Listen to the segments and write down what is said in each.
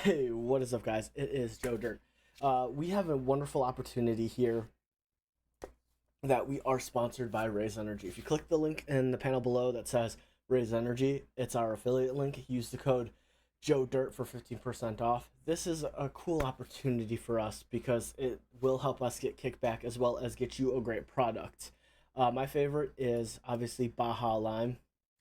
Hey, what is up, guys? It is Joe Dirt. We have a wonderful opportunity here that we are sponsored by Raise Energy. If you click the link in the panel below that says Raise Energy, it's our affiliate link. Use the code Joe Dirt for 15% off. This is a cool opportunity for us because it will help us get kickback as well as get you a great product. My favorite is obviously Baja Lime.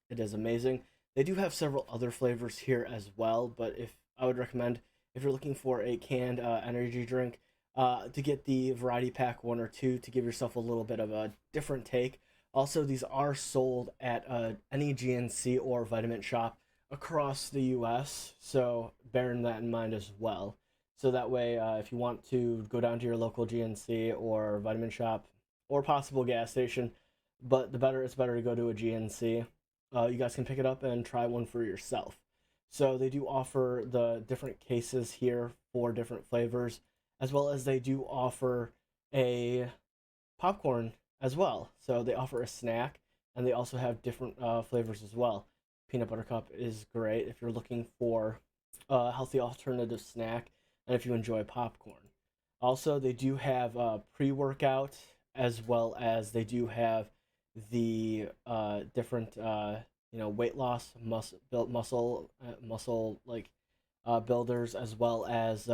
It is amazing. They do have several other flavors here as well, but I would recommend, if you're looking for a canned energy drink, to get the variety pack 1 or 2 to give yourself a little bit of a different take. Also, these are sold at any GNC or vitamin shop across the US, so bearing that in mind as well. So that way, if you want to go down to your local GNC or vitamin shop or possible gas station, but it's better to go to a GNC, you guys can pick it up and try one for yourself. So they do offer the different cases here for different flavors, as well as they do offer a popcorn as well. So they offer a snack, and they also have different flavors as well. Peanut butter cup is great if you're looking for a healthy alternative snack, and if you enjoy popcorn. Also, they do have pre-workout, as well as they do have the different weight loss, muscle builders, as well as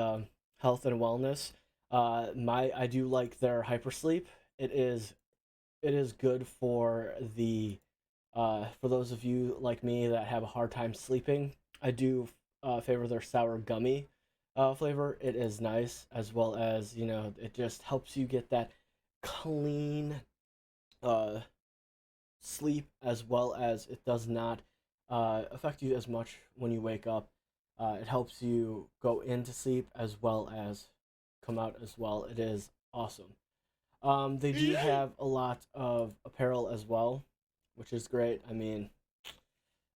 health and wellness. I do like their hypersleep. It is good for the for those of you like me that have a hard time sleeping. I do favor their sour gummy flavor. It is nice, as well as it just helps you get that clean sleep, as well as it does not affect you as much when you wake up. It helps you go into sleep as well as come out as well. It is awesome. They do have a lot of apparel as well, which is great. I mean,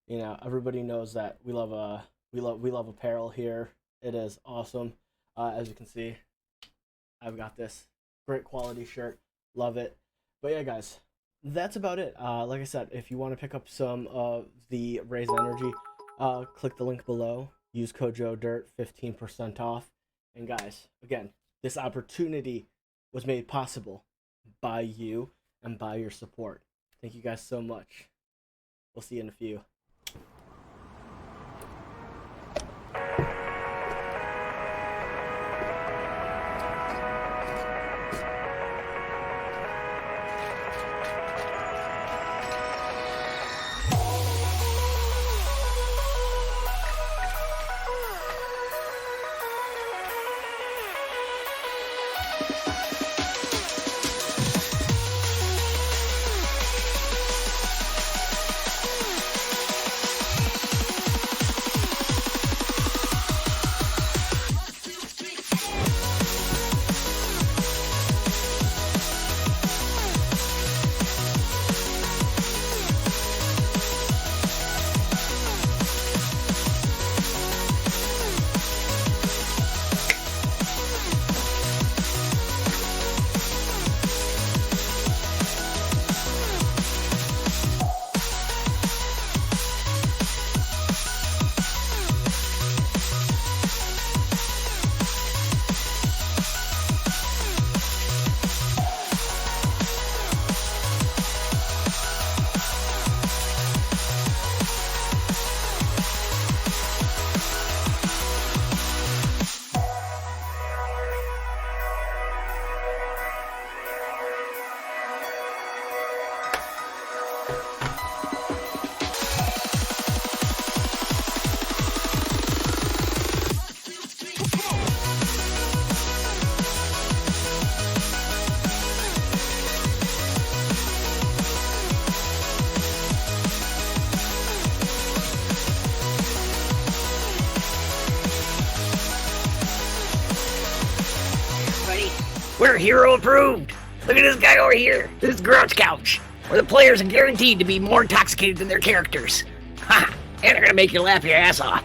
everybody knows that we love apparel here. It is awesome. As you can see, I've got this great quality shirt. Love it. But yeah, guys, that's about it. Like I said, if you want to pick up some of the Raise Energy, click the link below. Use code JOEDIRT, 15% off. And guys, again, this opportunity was made possible by you and by your support. Thank you guys so much. We'll see you in a few. hero approved. Look at this guy over here. This is Grouch Couch, where the players are guaranteed to be more intoxicated than their characters. Ha! And they're gonna make you laugh your ass off.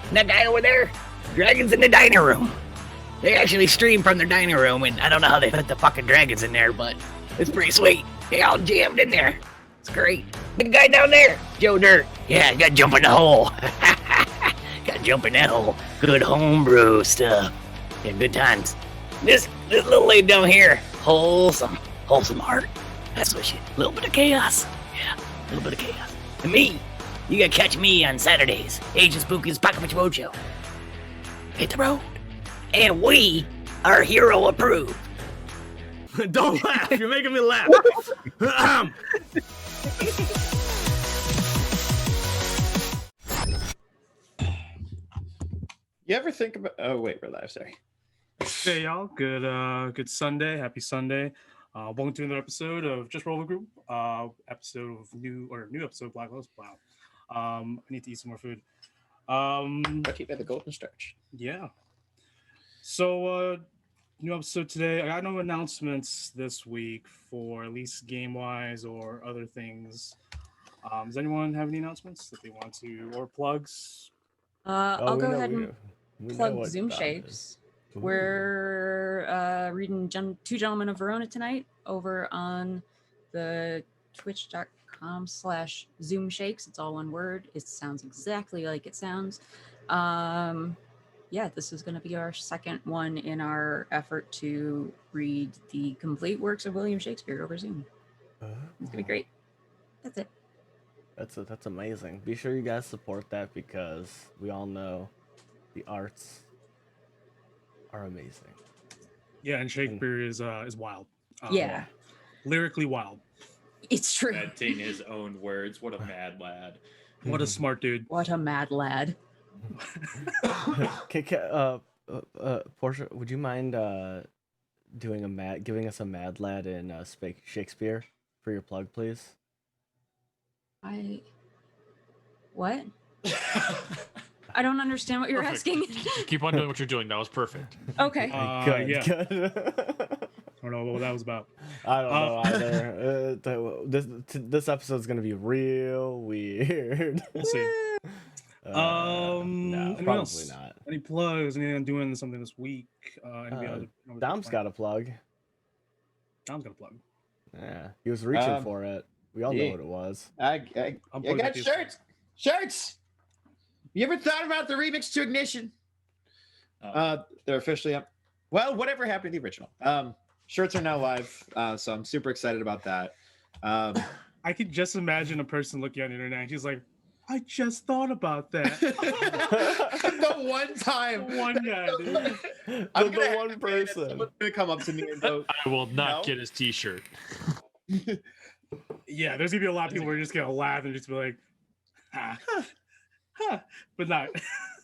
And that guy over there, dragons in the dining room. They actually stream from their dining room, and I don't know how they put the fucking dragons in there, but it's pretty sweet. They all jammed in there. It's great. The guy down there, Joe Dirt. Yeah, gotta jump in the hole. Gotta jump in that hole. Good homebrew stuff. Yeah, good times. This little lady down here, wholesome heart. That's what she. A little bit of chaos. Yeah, a little bit of chaos. And me, you gotta catch me on Saturdays. Agent Spooky's Pocket Punch Mojo. Hit the road. And we are hero approved. Don't laugh. You're making me laugh. You ever think about? Oh wait, we're live. Sorry. Hey y'all. Good Sunday. Happy Sunday. Welcome to another episode of Just Roll with Group. Episode of new episode of Black Lotus. Wow. I need to eat some more food. Keep at the golden stretch. Yeah. So new episode today. I got no announcements this week for at least game wise or other things. Does anyone have any announcements that they want to or plugs? I'll go ahead and plug Zoom Shapes. Ooh. We're reading Two Gentlemen of Verona tonight over on the twitch.com/Zoom Shakes. It's all one word. It sounds exactly like it sounds. Yeah, this is going to be our second one in our effort to read the complete works of William Shakespeare over Zoom. It's going to be great. That's it. That's amazing. Be sure you guys support that because we all know the arts are amazing. Yeah, and Shakespeare is wild. Yeah. Lyrically wild. It's true. Inventing his own words. What a mad lad. What a smart dude. What a mad lad. Portia, would you mind giving us a Mad Lad in Shakespeare for your plug, please? What? I don't understand what you're asking. Keep on doing what you're doing. That was perfect. Okay. Good. Yeah. Good. I don't know what that was about. I don't know either. This episode's gonna be real weird. We'll see. No, anyone probably else? not. Any plugs? Anything doing something this week? Dom's got a plug. Dom's got a plug. Yeah, he was reaching for it. We all know yeah. what it was. I plugged got with you. shirts. You ever thought about the remix to Ignition? They're officially up. Well, whatever happened to the original? Shirts are now live, so I'm super excited about that. I could just imagine a person looking on the internet and she's like, I just thought about that. The one time. One guy, dude. The one person. Someone's gonna come up to me and go, I will not No. get his t-shirt. Yeah, there's gonna be a lot of people who are just gonna laugh and just be like, but not.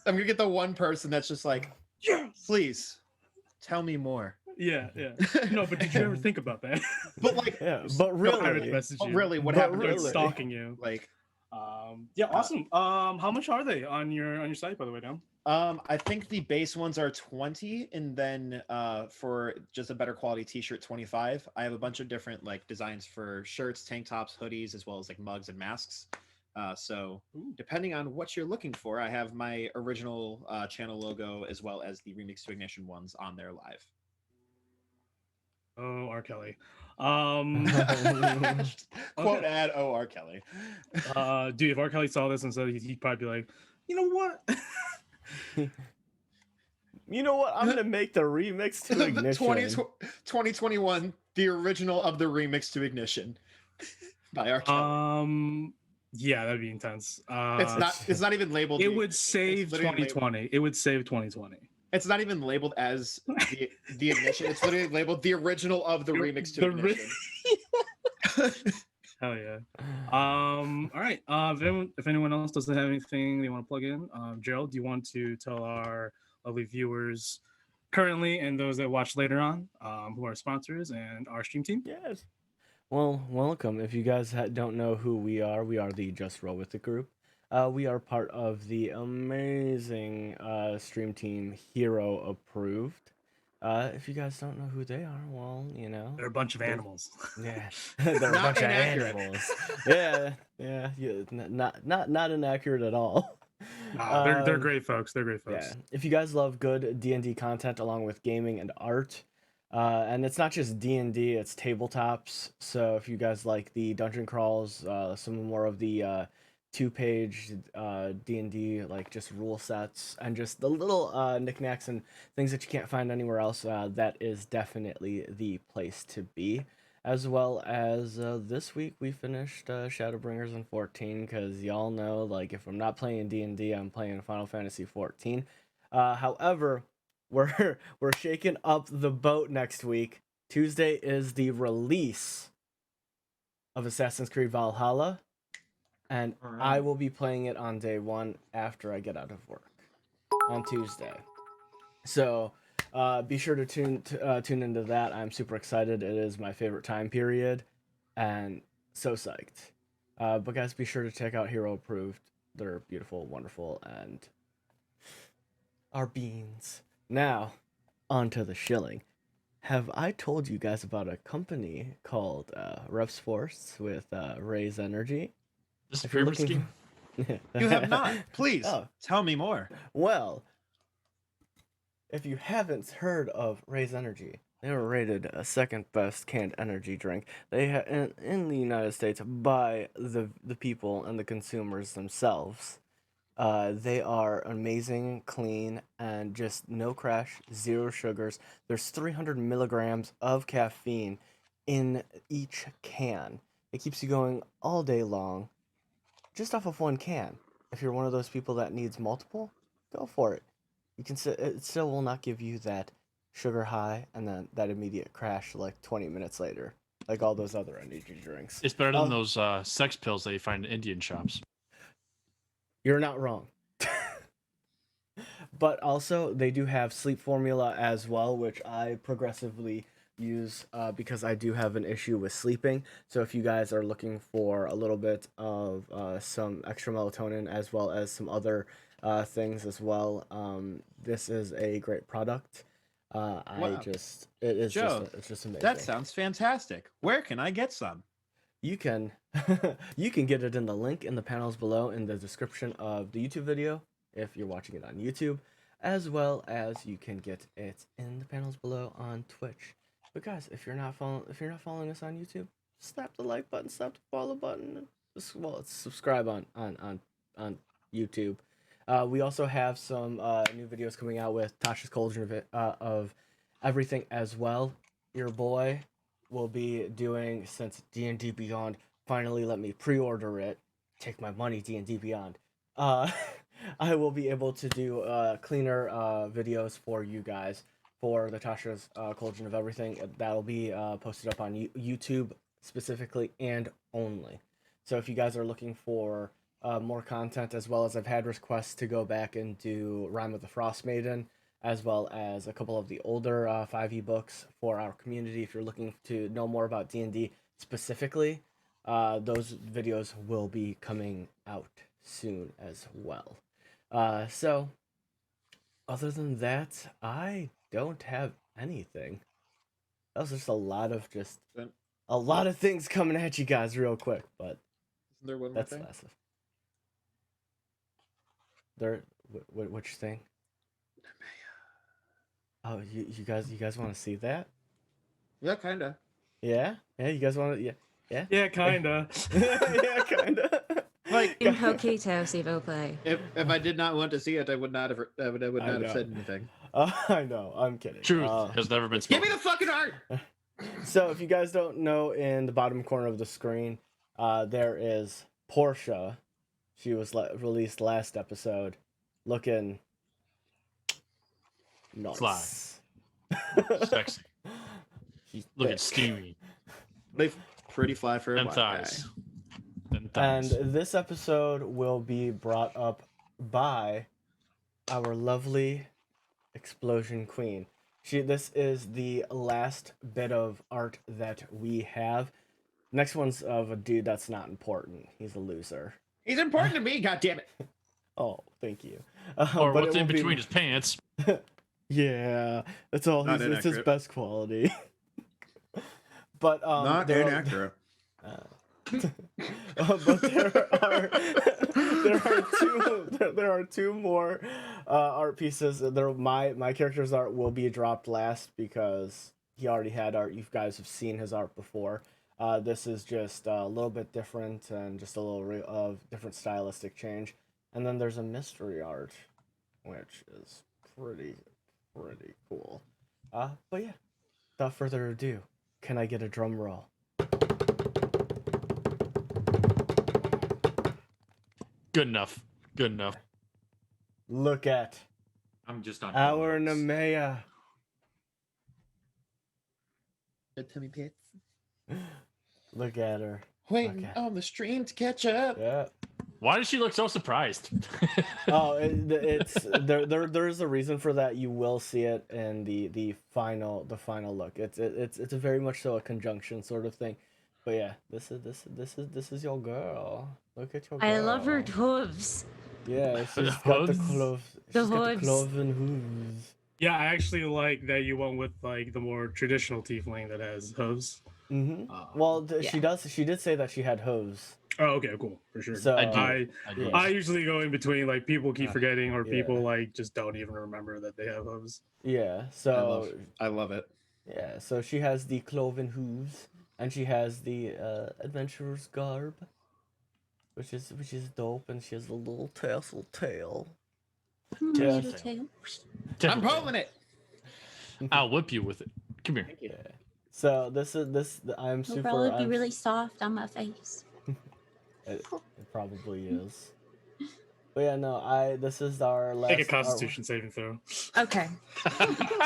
I'm gonna get the one person that's just like, Yes. please tell me more. Yeah. No, but did you ever think about that? But like, Yeah, but Pirates really, message you. really, what But happened? They're really. stalking you. Like, Yeah, awesome. How much are they on your site, by the way, Dom? I think the base ones are 20, and then for just a better quality t-shirt, 25. I have a bunch of different like designs for shirts, tank tops, hoodies, as well as like mugs and masks. So depending on what you're looking for, I have my original channel logo as well as the Remix to Ignition ones on there live. Oh, R. Kelly. Quote Okay. ad, oh, R. Kelly. Dude, if R. Kelly saw this and said, he'd probably be like, you know what? You know what? I'm gonna make the remix to Ignition. 2021, the original of the Remix to Ignition by R. Kelly. Yeah, that'd be intense. It's not even labeled. It would save literally 2020. It would save 2020. It's not even labeled as the Ignition. It's literally labeled the original of the Remix to Ignition. Hell yeah. All right. If anyone else doesn't have anything they want to plug in, Gerald, do you want to tell our lovely viewers currently and those that watch later on, who are sponsors and our stream team? Yes. Well, welcome. If you guys don't know who we are the Just Roll With It group. We are part of the amazing stream team Hero Approved. If you guys don't know who they are, well, you know. They're a bunch of animals. Yeah, they're a Not bunch of inaccurate. animals. Yeah, not inaccurate at all. Nah, they're Um, great folks. They're great Yeah, folks. if you guys love good D&D content along with gaming and art, and it's not just D&D, it's tabletops. So if you guys like the dungeon crawls, some more of the two-page D&D, like just rule sets and just the little knickknacks and things that you can't find anywhere else, that is definitely the place to be. As well as this week we finished Shadowbringers in 14 because y'all know, like, if I'm not playing D&D, I'm playing Final Fantasy 14. However, we're shaking up the boat next week. Tuesday is the release of Assassin's Creed Valhalla, and I will be playing it on day one after I get out of work on Tuesday. So be sure to tune into that. I'm super excited. It is my favorite time period, and so psyched. But guys, be sure to check out Hero Approved. They're beautiful, wonderful, and our beans. Now, on to the shilling. Have I told you guys about a company called Reps Force with Raise Energy? This If you're pyramid scheme. You have not. Please Oh. tell me more. Well, if you haven't heard of Raise Energy, they were rated a second best canned energy drink. They in the United States by the people and the consumers themselves. They are amazing, clean, and just no crash, zero sugars. There's 300 milligrams of caffeine in each can. It keeps you going all day long, just off of one can. If you're one of those people that needs multiple, go for it. You can it still will not give you that sugar high and then that immediate crash like 20 minutes later, like all those other energy drinks. It's better than those sex pills that you find in Indian shops. You're not wrong. But also, they do have sleep formula as well, which I progressively use because I do have an issue with sleeping. So if you guys are looking for a little bit of some extra melatonin as well as some other things as well, this is a great product. Wow. It is Joe, it's just amazing. That sounds fantastic. Where can I get some? You can you can get it in the link in the panels below in the description of the YouTube video if you're watching it on YouTube, as well as you can get it in the panels below on Twitch. But guys, if you're not following us on YouTube, slap the like button, slap the follow button. It's subscribe on YouTube. We also have some new videos coming out with Tasha's Cauldron of everything as well. Your boy will be doing, since D&D Beyond finally let me pre-order it, take my money, D&D Beyond. I will be able to do cleaner videos for you guys for the Tasha's Cauldron of Everything. That'll be posted up on YouTube specifically and only. So if you guys are looking for more content, as well as I've had requests to go back and do Rime of the Frost Maiden, as well as a couple of the older 5e books for our community. If you're looking to know more about D&D specifically, those videos will be coming out soon as well. So, other than that, I don't have anything. That was just a lot of things coming at you guys real quick, but Isn't there one more that's thing? massive. There, which thing? Oh, you guys want to see that? Yeah, kinda. Yeah, you guys want to? Yeah. Yeah, kinda. Yeah, kinda. Like, In Coquito, s'il vous plaît. if I did not want to see it, I would not have know. said anything. I know, I'm kidding. Truth has never been Give spoken. me the fucking art. So if you guys don't know, in the bottom corner of the screen, there is Portia. She was released last episode, looking nice. Fly. Sexy. She's Look thick. at steamy. They pretty fly for a Them white thighs. guy. Them And thighs. this episode will be brought up by our lovely explosion queen. This is the last bit of art that we have. Next one's of a dude that's not important. He's a loser. He's important to me. God damn it. Oh, thank you. Or but what's it in will between his pants. Yeah, that's all. Not It's his inaccurate. best quality. But Not there are- inaccurate. but there are two more art pieces. My character's art will be dropped last because he already had art. You guys have seen his art before. This is just a little bit different and just a little different stylistic change. And then there's a mystery art, which is pretty cool. But yeah, without further ado, can I get a drum roll? Good enough. Good enough. Look at I'm just on our notes. Nemea. Good tummy pits. Look at her. Waiting Okay. on the stream to catch up. Yeah. Why does she look so surprised? Oh, it's there is a reason for that. You will see it in the final look. It's a very much so a conjunction sort of thing. But yeah, this is your girl. Look at your girl. I love her hooves. Yeah, she's got the Hooves? clove. The She's got the hooves. cloven hooves. Yeah, I actually like that you went with like the more traditional tiefling that has hooves. Mm-hmm. Uh, Well, yeah. she did say that she had hooves. Oh, okay, cool, for sure. So I do. I I do. I usually go in between, like people keep forgetting or Yeah. people like just don't even remember that they have hooves. yeah. So I love it. yeah, so she has the cloven hooves, and she has the adventurer's garb, which is dope, and she has a little tassel tail. Yeah. Little tail. I'm pulling it. I'll whip you with it. Come here. Yeah. So I'm It'll super. probably be I'm- really soft on my face. It probably is. But yeah, no, this is our last. Make a Constitution saving throw. Okay.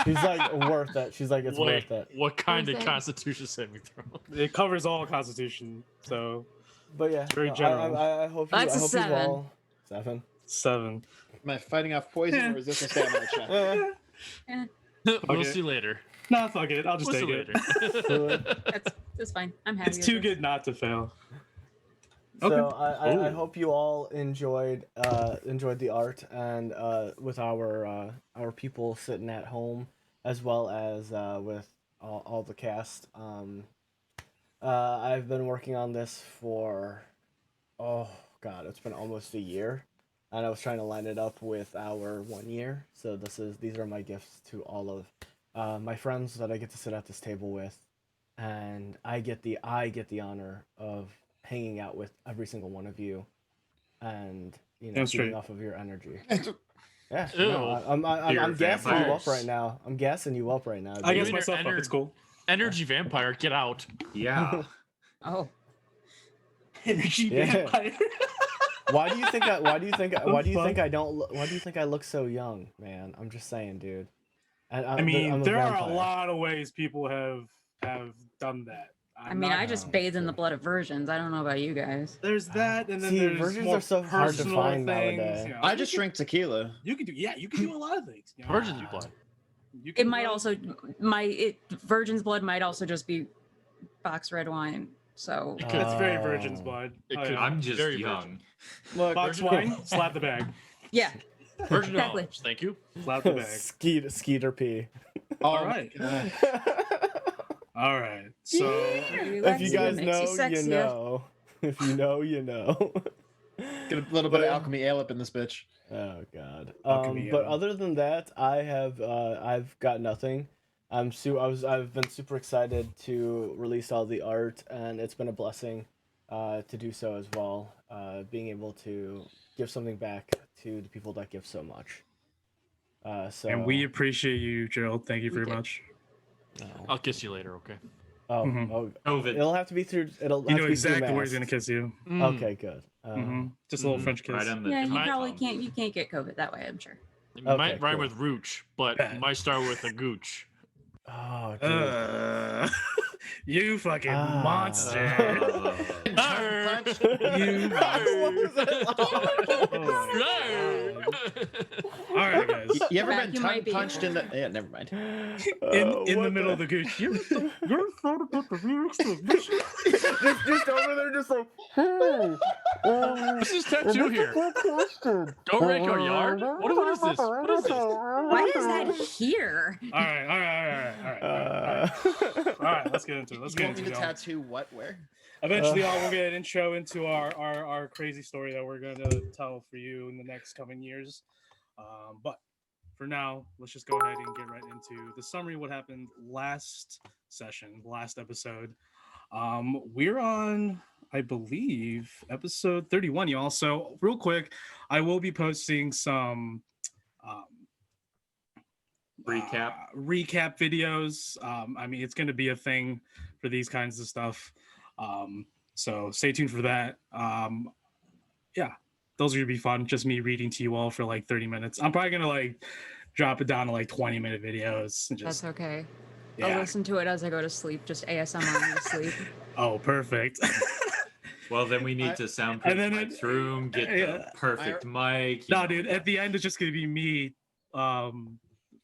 She's like worth it. She's like it's Wait, worth it. what kind Worth of it. Constitution saving throw? It covers all Constitution, so But yeah, very no, general. I hope you. That's I a hope 7. You all 7. 7. Am I fighting off poison or is this a stamina check? We'll Okay. see later. Nah, fuck it. I'll just We'll take see it. later. That's fine. I'm happy. It's with too this. good not to fail. So Okay. I Ooh. hope you all enjoyed the art and with our people sitting at home as well as with all the cast. I've been working on this for it's been almost a year, and I was trying to line it up with our 1 year. So these are my gifts to all of my friends that I get to sit at this table with, and I get the honor of hanging out with every single one of you, and Damn feeding straight. off of your energy. Yeah, Ew. no, I'm You're gassing you up vampires. right now. I'm gassing you up right now. I dude. guess myself up. It's cool. Energy vampire, get out. Yeah. Oh, Energy Yeah. vampire. Why do you think I fuck? look so young, man? I'm just saying, dude. And I mean, I'm a there are a vampire. lot of ways people have done that. I mean, I just bathe in the blood of virgins. I don't know about you guys. There's that, and then See, there's virgins more are so hard to personal find things, nowadays. you know. I just drink tequila. You can do, yeah, you can do a lot of things. You know. Virgin's blood. You It can might run- also virgin's blood might also just be box red wine. So It could- That's very Oh. virgin's blood. It Oh, could- yeah. I'm just Very young. Look, Box wine, slap the bag. yeah, Virgin Exactly. olives, thank you. Slap the bag. Skeeter P. All right. All right. So If you guys know, you know. If you know, you know. get a little bit of alchemy ale up in this bitch. Oh God. Alchemy, But yeah. other than that, I've got nothing. I've been super excited to release all the art, and it's been a blessing to do so as well. Being able to give something back to the people that give so much. So and we appreciate you, Gerald. Thank you We very did. much. I'll kiss you later, okay? Mhm. COVID. It'll have to be through. It'll You have know to be through exactly where he's gonna masks. kiss you. Okay, good. Just a little Mhm. French kiss. Right on the yeah, you might- probably can't. You can't get COVID that way. I'm sure. It Okay, might rhyme cool. with rooch, but Bad. might start with a gooch. Oh, dude. You fucking Ah. monster. Arr! You What was that? Oh All right, guys. You ever Matt, been you tongue might be punched in the? Yeah, never mind. In the middle of the goose. You're just over there, just like, hey. What's this tattoo here? Don't rake our yard? What is this? What is this? Why is that here? All right. All right, let's get into it. Let's You get want me into to it. tattoo what? Where? Eventually, we'll get an intro into our crazy story that we're going to tell for you in the next coming years. But for now, let's just go ahead and get right into the summary of what happened last session, last episode. We're on, I believe, episode 31, y'all. So real quick, I will be posting some recap videos. I mean, it's going to be a thing for these kinds of stuff. So stay tuned for that. Yeah, those are going to be fun. Just me reading to you all for like 30 minutes. I'm probably going to like drop it down to like 20-minute videos. And just, That's okay. yeah. I'll listen to it as I go to sleep. Just ASMR in my sleep. Oh, perfect. Well, then we need to soundproof Mike's room, get the perfect mic. No, dude, at the end, it's just going to be me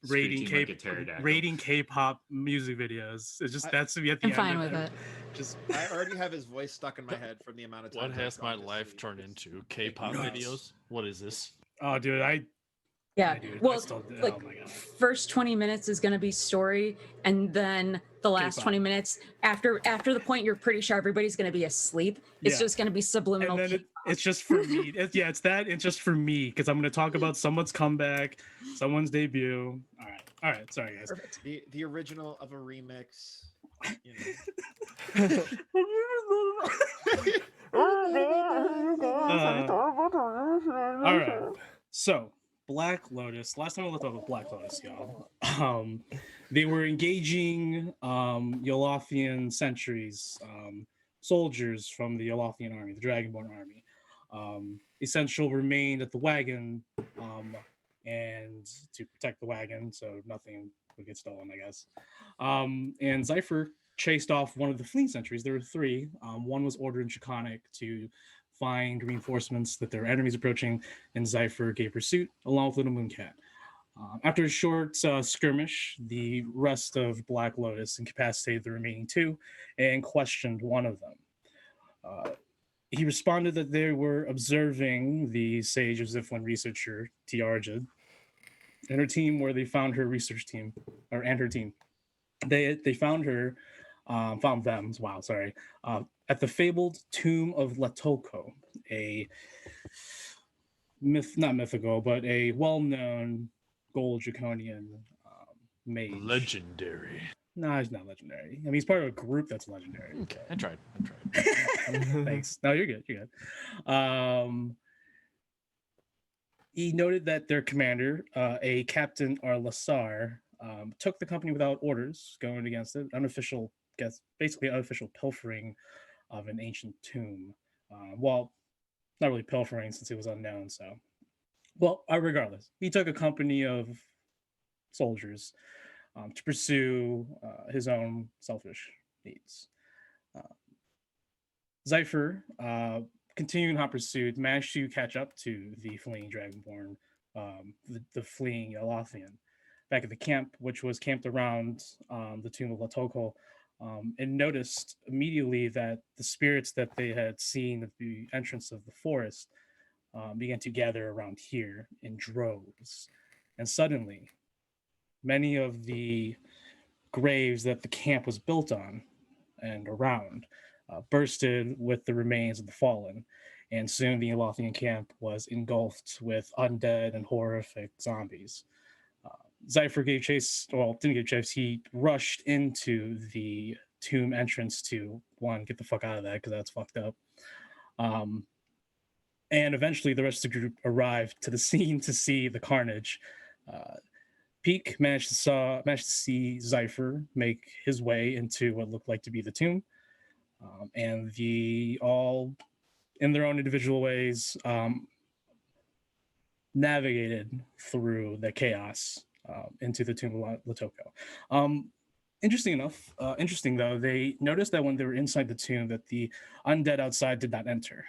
rating Screeching like a pterodactyl. rating K-pop music videos. It's just that's to be at the I'm end. fine with it. Just I already have his voice stuck in my head from the amount of time. What I've has my gone to life sleep. turned into? K-pop Yes. videos? What is this? oh, dude, Yeah. dude, I Well, still- like oh my God. first 20 minutes is going to be story, and then the last K-pop. 20 minutes after the point you're pretty sure everybody's going to be asleep. It's Yeah. just going to be subliminal. And then it's just for me. It's that. It's just for me because I'm going to talk about someone's comeback, someone's debut. All right. Sorry, guys. Perfect. The original of a remix. You All right. So, Black Lotus. Last time I looked up with Black Lotus, y'all. They were engaging Yolothian sentries, soldiers from the Yolothian army, the Dragonborn army. Essential remained at the wagon, and to protect the wagon, so nothing would get stolen, I guess. And Zypher chased off one of the fleeing sentries. There were three. One was ordered in Draconic to find reinforcements that there were enemies approaching, and Zypher gave pursuit along with Little Mooncat. After a short skirmish, the rest of Black Lotus incapacitated the remaining two and questioned one of them. He responded that they were observing the Sage of Ziflin researcher, Tiarjod, and her team, where they found her research team, and her team. They found her, found them, wow, sorry, at the fabled tomb of Latokohl, a not mythical, but a well-known gold draconian mage. Legendary. No, he's not legendary. I mean, he's part of a group that's legendary. Okay, I tried. Thanks. No, you're good. You're good. He noted that their commander, a Captain Arlasar, took the company without orders, going against it. Basically unofficial pilfering of an ancient tomb. Well, not really pilfering since it was unknown. So, well, regardless, he took a company of soldiers to pursue his own selfish needs. Zypher, continuing hot pursuit, managed to catch up to the fleeing Dragonborn, the fleeing Yolothian, back at the camp, which was camped around the tomb of Latokohl, and noticed immediately that the spirits that they had seen at the entrance of the forest began to gather around here in droves. And suddenly, many of the graves that the camp was built on and around bursted with the remains of the fallen, and soon the Yolothian camp was engulfed with undead and horrific zombies. Zypher gave chase, well, didn't give chase, he rushed into the tomb entrance to, one, get the fuck out of that, because that's fucked up. And eventually the rest of the group arrived to the scene to see the carnage. Peak managed to see Zypher make his way into what looked like to be the tomb. And the all, in their own individual ways, navigated through the chaos into the tomb of Latokohl. Interesting though, they noticed that when they were inside the tomb that the undead outside did not enter.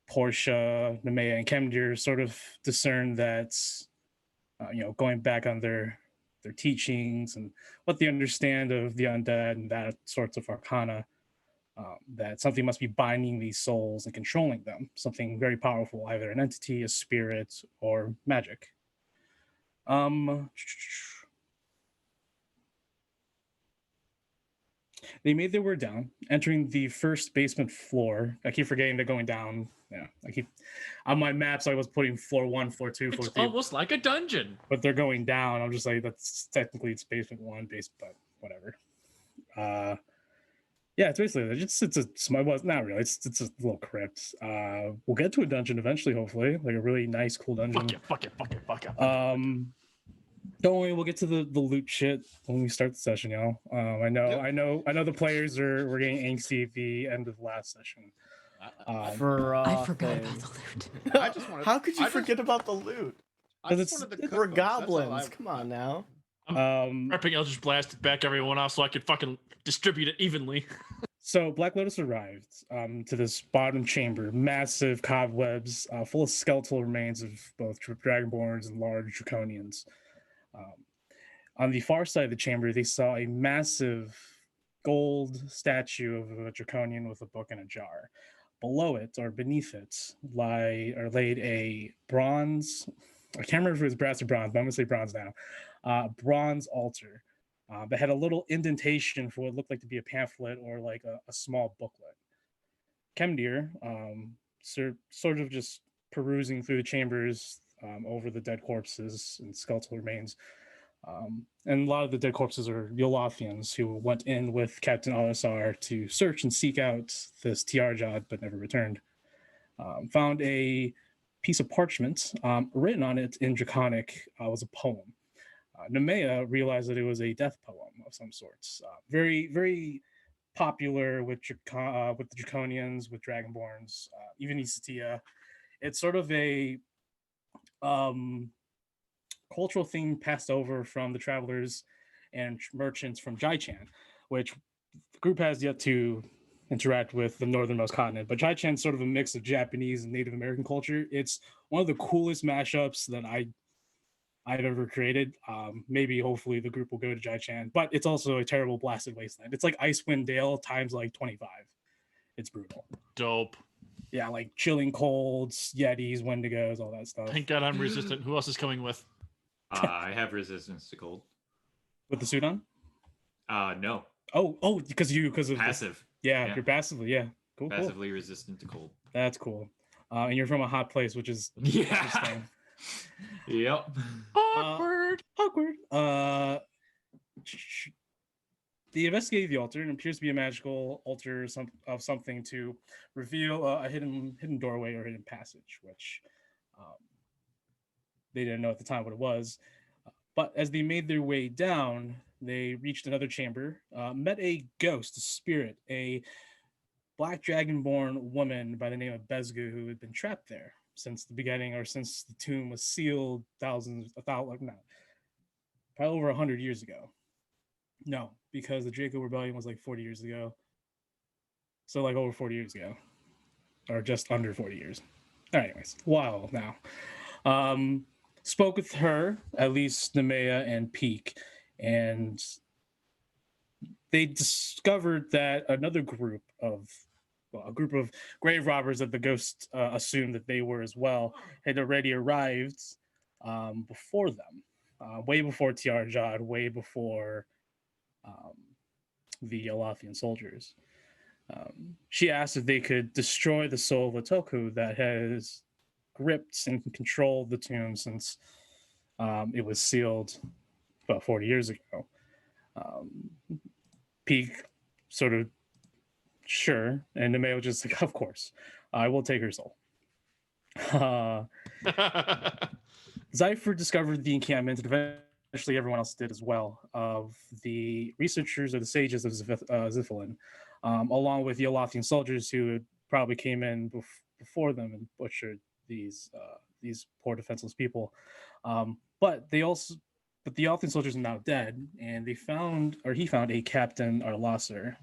Portia, Nemea, and Kemdir sort of discerned that, going back on their teachings and what they understand of the undead and that sorts of arcana, that something must be binding these souls and controlling them. Something very powerful, either an entity, a spirit, or magic. They made their way down, entering the first basement floor. I keep forgetting they're going down. Yeah, I keep on my maps. I was putting floor 1, floor 2, floor 3. It's almost like a dungeon. But they're going down. I'm just like, that's technically it's basement 1, but whatever. Yeah, it's basically it's a small. Well, not really. It's a little crypt. We'll get to a dungeon eventually, hopefully, like a really nice, cool dungeon. Fuck it. Don't worry, we'll get to the loot shit when we start the session, y'all. I know the players were getting angsty at the end of the last session. I forgot about the loot. I just wanted. How could you forget about the loot? I just wanted to We're cook them. That's all goblins. Come on now. Prepping Eldritch Blast back everyone off so I could fucking distribute it evenly. So Black Lotus arrived to this bottom chamber, massive cobwebs, full of skeletal remains of both dragonborns and large draconians. On the far side of the chamber, they saw a massive gold statue of a draconian with a book and a jar. Below it, or beneath it, laid a bronze. I can't remember if it was brass or bronze, but I'm gonna say bronze now. Bronze altar that had a little indentation for what looked like to be a pamphlet or like a small booklet. Kemdir, sort of just perusing through the chambers over the dead corpses and skeletal remains. And a lot of the dead corpses are Yolothians who went in with Captain Alasar to search and seek out this Tiarjod, but never returned. Found a piece of parchment. Written on it in Draconic was a poem. Nemea realized that it was a death poem of some sorts. Very, very popular with the Draconians, with Dragonborns, even Isatia. It's sort of a cultural thing passed over from the travelers and merchants from Jaichan, which the group has yet to interact with the northernmost continent. But Jaichan's sort of a mix of Japanese and Native American culture. It's one of the coolest mashups that I've ever created. Maybe, hopefully, the group will go to Jaichan, but it's also a terrible blasted wasteland. It's like Icewind Dale times like 25. It's brutal. Dope. Yeah, like chilling colds, yetis, wendigos, all that stuff. Thank God I'm resistant. Who else is coming with? I have resistance to cold. With the suit on? No. Oh, because of passive. Yeah, you're passively, yeah. Cool. Passively resistant to cold. That's cool. And you're from a hot place, which is interesting. Yep. Awkward. They investigated the altar, and it appears to be a magical altar of something to reveal a hidden doorway or hidden passage, which they didn't know at the time what it was. But as they made their way down, they reached another chamber, met a ghost, a spirit, a black dragonborn woman by the name of Bezgu, who had been trapped there since the beginning, or since the tomb was sealed probably over 100 years ago. No, because the Draco Rebellion was like 40 years ago. So like over 40 years ago. Or just under 40 years. Anyways, wow now. Spoke with her, at least Nemea and Peak, and they discovered that a group of grave robbers that the ghost assumed that they were as well had already arrived before them, way before Tiarjod, way before the Yolothian soldiers. She asked if they could destroy the soul of Latokohl that has gripped and controlled the tomb since it was sealed about 40 years ago. Peak sort of sure, and Nemea was just like, of course, I will take her soul. Zypher discovered the encampment, and eventually everyone else did as well, of the researchers or the sages of Ziphalin, along with Yolothian soldiers who had probably came in before them and butchered these poor defenseless people. But the Yolothian soldiers are now dead, and he found a Captain Arlasar.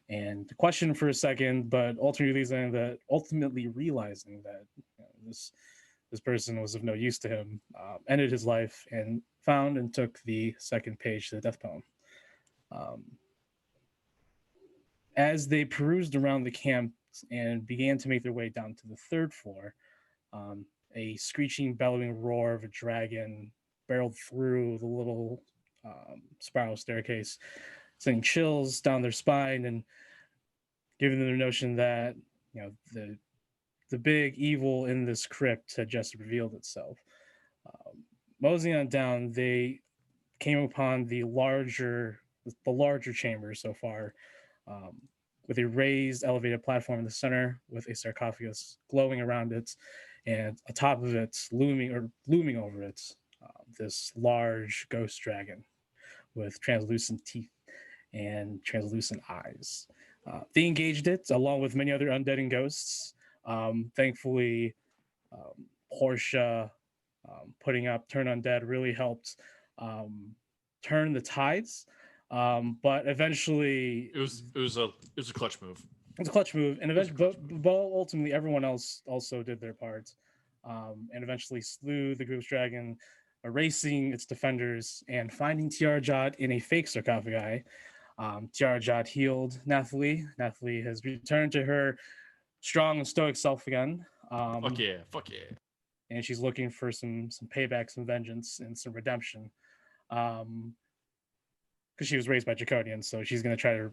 And questioned for a second, but ultimately realizing that this person was of no use to him, ended his life and found and took the second page to the death poem. as they perused around the camp and began to make their way down to the third floor, a screeching, bellowing roar of a dragon barreled through the little spiral staircase, sending chills down their spine and giving them the notion that the big evil in this crypt had just revealed itself. Moseying on down, they came upon the larger chamber so far, with a raised elevated platform in the center with a sarcophagus glowing around it, and atop of it, looming over it, this large ghost dragon with translucent teeth and translucent eyes. They engaged it along with many other undead and ghosts. Thankfully, Portia putting up Turn Undead really helped turn the tides. But eventually, it was a clutch move. It's a clutch move, and eventually, but ultimately, everyone else also did their part, and eventually slew the ghost dragon, erasing its defenders and finding Tiarjod in a fake sarcophagi. Tiarjod healed Nathalie. Nathalie has returned to her strong and stoic self again. Fuck yeah. And she's looking for some payback, some vengeance, and some redemption. Because she was raised by Draconians, so she's gonna try to,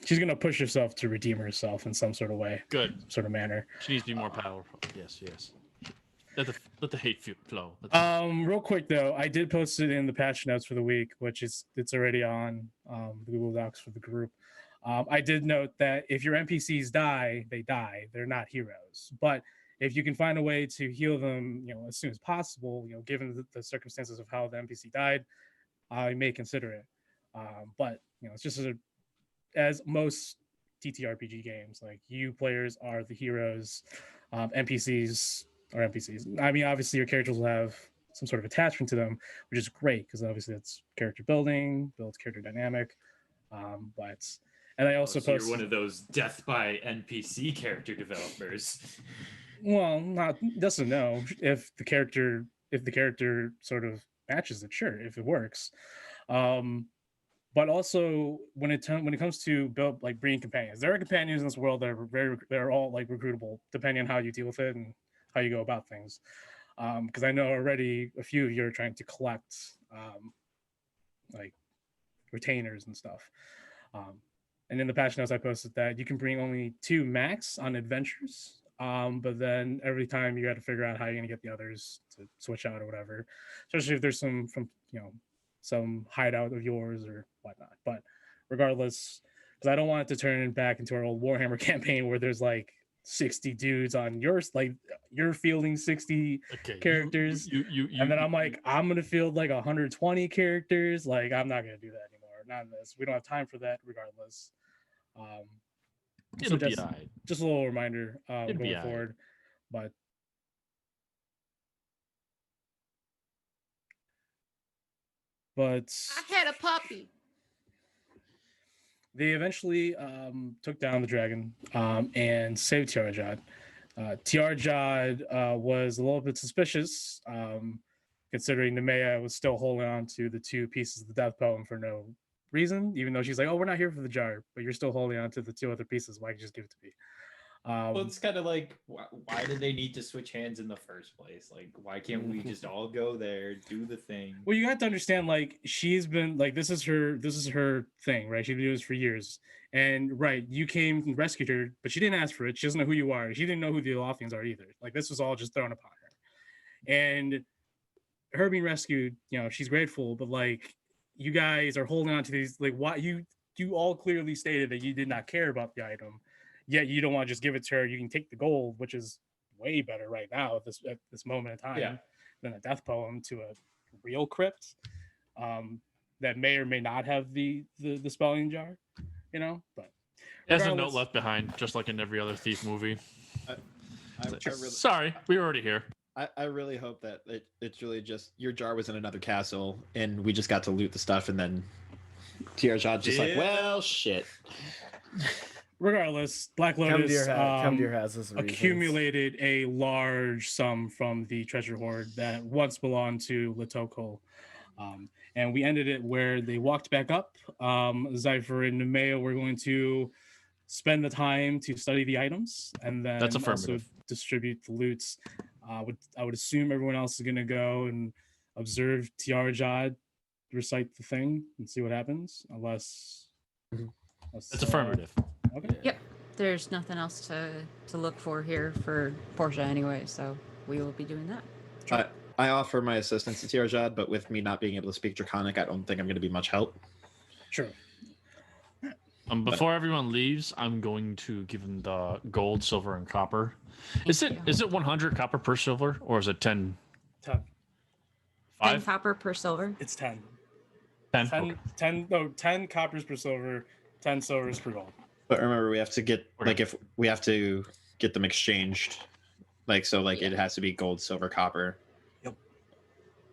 she's gonna push herself to redeem herself in some sort of way. Good. Sort of manner. She needs to be more powerful. Yes. Let the hate flow. Real quick though, I did post it in the patch notes for the week, which it's already on the Google Docs for the group. I did note that if your NPCs die, they die. They're not heroes. But if you can find a way to heal them, as soon as possible, given the circumstances of how the NPC died, I may consider it. But it's just as most TTRPG games, like, you players are the heroes, NPCs are NPCs. I mean, obviously your characters will have some sort of attachment to them, which is great because obviously it's character building, builds character dynamic. And I also so you're one of those death by NPC character developers. Well, doesn't know if the character sort of matches it, sure, if it works. But also when it comes to build, like, bringing companions, there are companions in this world that they're all like recruitable depending on how you deal with it and how you go about things. Because I know already a few of you are trying to collect like retainers and stuff. And in the patch notes I posted that you can bring only 2 max on adventures. But then every time you got to figure out how you're gonna get the others to switch out or whatever, especially if there's some from some hideout of yours or whatnot. But regardless, because I don't want it to turn back into our old Warhammer campaign where there's like 60 dudes on yours, like you're fielding 60 characters, and then I'm like, I'm gonna field like 120 characters. Like, I'm not gonna do that anymore. Not in this. We don't have time for that. Regardless. So just a little reminder going forward. But I had a puppy. They eventually took down the dragon and saved Tiarjod. Tiarjod was a little bit suspicious, considering Nemea was still holding on to the 2 pieces of the death poem for no reason, even though she's like, oh, we're not here for the jar, but you're still holding on to the 2 other pieces. Why can't you just give it to me? Well, it's kind of like, why did they need to switch hands in the first place? Like, why can't we just all go there, do the thing? Well, you have to understand, like, she's been like, this is her thing, right? She's been doing this for years, and right, you came and rescued her, but she didn't ask for it. She doesn't know who you are. She didn't know who the Olothians are either. Like, this was all just thrown upon her, and her being rescued, she's grateful, but like, you guys are holding on to these, like, why you all clearly stated that you did not care about the item, yet you don't want to just give it to her. You can take the gold, which is way better right now at this moment in time, than a death poem to a real crypt that may or may not have the spelling jar, but there's a note left behind, just like in every other thief movie. Sorry, we were already here. I really hope that it's really just your jar was in another castle and we just got to loot the stuff, and then Tiarjod's just like, well, shit. Regardless, Black Lotus come to your houses accumulated a large sum from the treasure hoard that once belonged to Latokohl. And we ended it where they walked back up. Zypher and Nemea were going to spend the time to study the items and then That's also affirmative. distribute the loots. I would assume everyone else is gonna go and observe Tiarjod recite the thing and see what happens, unless That's affirmative. Okay. Yep. There's nothing else to look for here for Portia anyway, so we will be doing that. I offer my assistance to Tiarjod, but with me not being able to speak Draconic, I don't think I'm going to be much help. Sure. Before everyone leaves, I'm going to give them the gold, silver, and copper. Is it 100 copper per silver, or is it 10? 10. 10 5? copper per silver. It's 10. 10? 10, Okay. 10 coppers per silver, 10 silvers per gold. But remember, we have to get Okay. if we have to get them exchanged, it has to be gold, silver, copper.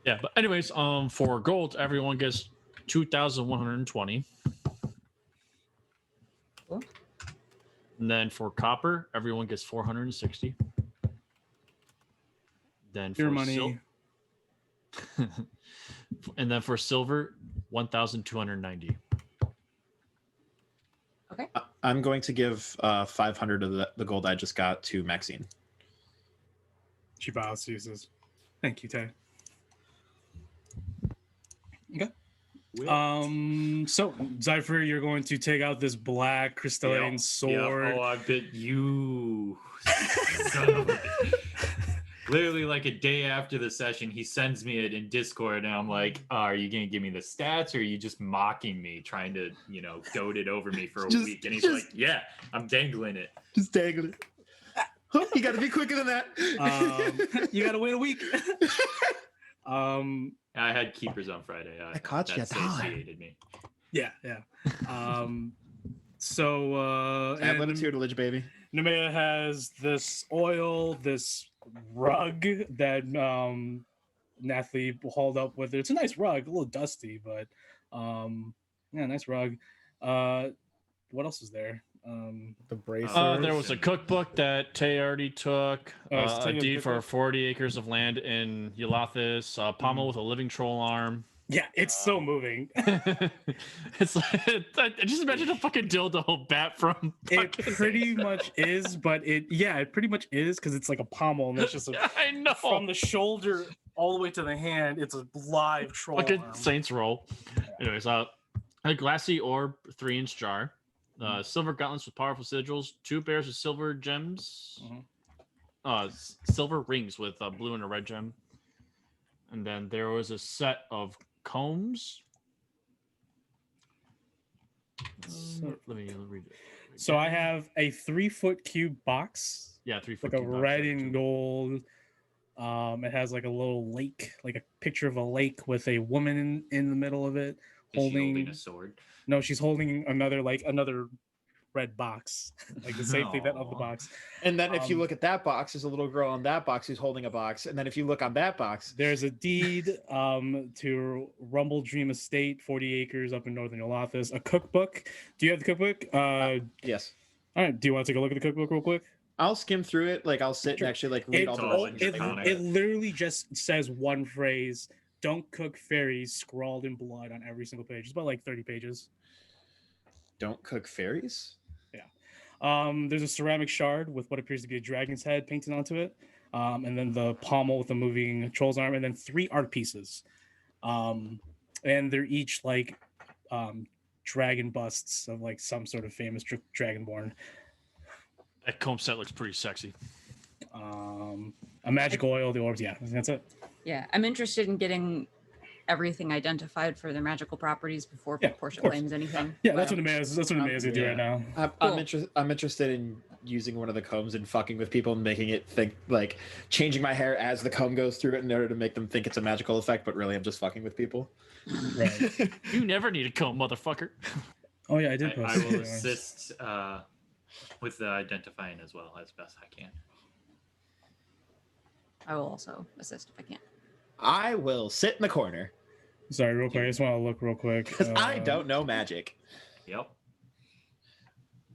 Yeah, but anyways, for gold, everyone gets 2,120. Cool. And then for copper, everyone gets 460. Then Your for money. and then for silver, 1,290. Okay. I'm going to give 500 of the gold I just got to Maxine. She bows to you, says, "Thank you, Tay." Okay. So Zypher, you're going to take out this black crystalline sword. Oh, I bet you. Son of a- Literally, like a day after the session, he sends me it in Discord, and I'm like, "Are you gonna give me the stats, or are you just mocking me, trying to, dote it over me for a week?" And he's like, "Yeah, I'm dangling it." Just dangling it. Oh, you got to be quicker than that. You gotta wait a week. I had keepers on Friday. I caught you that a dollar. satiated me. Yeah. So Add and lemon tutelage, baby. Nemea has this oil, this rug that Nathalie hauled up with her. It's a nice rug, a little dusty, but yeah, nice rug. What else is there? The bracer. There was a cookbook that Tay already took. so A Tay deed took for it? 40 acres of land in Elathis. A pommel with a living troll arm. Yeah, it's so moving. It's like, I just imagine a fucking dildo bat from. It fucking- pretty much is, but it pretty much is because it's like a pommel and it's just I know. from the shoulder all the way to the hand. It's a live troll Fucking arm. Saints roll. Anyways, a glassy orb 3-inch jar. Silver gauntlets with powerful sigils. 2 pairs of silver gems. Silver rings with a blue and a red gem. And then there was a set of combs. Let me read it. So I have a 3-foot cube box, Yeah, 3 foot. like a cube box, red yeah, and two. gold. It has like a little lake, like a picture of a lake with a woman in the middle of it, Is she holding a sword? No, she's holding another red box, like the same thing that of the Aw. box. And then if you look at that box, there's a little girl on that box who's holding a box. And then if you look on that box, There's a deed to Rumble Dream Estate, 40 acres up in northern Elathis. A cookbook. Do you have the cookbook? yes. All right. Do you want to take a look at the cookbook real quick? I'll skim through it. Like I'll sit Sure. and actually like read It, all the all recipes. in it, Draconic. it literally just says one phrase: "Don't cook fairies," scrawled in blood on every single page. It's about like 30 pages. Don't cook fairies. There's a ceramic shard with what appears to be a dragon's head painted onto it, and then the pommel with the moving troll's arm, and then 3 art pieces, and they're each like dragon busts of like some sort of famous dragonborn. That comb set looks pretty sexy. A magic oil, the orbs. Yeah, that's it. Yeah, I'm interested in getting everything identified for their magical properties before Yeah, of Portia course. claims anything. Yeah, that's what Nemea is. That's what Nemea is gonna do Yeah. right now. I'm interested in using one of the combs and fucking with people and making it think like changing my hair as the comb goes through it in order to make them think it's a magical effect, but really I'm just fucking with people. Right. You never need a comb, motherfucker. Oh yeah, I did post. I it. will assist with the identifying as well as best I can. I will also assist if I can. I will sit in the corner Sorry, real quick. I just want to look real quick. because I don't know magic. Yep.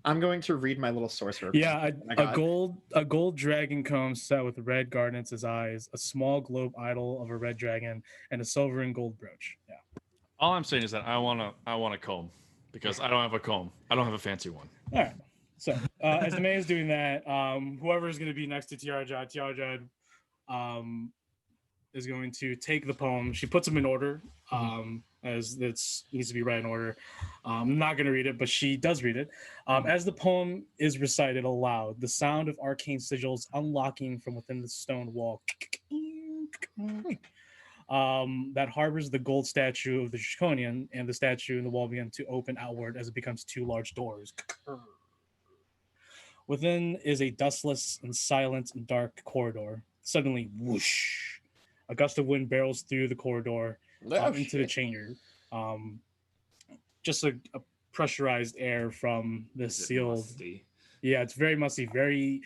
I'm going to read my little sorcerer. Yeah, I a got. gold dragon comb set with red garnets as eyes, a small globe idol of a red dragon, and a silver and gold brooch. Yeah. All I'm saying is that I want a comb because I don't have a comb. I don't have a fancy one. All right. So as the mayor's doing that, whoever is going to be next to Tiarjod is going to take the poem. She puts them in order, as it needs to be read in order. I'm not going to read it, but she does read it. As the poem is recited aloud, the sound of arcane sigils unlocking from within the stone wall that harbors the gold statue of the Draconian, and the statue in the wall begin to open outward as it becomes two large doors. Within is a dustless and silent and dark corridor. Suddenly, whoosh, a gust of wind barrels through the corridor into the chamber. Just a pressurized air from the sealed. Musty? Yeah, it's very musty, very,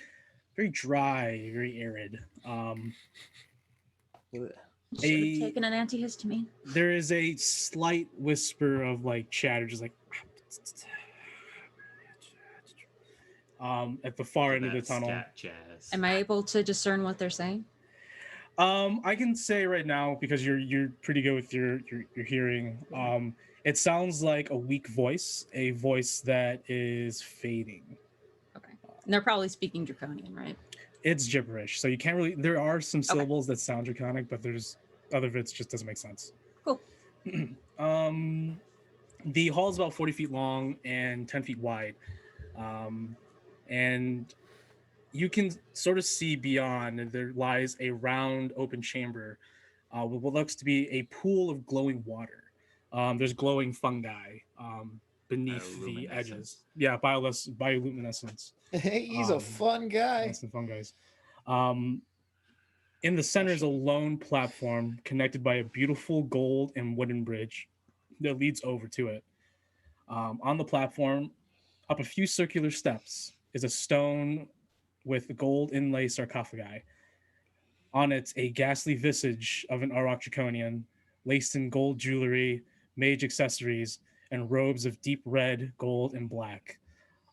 very dry, very arid. Should have taken an antihistamine. There is a slight whisper of like chatter, just like at the far end of the tunnel. Am I able to discern what they're saying? I can say right now, because you're pretty good with your hearing. It sounds like a weak voice, a voice that is fading. Okay. And they're probably speaking Draconian, right? It's gibberish, so you can't really. There are some syllables that sound Draconic, but there's other of it just doesn't make sense. Cool. The hall is about 40 feet long and 10 feet wide, and you can sort of see beyond. And there lies a round, open chamber with what looks to be a pool of glowing water. There's glowing fungi beneath the edges. Yeah, bioluminescence. He's a fun guy. Some fun guys. In the center is a lone platform connected by a beautiful gold and wooden bridge that leads over to it. On the platform, up a few circular steps, is a stone with gold inlay sarcophagi. On it, a ghastly visage of an Aurak Draconian, laced in gold jewelry, mage accessories, and robes of deep red, gold, and black.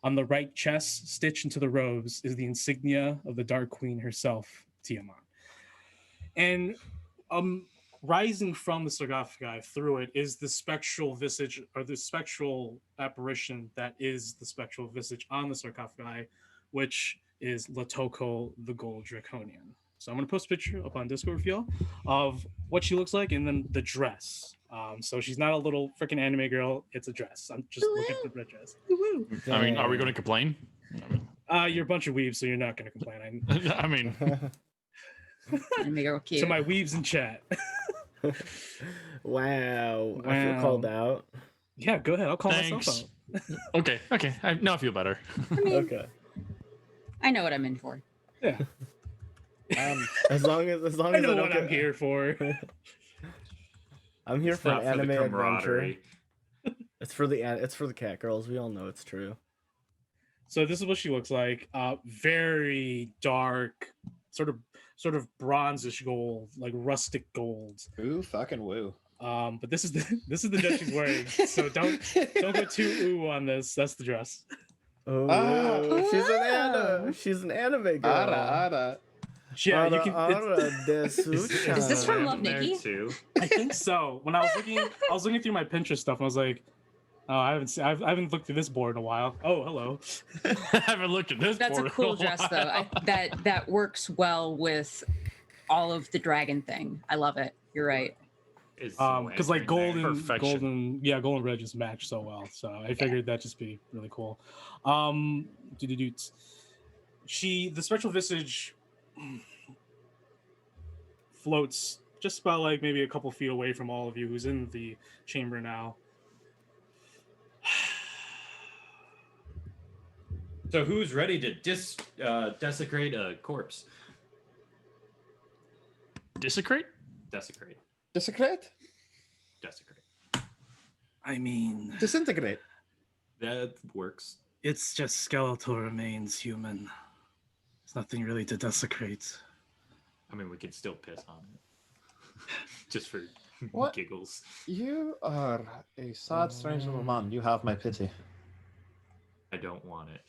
On the right chest, stitched into the robes, is the insignia of the Dark Queen herself, Tiamat. And rising from the sarcophagi through it is the spectral visage, or the spectral apparition that is the spectral visage on the sarcophagi, which is Latokohl, the Gold Draconian. So I'm going to post a picture up on Discord for y'all of what she looks like, and then the dress. So she's not a little freaking anime girl. It's a dress. I'm just looking for the dress. I mean, are we going to complain? You're a bunch of weebs, so you're not going to complain. I mean, to my weebs in chat. Wow. I feel called out. Yeah, go ahead. I'll call Thanks. myself out. Okay. Now I feel better. I mean, Okay. I know what I'm in for. Yeah. As long as I know don't what get- I'm here for. I'm here for an Not for the anime adventure. camaraderie. It's for the cat girls. We all know it's true. So this is what she looks like. Very dark, sort of bronzish gold, like rustic gold. Ooh, fucking woo. But this is the dress she's wearing. So don't go too ooh on this. That's the dress. Oh, she's an anime girl. Ara. Yeah, you can. Is this from Love There Nikki? too. I think so. When I was looking through my Pinterest stuff, and I was like, oh, I haven't looked through this board in a while. Oh, hello. I haven't looked at this. That's a board in cool dress, while. though. That works well with all of the dragon thing. I love it. You're right. Is Because like gold and Perfection. gold and red just match so well. So I figured that'd just be really cool. The spectral visage floats just about like maybe a couple feet away from all of you who's in the chamber now. So who's ready to desecrate a corpse? Desecrate? Desecrate. Desecrate? Desecrate. I mean, Disintegrate. That works. it's just skeletal remains, human. There's nothing really to desecrate. I mean, we could still piss on it. Just for What? giggles. You are a sad, strange little man. You have my pity. I don't want it.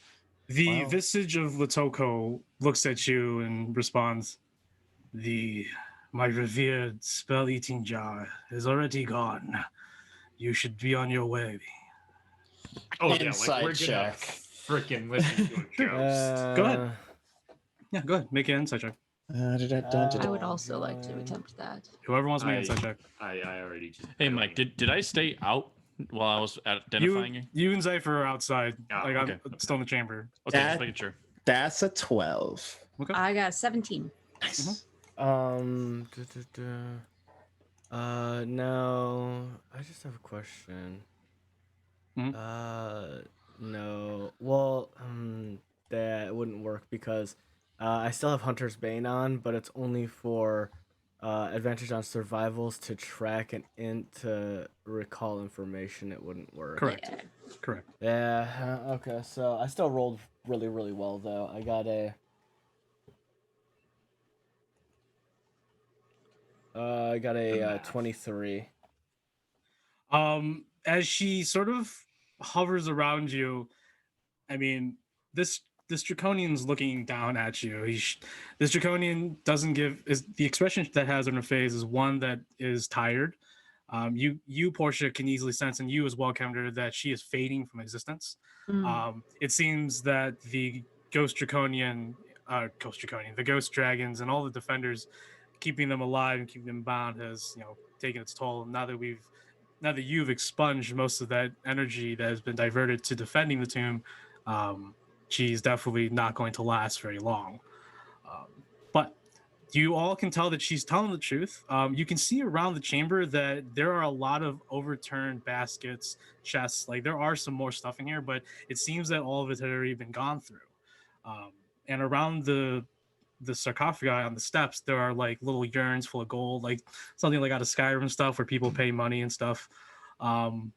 The Wow. visage of Latokohl looks at you and responds, my revered spell-eating jar is already gone. You should be on your way. Oh yeah, like Inside we're gonna check. freaking listen to a ghost. Go ahead. Yeah, go ahead. Make an insight check. I would also like to attempt that. Whoever wants to make an insight check. I already just. Hey, Mike, did I stay out while I was identifying you? You and Zypher are outside. Oh, like okay. I'm still in the chamber. Okay, That- just making sure. That's a 12. Okay. I got 17. Nice. No. I just have a question. Mhm. No. Well, that wouldn't work because I still have Hunter's Bane on, but it's only for advantage on survivals to track and int to recall information. It wouldn't work. Correct. Yeah. Correct. Yeah. Okay. So I still rolled really, really well though. I got a 23. As she sort of hovers around you, I mean, this Draconian's looking down at you. This Draconian doesn't the expression that has on her face is one that is tired. You Portia can easily sense, and you as well, Kemder, that she is fading from existence. It seems that the ghost dragons and all the defenders, keeping them alive and keeping them bound has taken its toll. Now that you've expunged most of that energy that has been diverted to defending the tomb, she's definitely not going to last very long. But you all can tell that she's telling the truth. You can see around the chamber that there are a lot of overturned baskets, chests. Like there are some more stuff in here, but it seems that all of it had already been gone through. And around the sarcophagi on the steps, there are like little urns full of gold, like something like out of Skyrim stuff where people pay money and stuff. You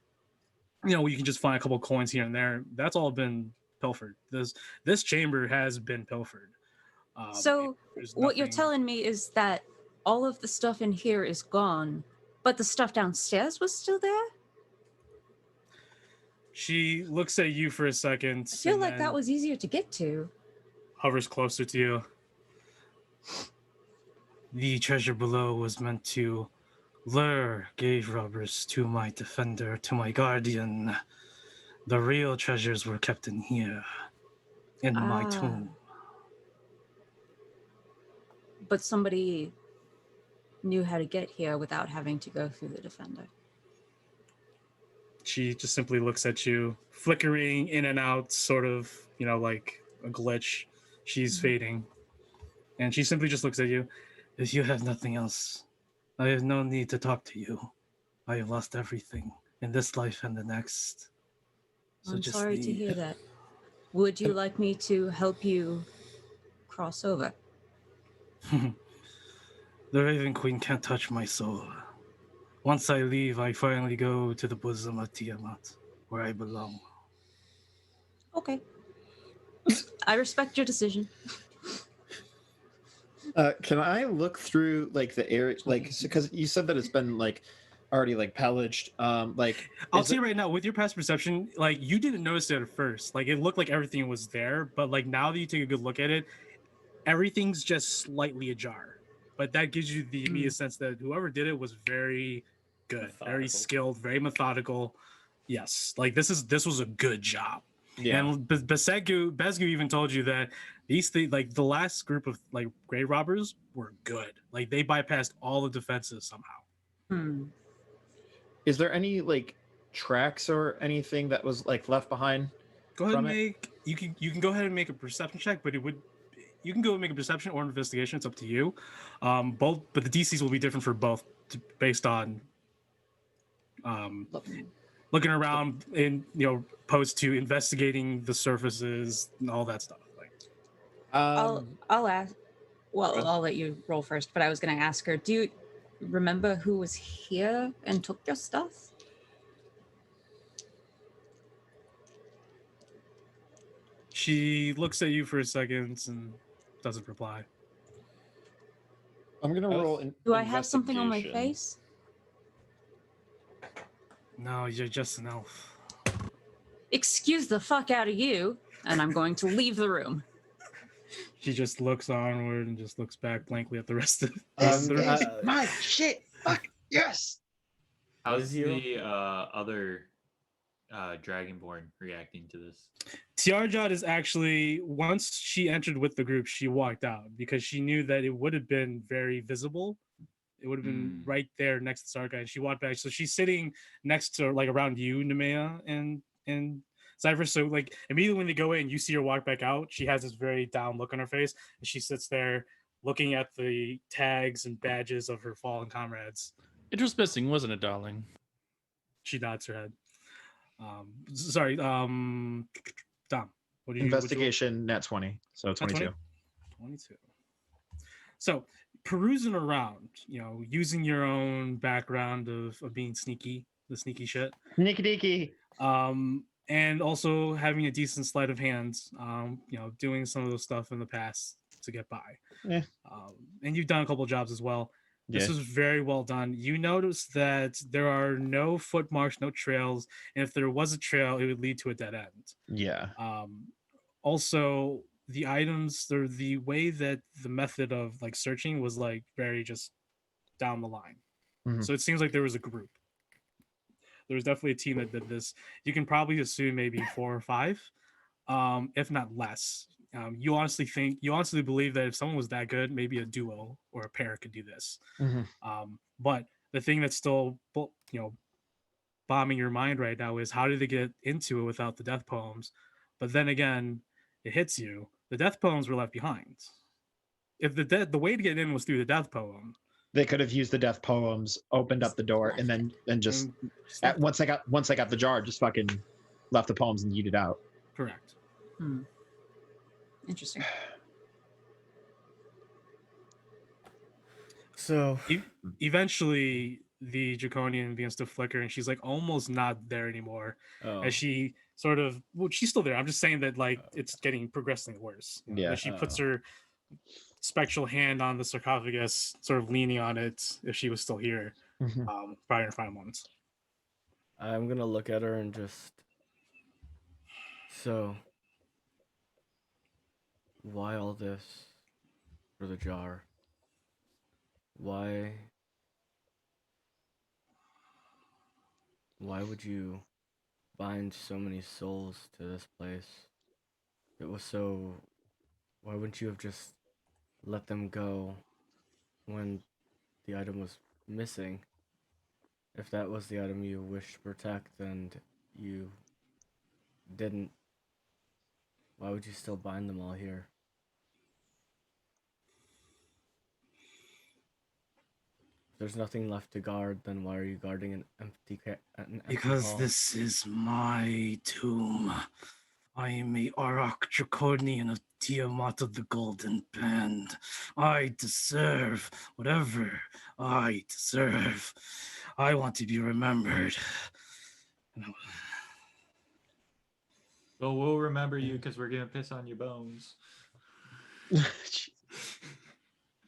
can just find a couple coins here and there. That's all been pilfered. This chamber has been pilfered. So what you're telling me is that all of the stuff in here is gone, but the stuff downstairs was still there? She looks at you for a second. I feel and like then that was easier to get to. hovers closer to you. The treasure below was meant to lure grave robbers to my defender, to my guardian. The real treasures were kept in here, in my tomb. But somebody knew how to get here without having to go through the defender. She just simply looks at you, flickering in and out, sort of, like a glitch. She's fading. And she simply just looks at you. If you have nothing else, I have no need to talk to you. I have lost everything in this life and the next. So I'm just sorry to leave. hear that. Would you like me to help you cross over? The Raven Queen can't touch my soul. Once I leave, I finally go to the bosom of Tiamat, where I belong. Okay. I respect your decision. Can I look through like the area, like because you said that it's been like already like pillaged. I'll tell you right now, with your past perception, like you didn't notice it at first. Like it looked like everything was there, but like now that you take a good look at it, everything's just slightly ajar. But that gives you the immediate sense that whoever did it was very good, very skilled, very methodical. Yes, like this was a good job. Yeah. And Bezgu even told you that these things, like the last group of like grave robbers, were good. Like they bypassed all the defenses somehow. Is there any like tracks or anything that was like left behind? Go ahead and you can go ahead and make a perception check, but you can go and make a perception or investigation. It's up to you. But the DCs will be different for both based on looking around and opposed to investigating the surfaces and all that stuff. Like I'll ask. Well, I'll let you roll first, but I was going to ask her, do you remember who was here and took your stuff? She looks at you for a second and doesn't reply. I'm gonna roll. Do I have something on my face? No, you're just an elf. Excuse the fuck out of you, and I'm going to leave the room. She just looks onward and just looks back blankly at the rest of my shit. Fuck yes. How's the other Dragonborn reacting to this? Tiarjod is actually, once she entered with the group, she walked out because she knew that it would have been very visible. It would have been right there next to Saga, and she walked back. So she's sitting next to, like, around you, Nemea, and Cypher. So, like, immediately when they go in, you see her walk back out. She has this very down look on her face, and she sits there looking at the tags and badges of her fallen comrades. It was missing, wasn't it, darling? She nods her head. Sorry, Dom. What do you Investigation net 20, so 22. 22. So perusing around, using your own background of being sneaky, the sneaky shit. Sneaky deaky. And also having a decent sleight of hand, doing some of those stuff in the past to get by. Yeah. And you've done a couple of jobs as well. This is very well done. You notice that there are no footmarks, no trails, and if there was a trail, it would lead to a dead end. Yeah. Also, the items, the way that the method of like searching was like very just down the line. Mhm. So it seems like there was a group. There was definitely a team that did this. You can probably assume maybe 4 or 5, if not less. You honestly believe that if someone was that good, maybe a duo or a pair could do this. But the thing that's still, bombing your mind right now is how did they get into it without the death poems? But then again, it hits you. The death poems were left behind. If the way to get in was through the death poem, they could have used the death poems, opened up the door, and then just once I got the jar, just fucking left the poems and yeeted out. Correct. Interesting. So eventually the Draconian begins to flicker and she's like almost not there anymore. As she sort of, she's still there. I'm just saying that like it's getting progressively worse. As she puts her spectral hand on the sarcophagus, sort of leaning on it if she was still here prior to 5 months. I'm gonna look at her and just, so why all this for the jar? Why would you bind so many souls to this place? It was so, why wouldn't you have just let them go when the item was missing? If that was the item you wished to protect and you didn't, why would you still bind them all here? If there's nothing left to guard, then why are you guarding an empty Because hall? this is my tomb. I am a Aurak Draconian of Tiamat of the Golden Band. I deserve whatever I deserve. I want to be remembered. Well, we'll remember you because we're gonna piss on your bones.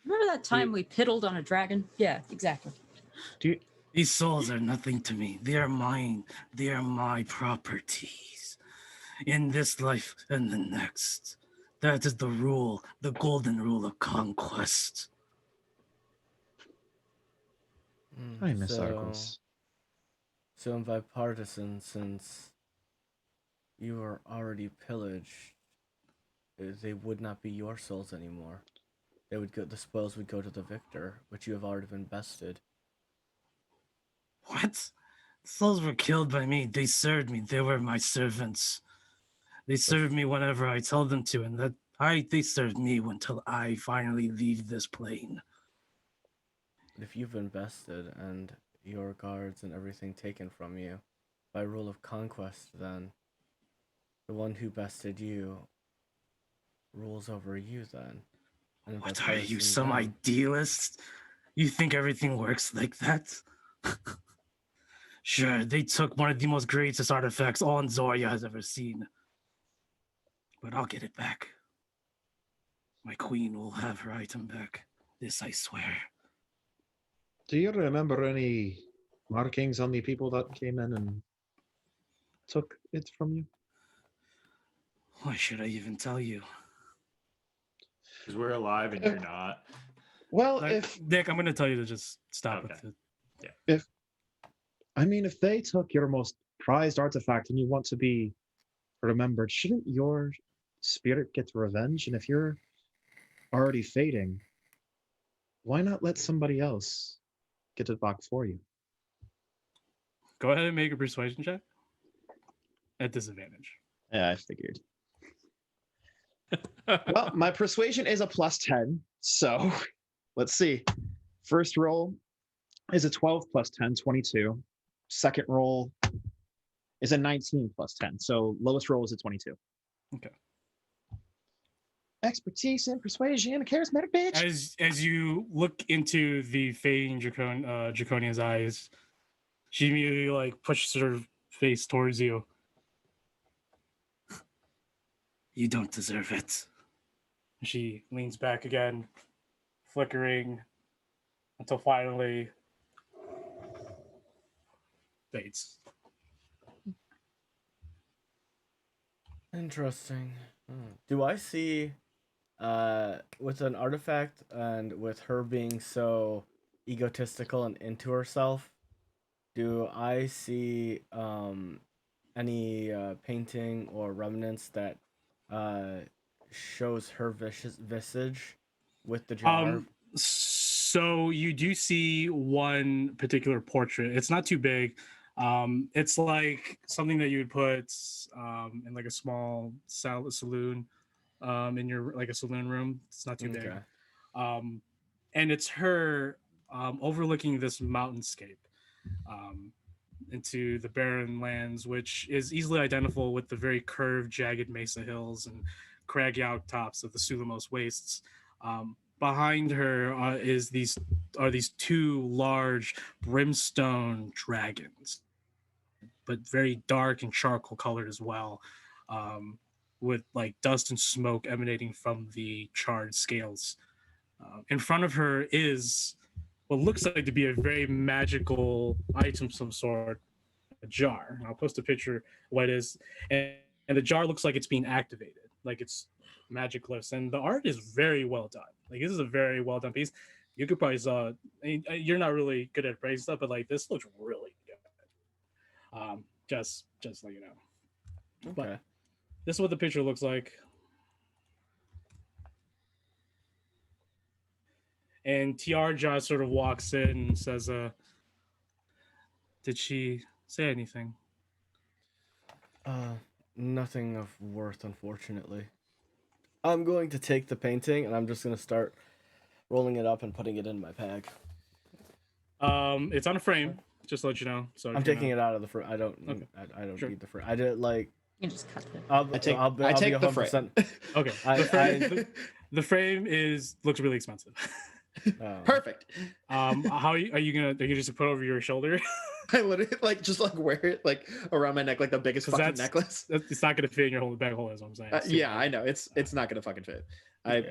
Remember that time we piddled on a dragon? Yeah, exactly. These souls are nothing to me. They are mine. They are my properties. In this life and the next. That is the rule, the golden rule of conquest. I miss Arcos. So in bipartisan, since you are already pillaged, they would not be your souls anymore. They would go. The spoils would go to the victor, which you have already been bested. What? The souls were killed by me. They served me. They were my servants. They served me whenever I told them to, and they served me until I finally leave this plane. If you've been bested and your guards and everything taken from you by rule of conquest, then the one who bested you rules over you then. And What are you, some idealist? You think everything works like that? Sure, they took one of the most greatest artifacts all Zoria has ever seen. But I'll get it back. My queen will have her item back. This I swear. Do you remember any markings on the people that came in and took it from you? Why should I even tell you? Because we're alive and you're not. Well, Nick, I'm going to tell you to just stop Okay. with it. If they took your most prized artifact and you want to be remembered, shouldn't your spirit get revenge? And if you're already fading, why not let somebody else get it back for you? Go ahead and make a persuasion check at disadvantage. Yeah, I figured. Well, my persuasion is a +10, so let's see. First roll is a 12 plus 10, 22. Second roll is a 19 plus 10, so lowest roll is a 22. Okay. Expertise in persuasion, charismatic bitch. As you look into the fading Draconian's eyes, she immediately like pushes her face towards you. You don't deserve it. She leans back again, flickering until finally fades. Interesting. Do I see, with an artifact and with her being so egotistical and into herself, do I see any painting or remnants that shows her visage with the jar? So you do see one particular portrait. It's not too big. It's like something that you would put in like a small saloon, in your like a saloon room. It's not too big. And it's her overlooking this mountainscape into the barren lands, which is easily identifiable with the very curved, jagged mesa hills and craggy outtops of the Sulamos wastes. Behind her is these two large brimstone dragons, but very dark and charcoal colored as well, with like dust and smoke emanating from the charred scales. In front of her is what looks like to be a very magical item of some sort, a jar. And I'll post a picture of what it is, and the jar looks like it's being activated, like it's magic lifts, and the art is very well done. Like this is a very well done piece. You could probably saw. You're not really good at praising stuff, but like this looks really good. Just let you know. Okay. But this is what the picture looks like. And Tiarjod sort of walks in and says, "Did she say anything?" Nothing of worth, unfortunately. I'm going to take the painting and I'm just going to start rolling it up and putting it in my bag. It's on a frame, just to let you know. So I'm taking it out of the frame. I don't. Okay. I don't Sure. need the frame. I did like. You can just cut it. I'll take be the 100%. frame. Okay. The frame looks really expensive. Perfect. How are you gonna? Are you just put over your shoulder? I literally just wear it like around my neck like the biggest fucking necklace. It's not gonna fit in your whole bag hole. Is what I'm saying. Yeah, I know it's not gonna fucking fit. I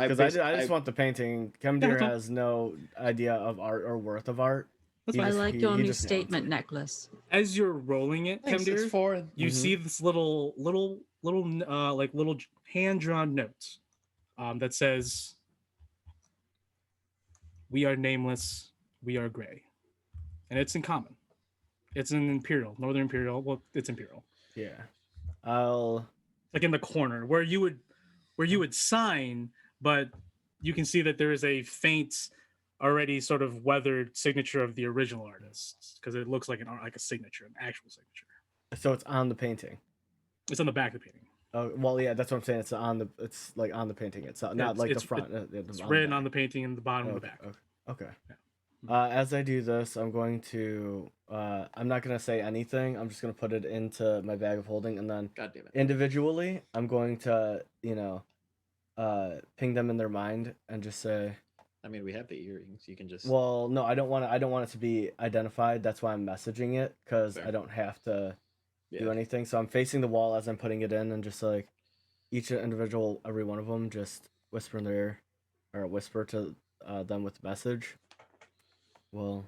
just want the painting. Kemdir has no idea of art or worth of art. I like your new statement necklace. As you're rolling it, Kemdir, you see this little hand drawn note that says, "We are nameless. We are gray," and it's in common. It's in Imperial, Northern Imperial. Well, it's Imperial. Yeah, I'll like in the corner where you would sign, but you can see that there is a faint, already sort of weathered signature of the original artist because it looks like a signature, an actual signature. So it's on the painting. It's on the back of the painting. Oh well, yeah, that's what I'm saying. It's like on the painting. It's not like the front. It's written on the painting and the bottom of the back. Okay. Yeah. As I do this, I'm going to. I'm not gonna say anything. I'm just gonna put it into my bag of holding, and then God damn it. individually, I'm going to ping them in their mind and just say. I mean, we have the earrings. You can just. Well, no, I don't want it to be identified. That's why I'm messaging it because I don't have to do anything. So I'm facing the wall as I'm putting it in, and just like each individual, every one of them, just whisper in their ear, or whisper to them with the message. Well,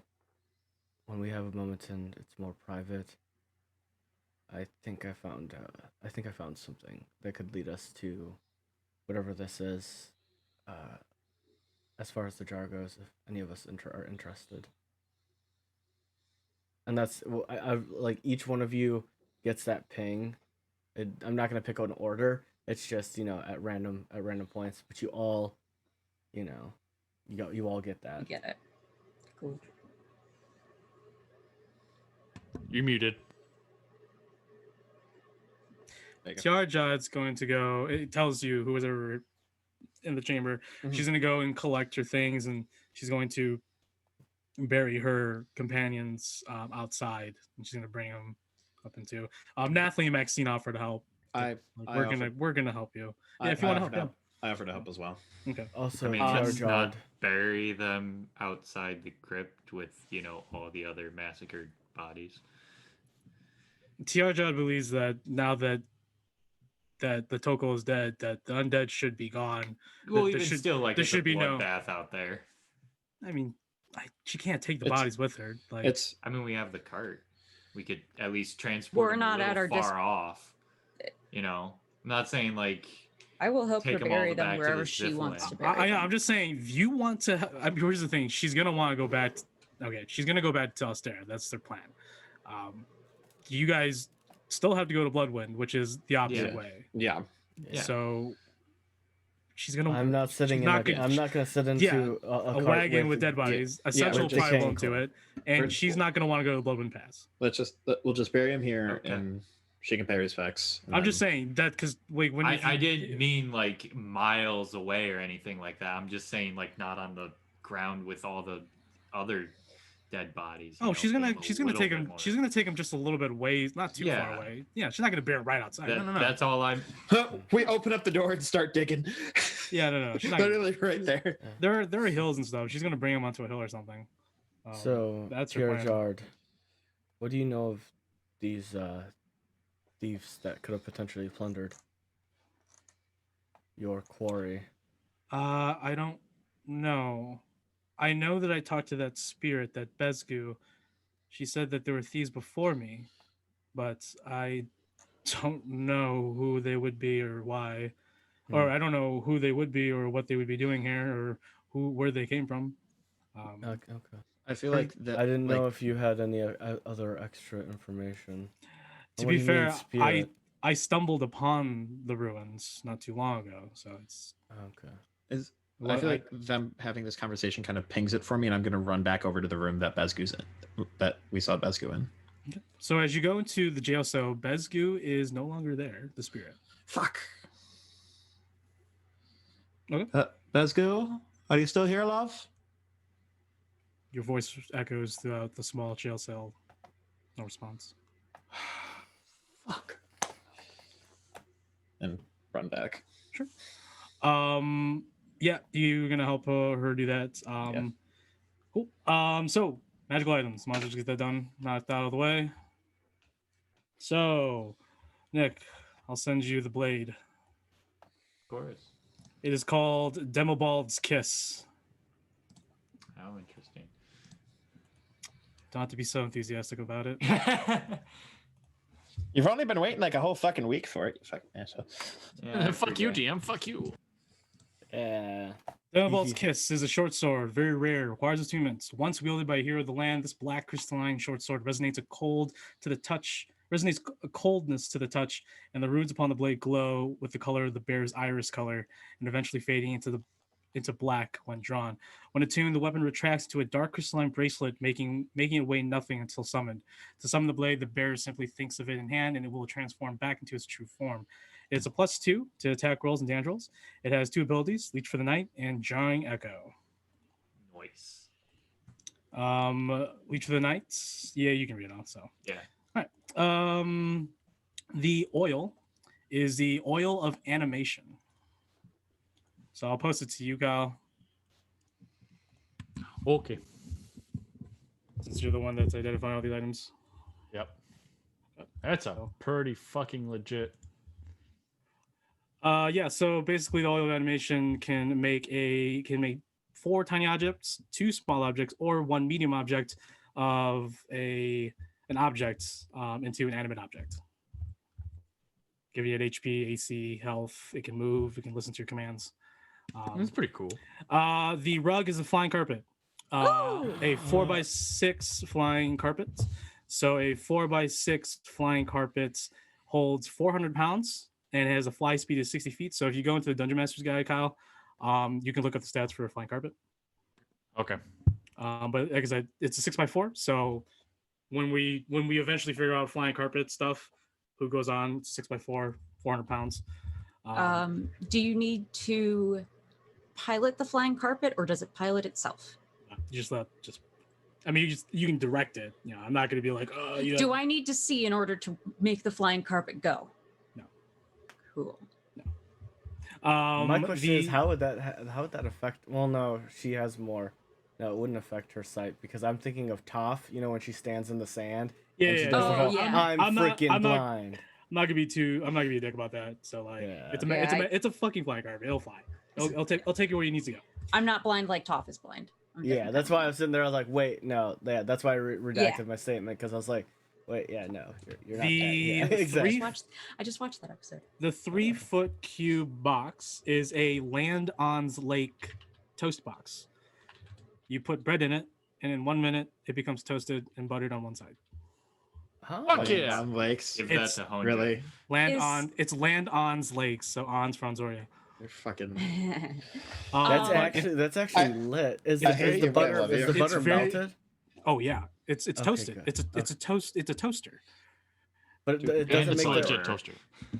when we have a moment and it's more private, I think I found something that could lead us to whatever this is. As far as the jar goes, if any of us are interested, and that's I like each one of you gets that ping I'm not gonna pick out an order. It's just at random points, but you all, you all get I that. get it. Cool. You're muted. Tiarjod's going to go. It tells you who was ever in the chamber. She's going to go and collect her things, and she's going to bury her companions outside, and she's going to bring them up into. Nathalie and Maxine offer to help. We're gonna help you. Yeah, if you want to help. I offer to help as well. Okay. Also, I mean, let's Tiarjod. not bury them outside the crypt with all the other massacred bodies. Tiarjod believes that now that the Latokohl is dead, that the undead should be gone. Well, There even should- still, like there it's should a be no- bloodbath out there. I mean, she can't take the It's- bodies with her. Like, I mean, we have the cart. We could at least transport We're them not a at little our far off. I'm not saying like I will help her take 'em all bury back them to the wherever she Ziph wants land. to bury them. I'm just saying, if you want to, here's the thing: she's gonna want to go back. Okay, she's gonna go back to Alstera. That's their plan. You guys still have to go to Bloodwind, which is the opposite Yeah. way. Yeah. Yeah. So she's gonna. I'm not sitting she's in. not I'm not gonna sit into a a cart wagon with dead bodies. Essential with the probably cane won't do cart. it, and We're- she's not gonna want to go to Bloodwind Pass. We'll just bury him here, Okay. and she can pay respects. and I'm just then- saying that because wait, when I didn't mean like miles away or anything like that. I'm just saying like not on the ground with all the other dead bodies. Oh, she's gonna being a she's gonna little take bit him. more- She's gonna take him just a little bit ways, not too far Yeah. away. Yeah, she's not gonna bury him right outside. That- no. That's all I'm. We open up the door and start digging. Yeah, no. She's not. Gonna, Literally right there. there are hills and stuff. She's gonna bring him onto a hill or something. So that's her plan. Tiarjod, what do you know of these thieves that could have potentially plundered your quarry? I don't know. I know that I talked to that spirit, that Bezgu. She said that there were thieves before me, but I don't know who they would be or why. Or I don't know who they would be or what they would be doing here or where they came from. Okay. I feel like that. I didn't know if you had any other extra information. To What be do you mean, fair, spirit? I stumbled upon the ruins not too long ago, so it's Okay. I feel like them having this conversation kind of pings it for me, and I'm gonna run back over to the room that Bezgu's in, that we saw Bezgu in. okay. So as you go into the jail cell, Bezgu is no longer there, the spirit. Fuck. Okay. Bezgu, are you still here, love? Your voice echoes throughout the small jail cell. No response. Fuck. And run back. Sure. Yeah, you're gonna help her do that. Yeah. Cool. So magical items. Might as well just get that done, knocked out of the way. So, Nick, I'll send you the blade. Of course. It is called Demobald's Kiss. How interesting. Don't have to be so enthusiastic about it. You've only been waiting like a whole fucking week for it. You fucking asshole. Yeah, Fuck you, pretty DM. Fuck you. Yeah. Demobald's Kiss is a short sword, very rare, requires attunements. Once wielded by a hero of the land, this black crystalline short sword resonates a coldness to the touch, and the runes upon the blade glow with the color of the bear's iris color, and eventually fading into black when drawn. When attuned, the weapon retracts to a dark crystalline bracelet, making it weigh nothing until summoned. To summon the blade, the bearer simply thinks of it in hand, and it will transform back into its true form. It's a +2 to attack rolls and damage rolls. It has 2 abilities: Leech for the Night and Jarring Echo. Nice. Leech for the Night. Yeah, you can read it out. So Yeah. all right. The oil is the oil of animation. So I'll post it to you, Kyle, Okay. since you're the one that's identifying all these items. Yep. That's a pretty fucking legit. Yeah. So basically, the oil of animation can make 4 tiny objects, 2 small objects, or 1 medium object of an object into an animate object. Give you an HP, AC, health. It can move. It can listen to your commands. That's pretty cool. The rug is a flying carpet. A 4x6 flying carpet. So a 4x6 flying carpet holds 400 pounds and has a fly speed of 60 feet. So if you go into the Dungeon Master's Guide, Kyle, you can look up the stats for a flying carpet. Okay. But like I said, it's a 6x4. So when we eventually figure out flying carpet stuff, who goes on 6x4, 400 pounds. Do you need to pilot the flying carpet, or does it pilot itself? I mean, you can direct it. I'm not going to be like, Do I need to see in order to make the flying carpet go? No. Cool. My question is, how would that affect? Well, no, she has more. No, it wouldn't affect her sight because I'm thinking of Toph. When she stands in the sand. Yeah, and she yeah. does the Oh, whole, yeah. I'm freaking blind. I'm not gonna be a dick about that. So like, it's a fucking flying carpet. It'll fly. I'll take it where you need to go. I'm not blind like Toph is blind. Yeah, that's why I was sitting there. I was like, wait, no. Yeah, that's why I redacted my statement because I was like, wait, yeah, no, you're not that. Yeah, exactly. I just watched that episode. The 3-foot cube box is a Land On's Lake toast box. You put bread in it, and in 1 minute, it becomes toasted and buttered on one side. Fuck yeah. Lakes. Give that to Honda. Really? It's Land On's Lakes, so On's Franzoria. You're fucking. That's actually lit. Is the butter melted? Oh yeah, it's toasted. Good. It's a toaster. But it doesn't it's a make legit toaster.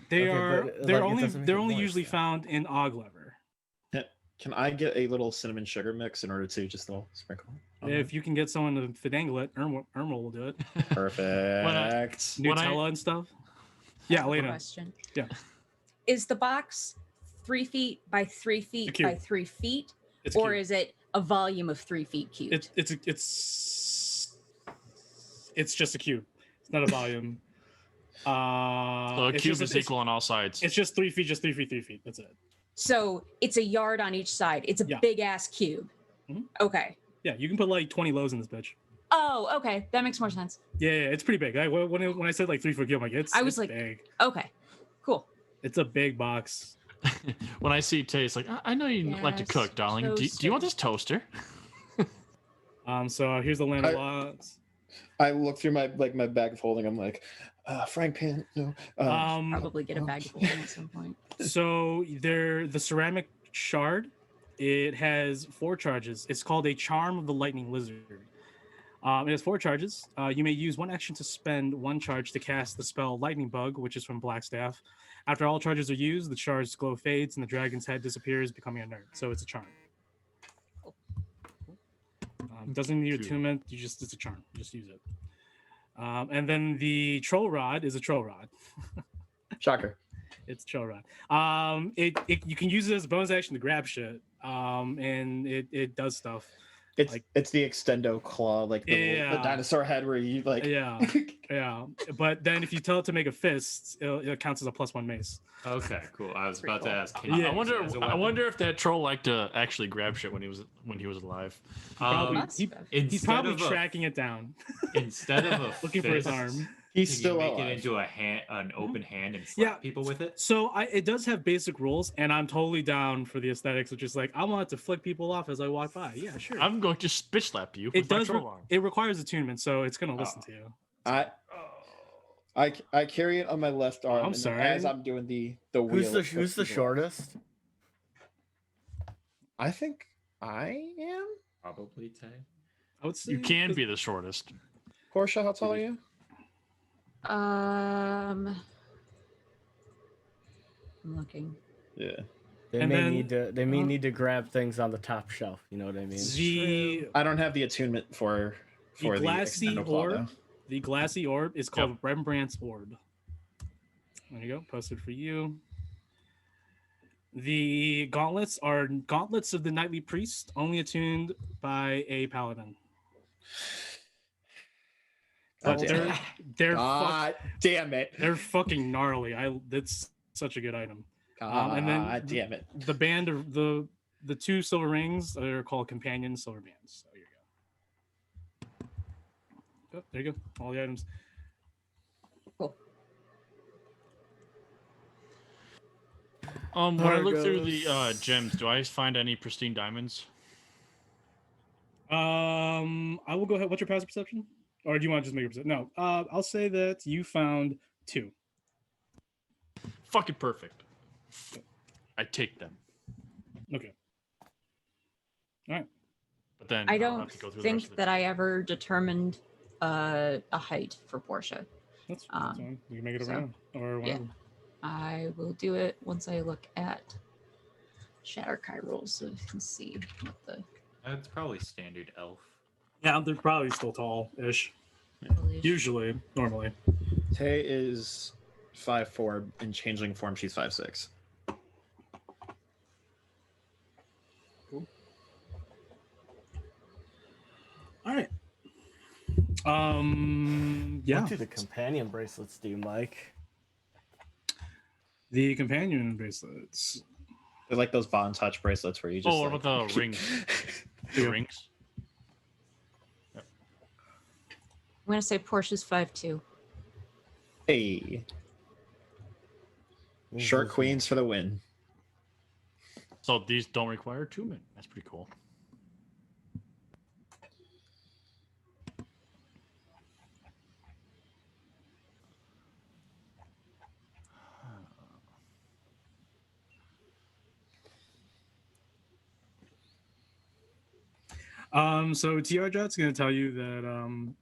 They're only usually found in Og Lever. Can I get a little cinnamon sugar mix in order to just a little sprinkle? If you can get someone to finagle it, Ermel will do it. Perfect. Nutella and stuff. Yeah, Elena. Question. Yeah. Is the box 3 feet by 3 feet by 3 feet, or is it a volume of 3 feet cubed? It's just a cube. It's not a volume. So a cube is equal on all sides. It's just 3 feet, 3 feet. That's it. So it's a yard on each side. It's a big ass cube. Mm-hmm. Okay. Yeah, you can put like 20 loaves in this bitch. Oh, okay. That makes more sense. Yeah, it's pretty big. When I said like 3-foot cube, I'm like, it's big. Okay, cool. It's a big box. When I see Taste, like, I know you like to cook, darling. Do you want this toaster? So here's the Land of Lots. I look through my bag of holding. I'm like, frying pan. No. Probably get a bag of holding at some point. So the ceramic shard, it has 4 charges. It's called a Charm of the Lightning Lizard. It has 4 charges. You may use 1 action to spend 1 charge to cast the spell Lightning Bug, which is from Blackstaff. After all charges are used, the shard's glow fades and the dragon's head disappears, becoming a nerd. So it's a charm. Doesn't need attunement. It's a charm. You just use it. And then the troll rod is a troll rod. Shocker. It's a troll rod. You can use it as a bonus action to grab shit. And it does stuff. It's the extendo claw, like the dinosaur head where you like. Yeah. But then if you tell it to make a fist, it counts as a +1 mace. Okay, cool. I was about to ask. I wonder if that troll liked to actually grab shit when he was alive. He's probably tracking it down. Instead of looking for his arm. He's still make it into an open hand and slap people with it. So it does have basic rules, and I'm totally down for the aesthetics of just like I want it to flick people off as I walk by. Yeah, sure. I'm going to bitch slap you. It does. It requires attunement, so it's gonna listen to you. I carry it on my left arm. I'm sorry. As I'm doing the wheel. Who's the shortest? I think I am. Probably Tay. I would say you can be the shortest. Portia, how tall are you? I'm looking. Yeah. They may need to grab things on the top shelf. You know what I mean? I don't have the attunement for the glassy extendo claw, orb. though. The glassy orb is called Rembrandt's orb. There you go. Posted for you. The gauntlets are gauntlets of the knightly priest, only attuned by a paladin. God damn it! They're fucking gnarly. That's such a good item. And then damn it! The band of the 2 silver rings are called companion silver bands. So here you go. Oh, there you go. All the items. Cool. When I look through the gems, do I find any pristine diamonds? I will go ahead. What's your passive perception? Or do you want to just make a perception? No. I'll say that you found 2. fucking perfect. I take them. Okay. All right. But then I I'll don't have to go through the rest think of that I ever determined a height for Portia. That's Um, fine. You can make it so, around or yeah. whatever. I will do it once I look at Shatter Kai rules so you can see what the That's probably standard elf. Yeah, they're probably still tall-ish. Usually, normally. Tay is 5'4", in changeling form she's 5'6". All right. What Yeah. do the companion bracelets do, Mike? The companion bracelets. They're like those bond touch bracelets where you just. Oh, what about the rings? The Yeah. rings. I'm gonna say Portia's 5'2". Hey, short queens for the win. So these don't require 2 men. That's pretty cool. So Tiarjod's gonna tell you that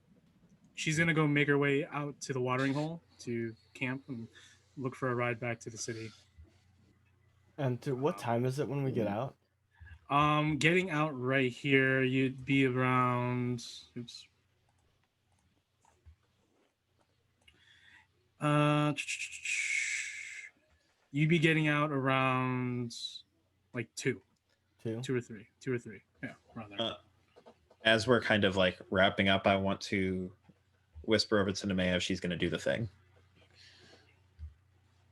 she's gonna go make her way out to the watering hole to camp and look for a ride back to the city. And what time is it when we get out? Getting out right here, you'd be around. Oops. You'd be getting out around like 2 or 3. Yeah, around there. As we're kind of like wrapping up, I want to whisper over to Nemea if she's going to do the thing.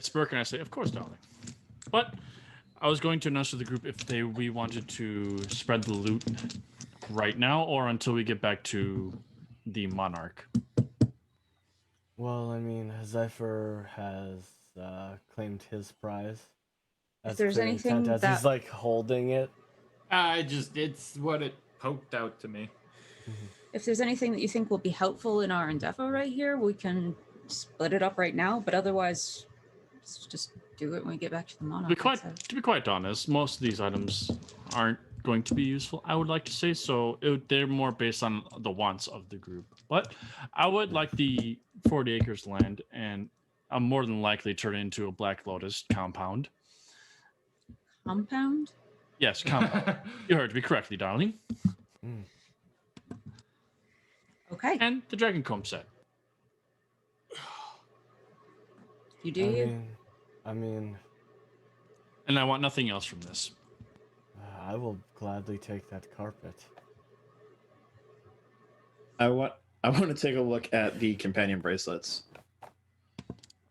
Spurk and I say, of course, darling. But I was going to announce to the group if we wanted to spread the loot right now or until we get back to the Monarch. Well, I mean, Zephyr has claimed his prize. If there's anything as that he's like holding it. It's what it poked out to me. if there's anything that you think will be helpful in our endeavor right here, we can split it up right now. But otherwise, let's just do it when we get back to the Monarch. To be quite honest, most of these items aren't going to be useful, I would like to say. So they're more based on the wants of the group. But I would like the 40 acres land, and I'm more than likely turn it into a Black Lotus compound. Compound? Yes, compound. You heard me correctly, darling. Okay. And the Dragon Comb set. You do I mean, and I want nothing else from this. I will gladly take that carpet. I want to take a look at the companion bracelets.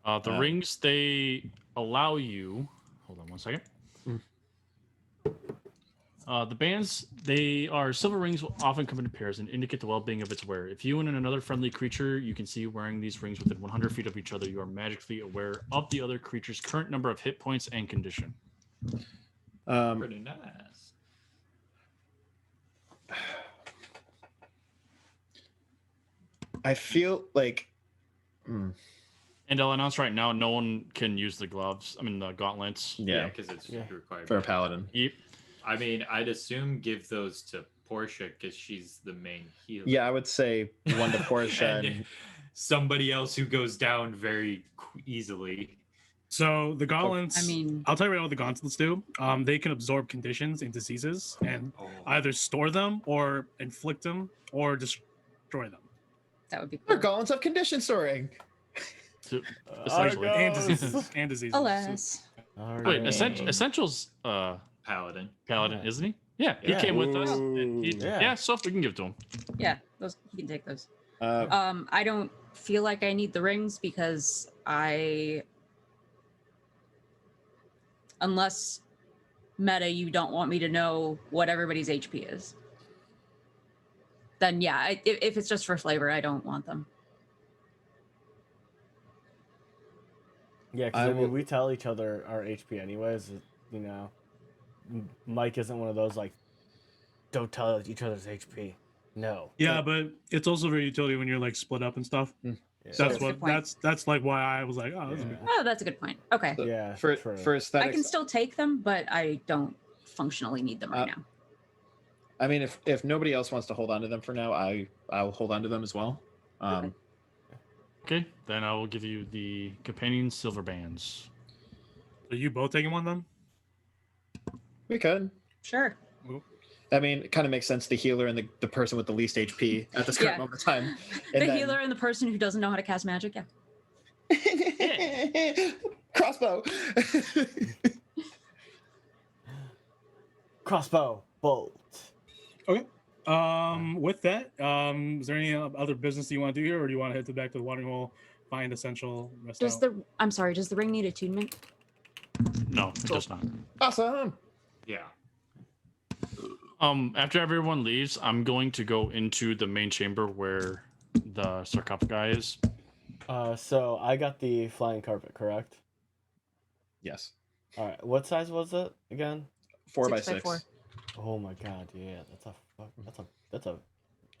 The rings, they allow you. Hold on one second. The bands, they are silver rings, will often come in pairs and indicate the well-being of its wearer. If you and another friendly creature you can see wearing these rings within 100 feet of each other, you are magically aware of the other creature's current number of hit points and condition. Pretty nice. I feel like. And I'll announce right now, no one can use the gloves. I mean, the gauntlets. Yeah, because it's required for a by- paladin. Yep. I mean, I'd assume give those to Portia because she's the main healer. Yeah, I would say one to Portia. And somebody else who goes down very easily. So the gauntlets. I mean, I'll tell you right now what the gauntlets do. They can absorb conditions and diseases and either store them or inflict them or destroy them. that would be They're cool. gauntlets of condition storing. Essentially. And diseases. And diseases. Alas. Wait, Essentials Paladin. Paladin, isn't he? Yeah, he Yeah. came with us. And Yeah. yeah, so we can give it to him. Yeah, those you can take those. Uh, I don't feel like I need the rings because unless meta, you don't want me to know what everybody's HP is. Then yeah, if it's just for flavor, I don't want them. Yeah, because I mean, we tell each other our HP anyways. You know, Mike isn't one of those like, don't tell each other's HP. No. Yeah, but it's also very utility when you're like split up and stuff. Yeah. That's a good what point. that's like why I was like, oh, this is Yeah. good. Oh, that's a good point. Okay. So Yeah, For true. for I aesthetics, can still take them, but I don't functionally need them right now. I mean, if nobody else wants to hold on to them for now, I'll hold on to them as well. Okay, then I will give you the companion silver bands. So you both taking one then? We could. Sure. I mean, it kind of makes sense. The healer and the person with the least HP at this current Yeah. moment in time. The healer and the person who doesn't know how to cast magic. Yeah. Crossbow. Crossbow bolt. Okay. With that, is there any other business you want to do here, or do you want to head back to the watering hole, find essential, rest Does out? I'm sorry, does the ring need attunement? No, it does not. Awesome. Yeah. After everyone leaves, I'm going to go into the main chamber where the sarcophagi is. So I got the flying carpet, correct? Yes. All right. What size was it again? 4 by 6 by 6. 4. Oh my god, yeah, that's a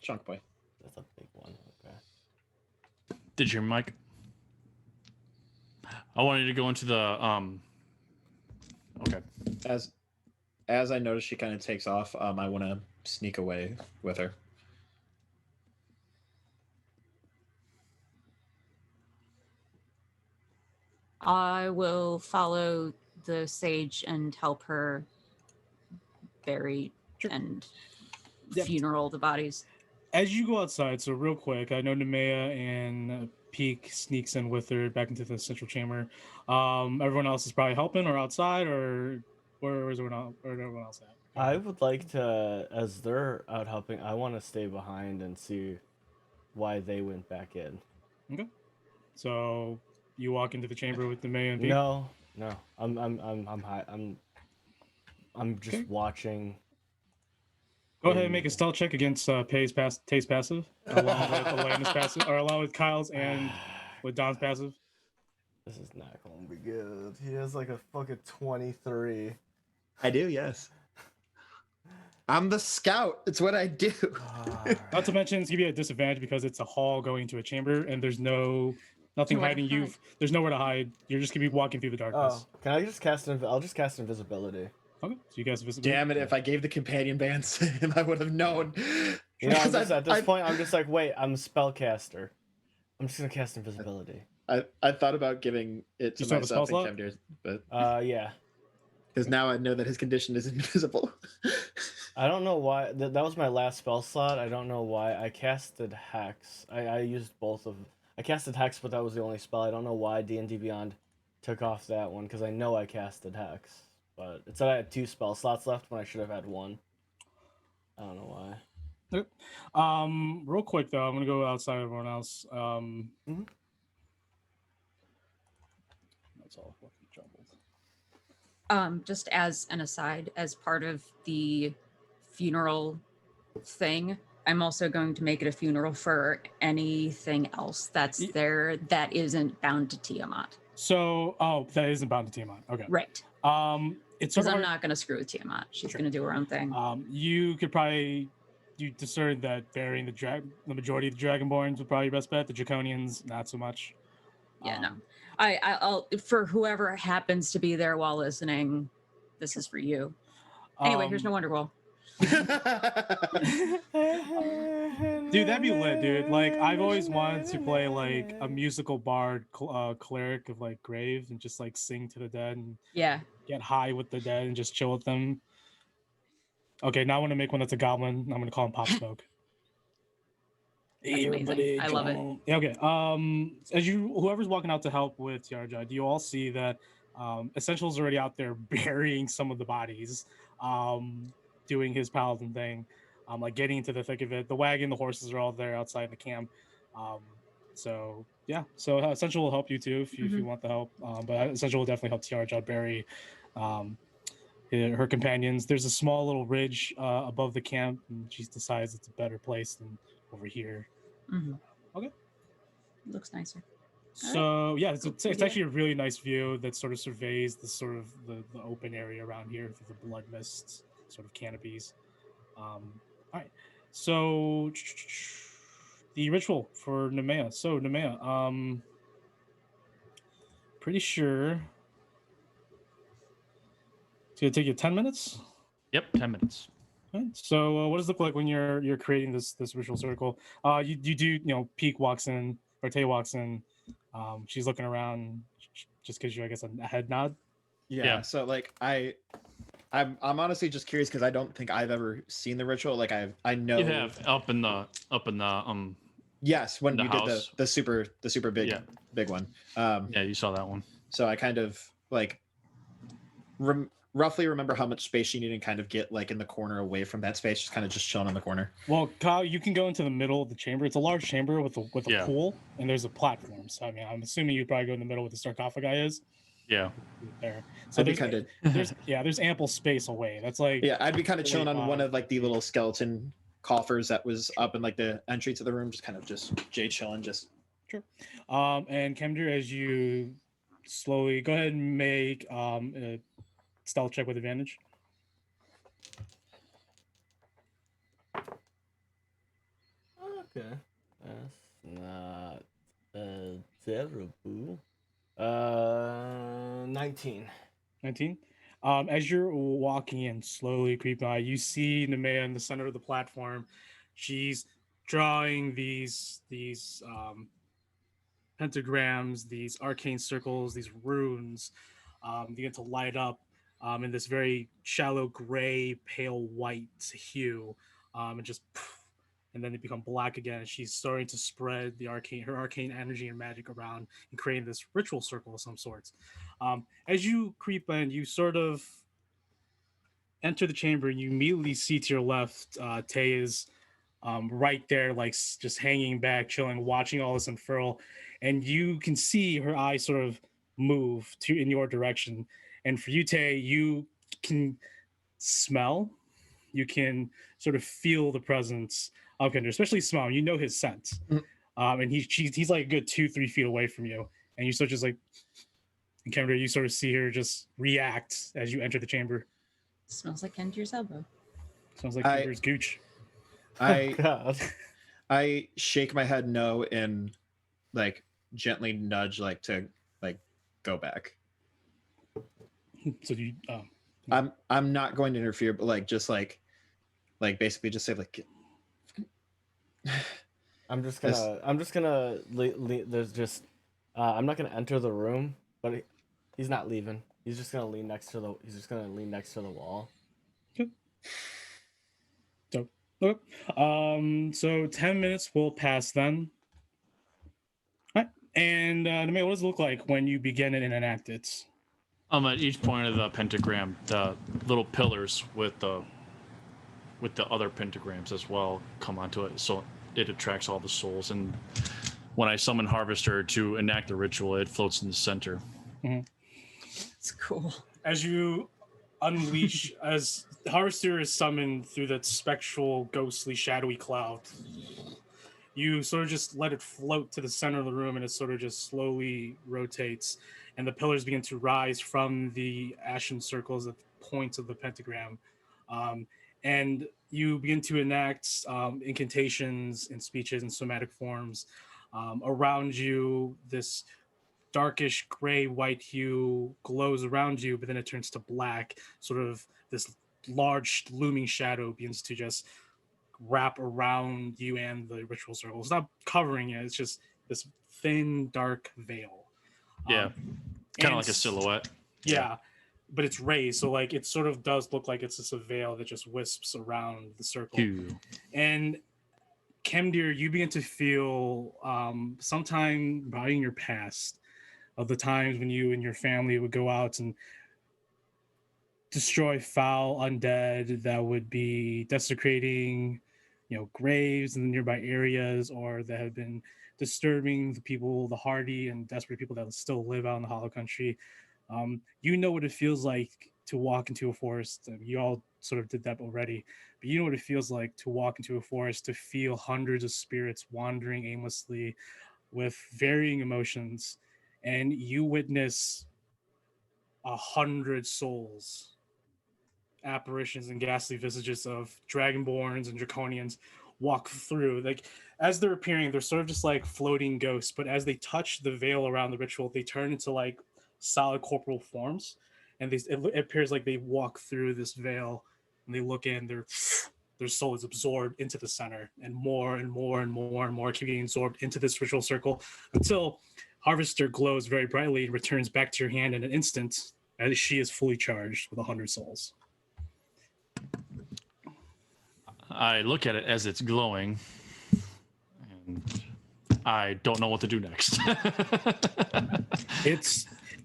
Chunk boy. that's a big one. Okay. Did you hear me, Mike? I wanted to go into the Okay. As I notice she kind of takes off, I want to sneak away with her. I will follow the sage and help her bury and Yep. funeral the bodies. As you go outside, so real quick, I know Nemea and Peak sneaks in with her back into the central chamber. Everyone else is probably helping or outside, or where is everyone else at? I would like to, as they're out helping, I want to stay behind and see why they went back in. Okay. So you walk into the chamber with Nemea and Peak. No, I'm just Okay. watching. Go ahead and make a stealth check against Taste passive, along with Elena's passive, or along with Kyle's and with Don's passive. This is not gonna be good. He has like a fucking 23. I do, yes. I'm the scout. It's what I do. Not to mention, it's give you a disadvantage because it's a hall going to a chamber, and there's nothing Nowhere to hiding you. hide. There's nowhere to hide. You're just gonna be walking through the darkness. Oh, can I just cast I'll just cast invisibility. Okay, so you guys visible. Damn it! If I gave the companion bands to him, I would have known. You know, I'm Because just, at this point, I'm just like, wait, I'm a spellcaster. I'm just gonna cast invisibility. I thought about giving it You to still have a myself spell and slot? Kevdir, but Yeah. because now I know that his condition is invisible. I don't know why. That was my last spell slot. I don't know why. I casted Hex. I used both of. I casted Hex, but that was the only spell. I don't know why D&D Beyond took off that one because I know I casted Hex, but it said I had 2 spell slots left when I should have had 1. I don't know why. Real quick though, I'm gonna go outside of everyone else. Mhm. That's all fucking jumbled. Just as an aside, as part of the funeral thing, I'm also going to make it a funeral for anything else that's there that isn't bound to Tiamat. So, that isn't bound to Tiamat. Okay. Right. It's Because sort of I'm not going to screw with Tiamat. She's Sure. going to do her own thing. You could probably discern that burying the majority of the Dragonborns would probably be your best bet. The Draconians, not so much. Yeah, no. I'll for whoever happens to be there while listening, this is for you. Anyway, here's no Wonderwall. Dude, that'd be lit, dude. Like, I've always wanted to play like a musical bard cleric of like grave and just like sing to the dead and Yeah. get high with the dead and just chill with them. Okay, now I want to make one that's a goblin. I'm gonna call him Pop Smoke. That's amazing. I love it. Yeah, okay. As whoever's walking out to help with Tiarjod, you all see that Essential's already out there burying some of the bodies, doing his paladin thing, like getting into the thick of it. The wagon, the horses are all there outside the camp. So yeah, so Essential will help you too if you want the help. But Essential will definitely help Tiarjod bury her companions. There's a small little ridge above the camp, and she decides it's a better place than over here. Mm-hmm. Okay. Looks nicer. So yeah, it's actually a really nice view that sort of surveys the sort of the open area around here through the blood mist sort of canopies. All right, so the ritual for Nemea. So Nemea, pretty sure it's gonna take you 10 minutes. Yep, 10 minutes. Right. So what does it look like when you're creating this ritual circle? You do Peek walks in, or Tay walks in. She's looking around, just gives you, I guess, a head nod. Yeah. So like I'm honestly just curious because I don't think I've ever seen the ritual. Like I know You have up in the yes, when the you house. did the super big big one. Yeah, you saw that one. So I kind of like roughly remember how much space you need and kind of get like in the corner away from that space, just kind of just chilling in the corner. Well, Kyle, you can go into the middle of the chamber. It's a large chamber with a pool, and there's a platform. So I mean, I'm assuming you'd probably go in the middle where the sarcophagi is. Yeah. There. So there's ample space away. That's like I'd be kind of chilling on one of like the little skeleton coffers that was up in like the entry to the room, just kind of just chilling, just sure. And Kemdir, as you slowly go ahead and make a stealth check with advantage. Okay, that's not terrible. 19. 19. As you're walking in, slowly creeping by, you see Nemea in the center of the platform. She's drawing these pentagrams, these arcane circles, these runes begin to light up in this very shallow gray, pale white hue, and just and then they become black again. She's starting to spread her arcane energy and magic around and creating this ritual circle of some sorts. As you creep in, you sort of enter the chamber and you immediately see to your left, Tay is right there, like just hanging back, chilling, watching all this unfurl. And you can see her eyes sort of move in your direction. And for you, Tay, you can smell, you can sort of feel the presence of Kender, especially smell. You know his scent. And he's like a good 2-3 feet away from you. And you sort of just like, and Kender, you sort of see her just react as you enter the chamber. Smells like Kendir's elbow. Smells like Kendir's gooch. I shake my head no and like gently nudge like to like go back. So you I'm not going to interfere, but like just like basically just say like I'm not gonna enter the room, but he's not leaving. He's just gonna lean next to the wall. Okay. So 10 minutes will pass then. All right. And Nemea, what does it look like when you begin it and enact it? At each point of the pentagram, the little pillars with the other pentagrams as well come onto it, so it attracts all the souls. And when I summon Harvester to enact the ritual, it floats in the center. Mm-hmm. It's cool. As you unleash, as Harvester is summoned through that spectral, ghostly, shadowy cloud, you sort of just let it float to the center of the room, and it sort of just slowly rotates, and the pillars begin to rise from the ashen circles at the points of the pentagram. And you begin to enact incantations and speeches and somatic forms. Around you, this darkish gray white hue glows around you, but then it turns to black. Sort of this large looming shadow begins to just wrap around you and the ritual circle. It's not covering it, it's just this thin dark veil. Yeah, kind of like a silhouette. Yeah, but it's raised, so like it sort of does look like it's just a veil that just wisps around the circle. Ew. And Kemdir, you begin to feel sometime probably in your past of the times when you and your family would go out and destroy foul undead that would be desecrating, graves in the nearby areas, or that have been disturbing the people, the hardy and desperate people that still live out in the Hollow Country. You know what it feels like to walk into a forest. You all sort of did that already, but you know what it feels like to walk into a forest, to feel hundreds of spirits wandering aimlessly with varying emotions, and you witness 100 souls, apparitions and ghastly visages of dragonborns and draconians walk through. Like as they're appearing, they're sort of just like floating ghosts, but as they touch the veil around the ritual, they turn into like solid corporal forms, and it appears like they walk through this veil, and they look in. Their soul is absorbed into the center, and more and more and more and more keep getting absorbed into this ritual circle until Harvester glows very brightly and returns back to your hand in an instant, as she is fully charged with 100 souls. I look at it as it's glowing, and I don't know what to do next.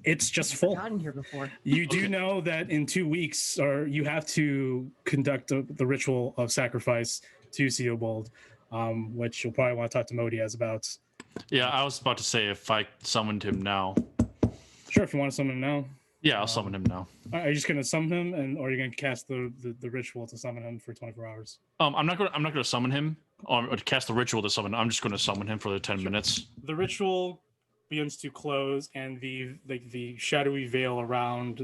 It's just full. Gotten here before. You do know that in 2 weeks, or you have to conduct the ritual of sacrifice to Seobold, which you'll probably want to talk to Modiaz about. Yeah, I was about to say if I summoned him now. Sure, if you want to summon him now. Yeah, I'll summon him now. Are you just gonna summon him, or are you gonna cast the ritual to summon him for 24 hours? I'm not gonna summon him or to cast the ritual to summon. I'm just gonna summon him for the 10 minutes. The ritual begins to close, and the shadowy veil around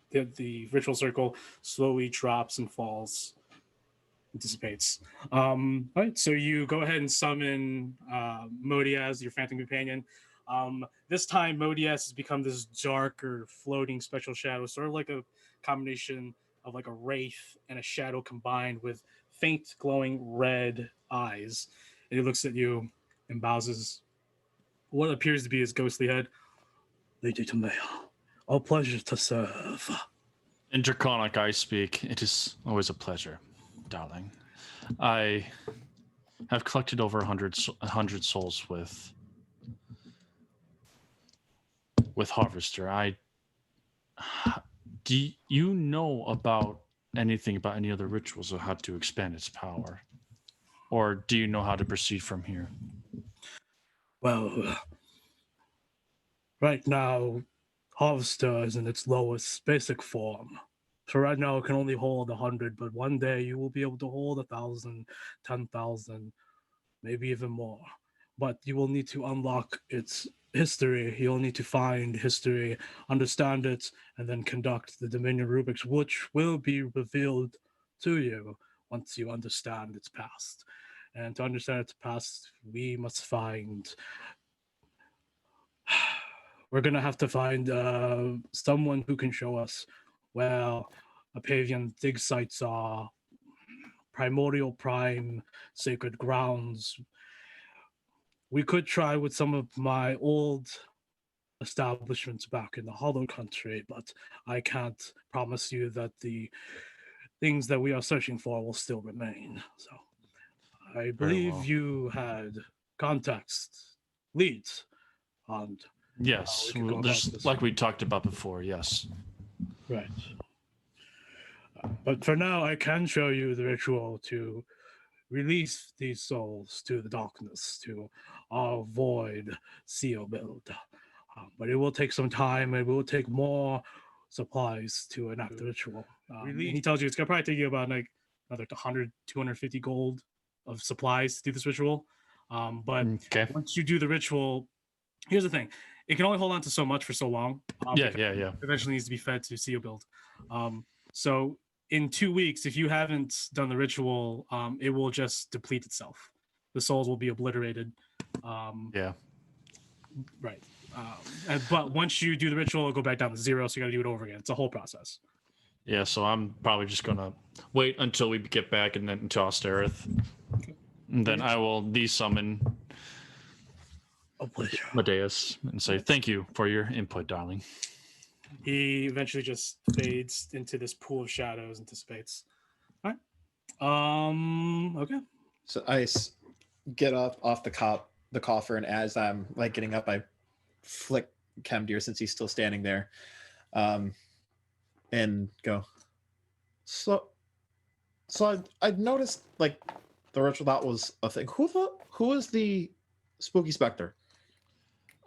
the ritual circle slowly drops and falls, and dissipates. All right, so you go ahead and summon Modiaz, your phantom companion. This time, Modiaz has become this darker, floating special shadow, sort of like a combination of like a wraith and a shadow combined with faint, glowing red eyes. And he looks at you and bows what appears to be his ghostly head. Lady Tomea, all pleasure to serve. In Draconic I speak. It is always a pleasure, darling. I have collected over 100 souls with Harvester. Do you know about anything about any other rituals or how to expand its power? Or do you know how to proceed from here? Well, right now, Harvester is in its lowest basic form. So right now it can only hold 100, but one day you will be able to hold 1,000, 10,000, maybe even more. But you will need to unlock its history. You'll need to find history, understand it, and then conduct the Dominion rubrics, which will be revealed to you once you understand its past. And to understand its past, we must find... We're going to have to find someone who can show us where Apavian dig sites are, primordial prime, sacred grounds. We could try with some of my old establishments back in the Hollow Country, but I can't promise you that the things that we are searching for will still remain. So I believe you had contacts, leads, and yes, just like we talked about before. Yes, right. But for now, I can show you the ritual to release these souls to the darkness, to avoid Seobold. But it will take some time. It will take more supplies to enact the ritual. And he tells you it's gonna probably take you about like another 100, 250 gold of supplies to do this ritual. But once you do the ritual, here's the thing: it can only hold on to so much for so long. Yeah. Eventually needs to be fed to Seobold. So in 2 weeks, if you haven't done the ritual, it will just deplete itself. The souls will be obliterated. Right. But once you do the ritual, it'll go back down to 0, so you got to do it over again. It's a whole process. Yeah, so I'm probably just gonna wait until we get back and then into Austerith. And then I will desummon Medeus and say thank you for your input, darling. He eventually just fades into this pool of shadows and dissipates. All right. Okay. So I get up off the coffer, and as I'm like getting up, I flick Kemdir since he's still standing there, and go. So I've noticed like the ritual that was a thing. Who is the spooky specter?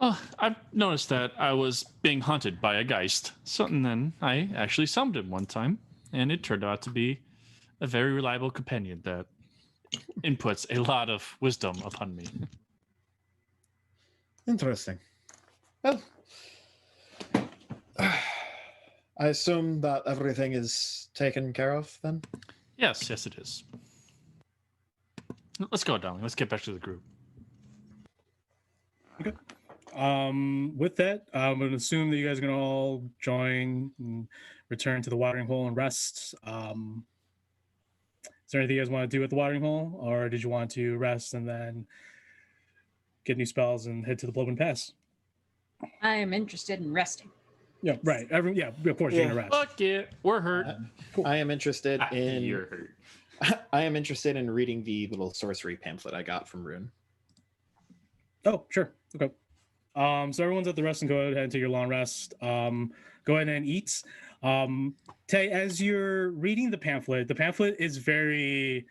Oh, I've noticed that I was being hunted by a geist. So, and then I actually summoned him one time, and it turned out to be a very reliable companion that inputs a lot of wisdom upon me. Interesting. Well, I assume that everything is taken care of then? Yes, it is. Let's go, darling. Let's get back to the group. Okay. With that, I'm going to assume that you guys are going to all join and return to the watering hole and rest. Is there anything you guys want to do at the watering hole, or did you want to rest and then get new spells and head to the Bloodwind Pass? I am interested in resting. Yeah, right. Of course you're going to rest. Fuck it. We're hurt. Cool. I am interested in. You're hurt. I am interested in reading the little sorcery pamphlet I got from Rune. Oh, sure. Okay. So everyone's at the rest and go ahead and take your long rest. Go ahead and eat. Tay, as you're reading the pamphlet is very.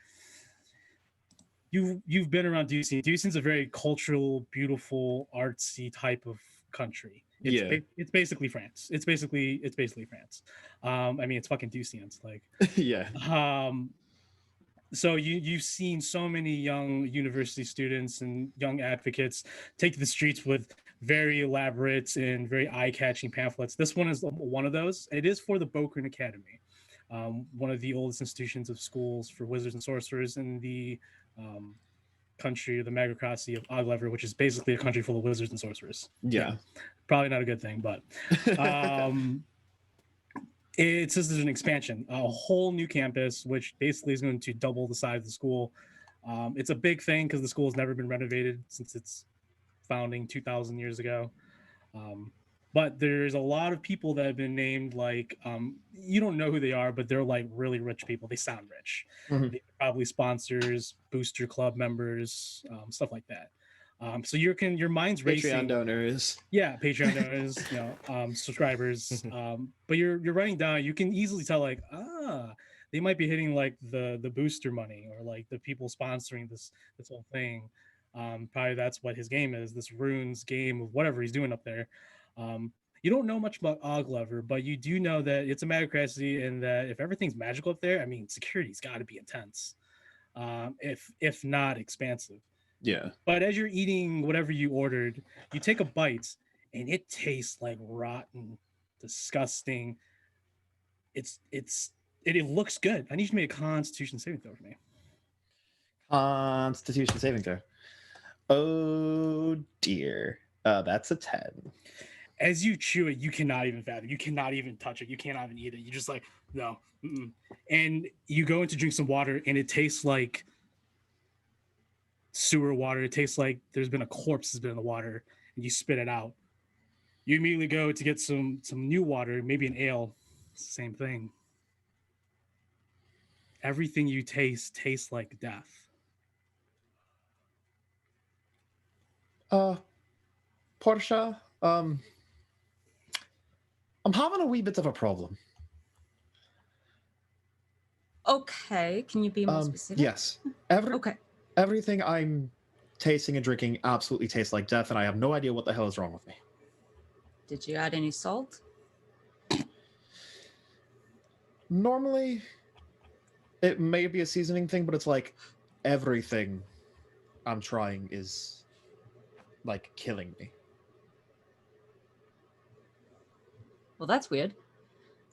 You've been around Ducine. Ducine's a very cultural, beautiful, artsy type of country. It's basically France. It's basically France. I mean, it's fucking Ducine. It's like Yeah. So you've seen so many young university students and young advocates take to the streets with very elaborate and very eye-catching pamphlets. This one is one of those. It is for the Bokrin Academy, one of the oldest institutions of schools for wizards and sorcerers in the country, the Magacracy of Oglever, which is basically a country full of wizards and sorcerers. Yeah. Probably not a good thing, but it says there's an expansion, a whole new campus, which basically is going to double the size of the school. It's a big thing because the school has never been renovated since its founding 2,000 years ago. But there's a lot of people that have been named, like, you don't know who they are, but they're like really rich people. They sound rich. Mm-hmm. They're probably sponsors, booster club members, stuff like that. So your mind's racing. Patreon donors. Yeah, Patreon donors, subscribers. But you're writing down. You can easily tell, like, they might be hitting like the booster money or like the people sponsoring this whole thing. Probably that's what his game is. This Rune's game of whatever he's doing up there. You don't know much about Oglever, but you do know that it's a magacracy and that if everything's magical up there, I mean, security's got to be intense, if not expansive. Yeah. But as you're eating whatever you ordered, you take a bite and it tastes like rotten, disgusting. It looks good. I need you to make a Constitution saving throw for me. Constitution saving throw. Oh dear. That's a 10. As you chew it, you cannot even fathom. You cannot even touch it. You cannot even eat it. You just like, no. Mm-mm. And you go in to drink some water and it tastes like sewer water. It tastes like there's been a corpse that's been in the water, and you spit it out. You immediately go to get some new water, maybe an ale. It's the same thing. Everything you taste tastes like death. Portia, I'm having a wee bit of a problem. Okay, can you be more specific? Yes. Okay. Everything I'm tasting and drinking absolutely tastes like death, and I have no idea what the hell is wrong with me. Did you add any salt? Normally, it may be a seasoning thing, but it's like everything I'm trying is like killing me. Well, that's weird.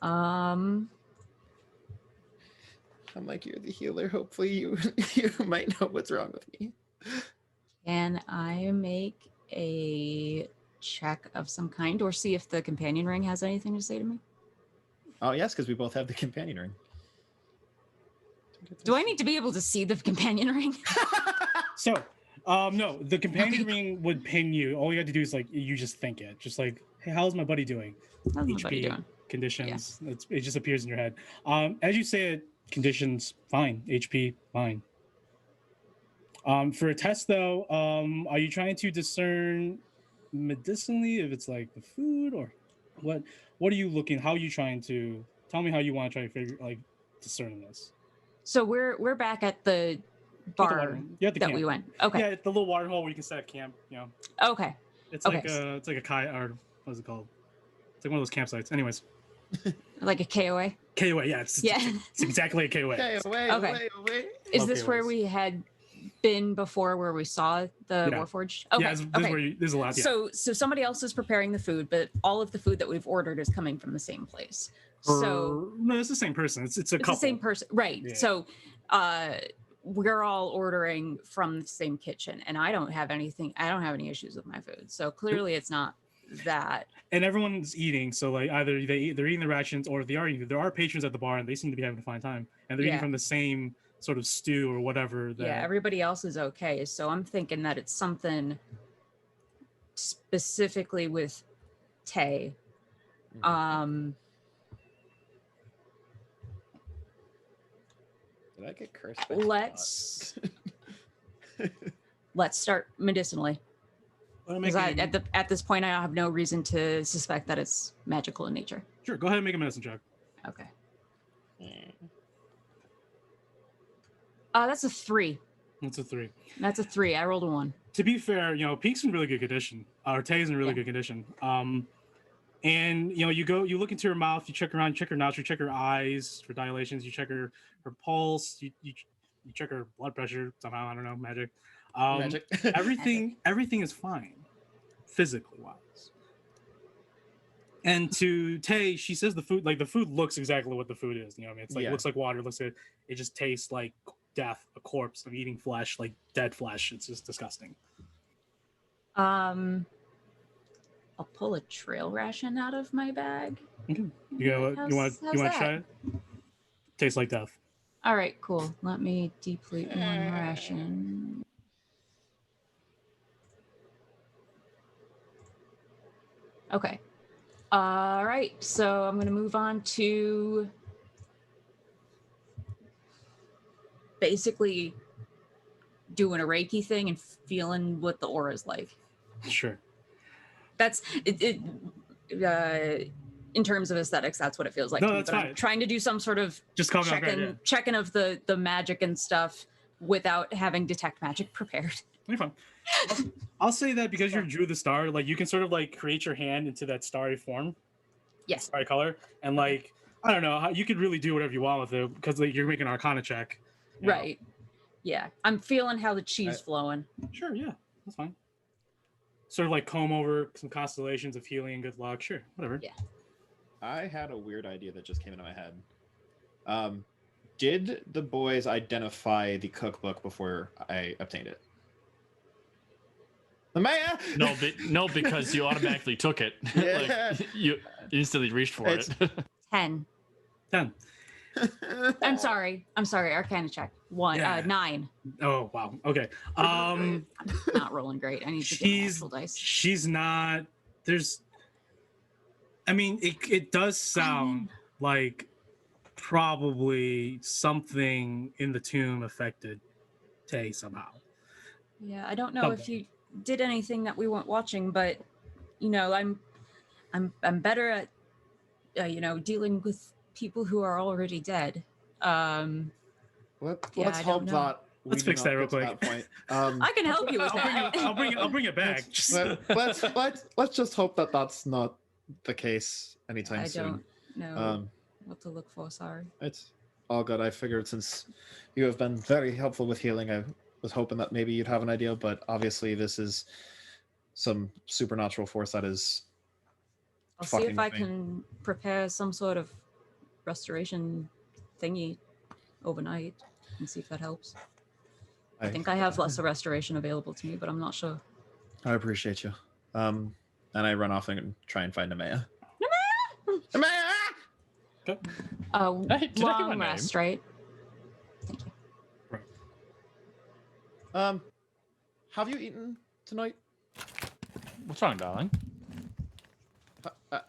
I'm like, you're the healer. Hopefully you might know what's wrong with me. Can I make a check of some kind or see if the companion ring has anything to say to me? Oh, yes, because we both have the companion ring. Do I need to be able to see the companion ring? So, no, the companion ring would ping you. All you have to do is like, you just think it. Just like, hey, how's my buddy doing? How's my buddy doing? Conditions. Yeah. It just appears in your head. As you say it, conditions, fine. HP, fine. For a test, though, are you trying to discern medicinally if it's like the food or what? What are you looking? How are you trying to tell me how you want to try to figure like discern this? So we're back at the bar that we went. Okay. Yeah, the little water hole where you can set up camp. You know. Okay. It's like a kayak, or what is it called? It's like one of those campsites. Anyways. Like a KOA. KOA, yeah. It's exactly a KOA. Okay. Is this where we had been before, where we saw the Warforged? Okay. Yeah, there's a lot. Yeah. So somebody else is preparing the food, but all of the food that we've ordered is coming from the same place. So no, it's the same person. It's a couple. The same person, right? Yeah. So we're all ordering from the same kitchen, and I don't have any issues with my food. So clearly it's not that. And everyone's eating, so like either they're eating the rations, or they are eating. There are patrons at the bar, and they seem to be having a fine time, and they're eating from the same sort of stew or whatever. Yeah, everybody else is okay. So I'm thinking that it's something specifically with Tay. Did I get cursed? Let's start medicinally. Because at this point, I have no reason to suspect that it's magical in nature. Sure, go ahead and make a medicine check. Okay. That's a 3. That's a 3. That's a 3. I rolled a 1. To be fair, Peek's in really good condition. Or Tay's in really good condition. And you look into her mouth, you check around, check her nostrils, check her eyes for dilations, you check her pulse, you check her blood pressure somehow. I don't know, magic. Magic. everything is fine, physically wise. And to Tay, she says the food looks exactly what the food is. It's like looks like water. It just tastes like death, a corpse of eating flesh, like dead flesh. It's just disgusting. I'll pull a trail ration out of my bag. Okay. You want to try it? Tastes like death. All right, cool. Let me deplete 1 ration. Okay. All right. So I'm going to move on to basically doing a Reiki thing and feeling what the aura is like. Sure. That's it. In terms of aesthetics, that's what it feels like. No, to me, that's but fine. I'm trying to do some sort of just checking of the magic and stuff without having detect magic prepared. You're fine. I'll say that because you drew the star, like you can sort of like create your hand into that starry form. Yes. Starry color, and like I don't know, you could really do whatever you want with it because like you're making an Arcana check. Right. Yeah, I'm feeling how the chi's flowing. Sure. Yeah, that's fine. Sort of like comb over some constellations of healing and good luck. Sure, whatever. Yeah. I had a weird idea that just came into my head. Did the boys identify the cookbook before I obtained it? The mayor? No, because you automatically took it. Yeah. Like, you instantly reached for it. 10. 10. I'm sorry. Arcana check. 9. Oh wow. Okay. I'm not rolling great. I need to get actual dice. She's not. There's. I mean, it does sound like probably something in the tomb affected Tay somehow. Yeah, I don't know if you did anything that we weren't watching, but I'm better at dealing with people who are already dead. Let's hope that. Let's fix that real quick. I can help you with that. I'll bring it back. Let's just hope that that's not the case anytime soon. I don't know what to look for. Sorry. It's all good. I figured since you have been very helpful with healing, I was hoping that maybe you'd have an idea, but obviously this is some supernatural force that is. I'll see if I can prepare some sort of restoration thingy overnight and see if that helps. I think I have lesser restoration available to me, but I'm not sure. I appreciate you. And I run off and try and find Amaya. Okay. Long rest, right? Thank you. Right. Have you eaten tonight? What's wrong, darling?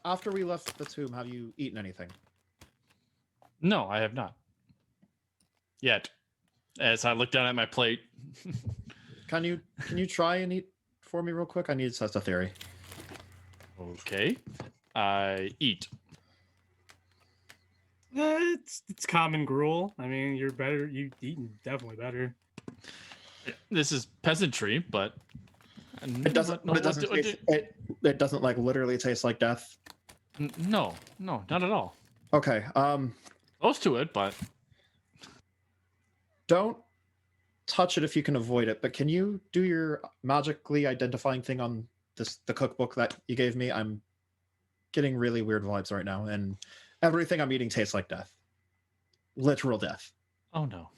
After we left the tomb, have you eaten anything? No, I have not. Yet. As I look down at my plate. Can you try and eat for me real quick? I need to test a theory. Okay. I eat. It's common gruel. I mean, you're better. You eating definitely better. This is peasantry, but it doesn't. It doesn't like literally taste like death. No, not at all. Okay. Close to it, but don't touch it if you can avoid it. But can you do your magically identifying thing on the cookbook that you gave me? I'm getting really weird vibes right now, and everything I'm eating tastes like death. Literal death. Oh no.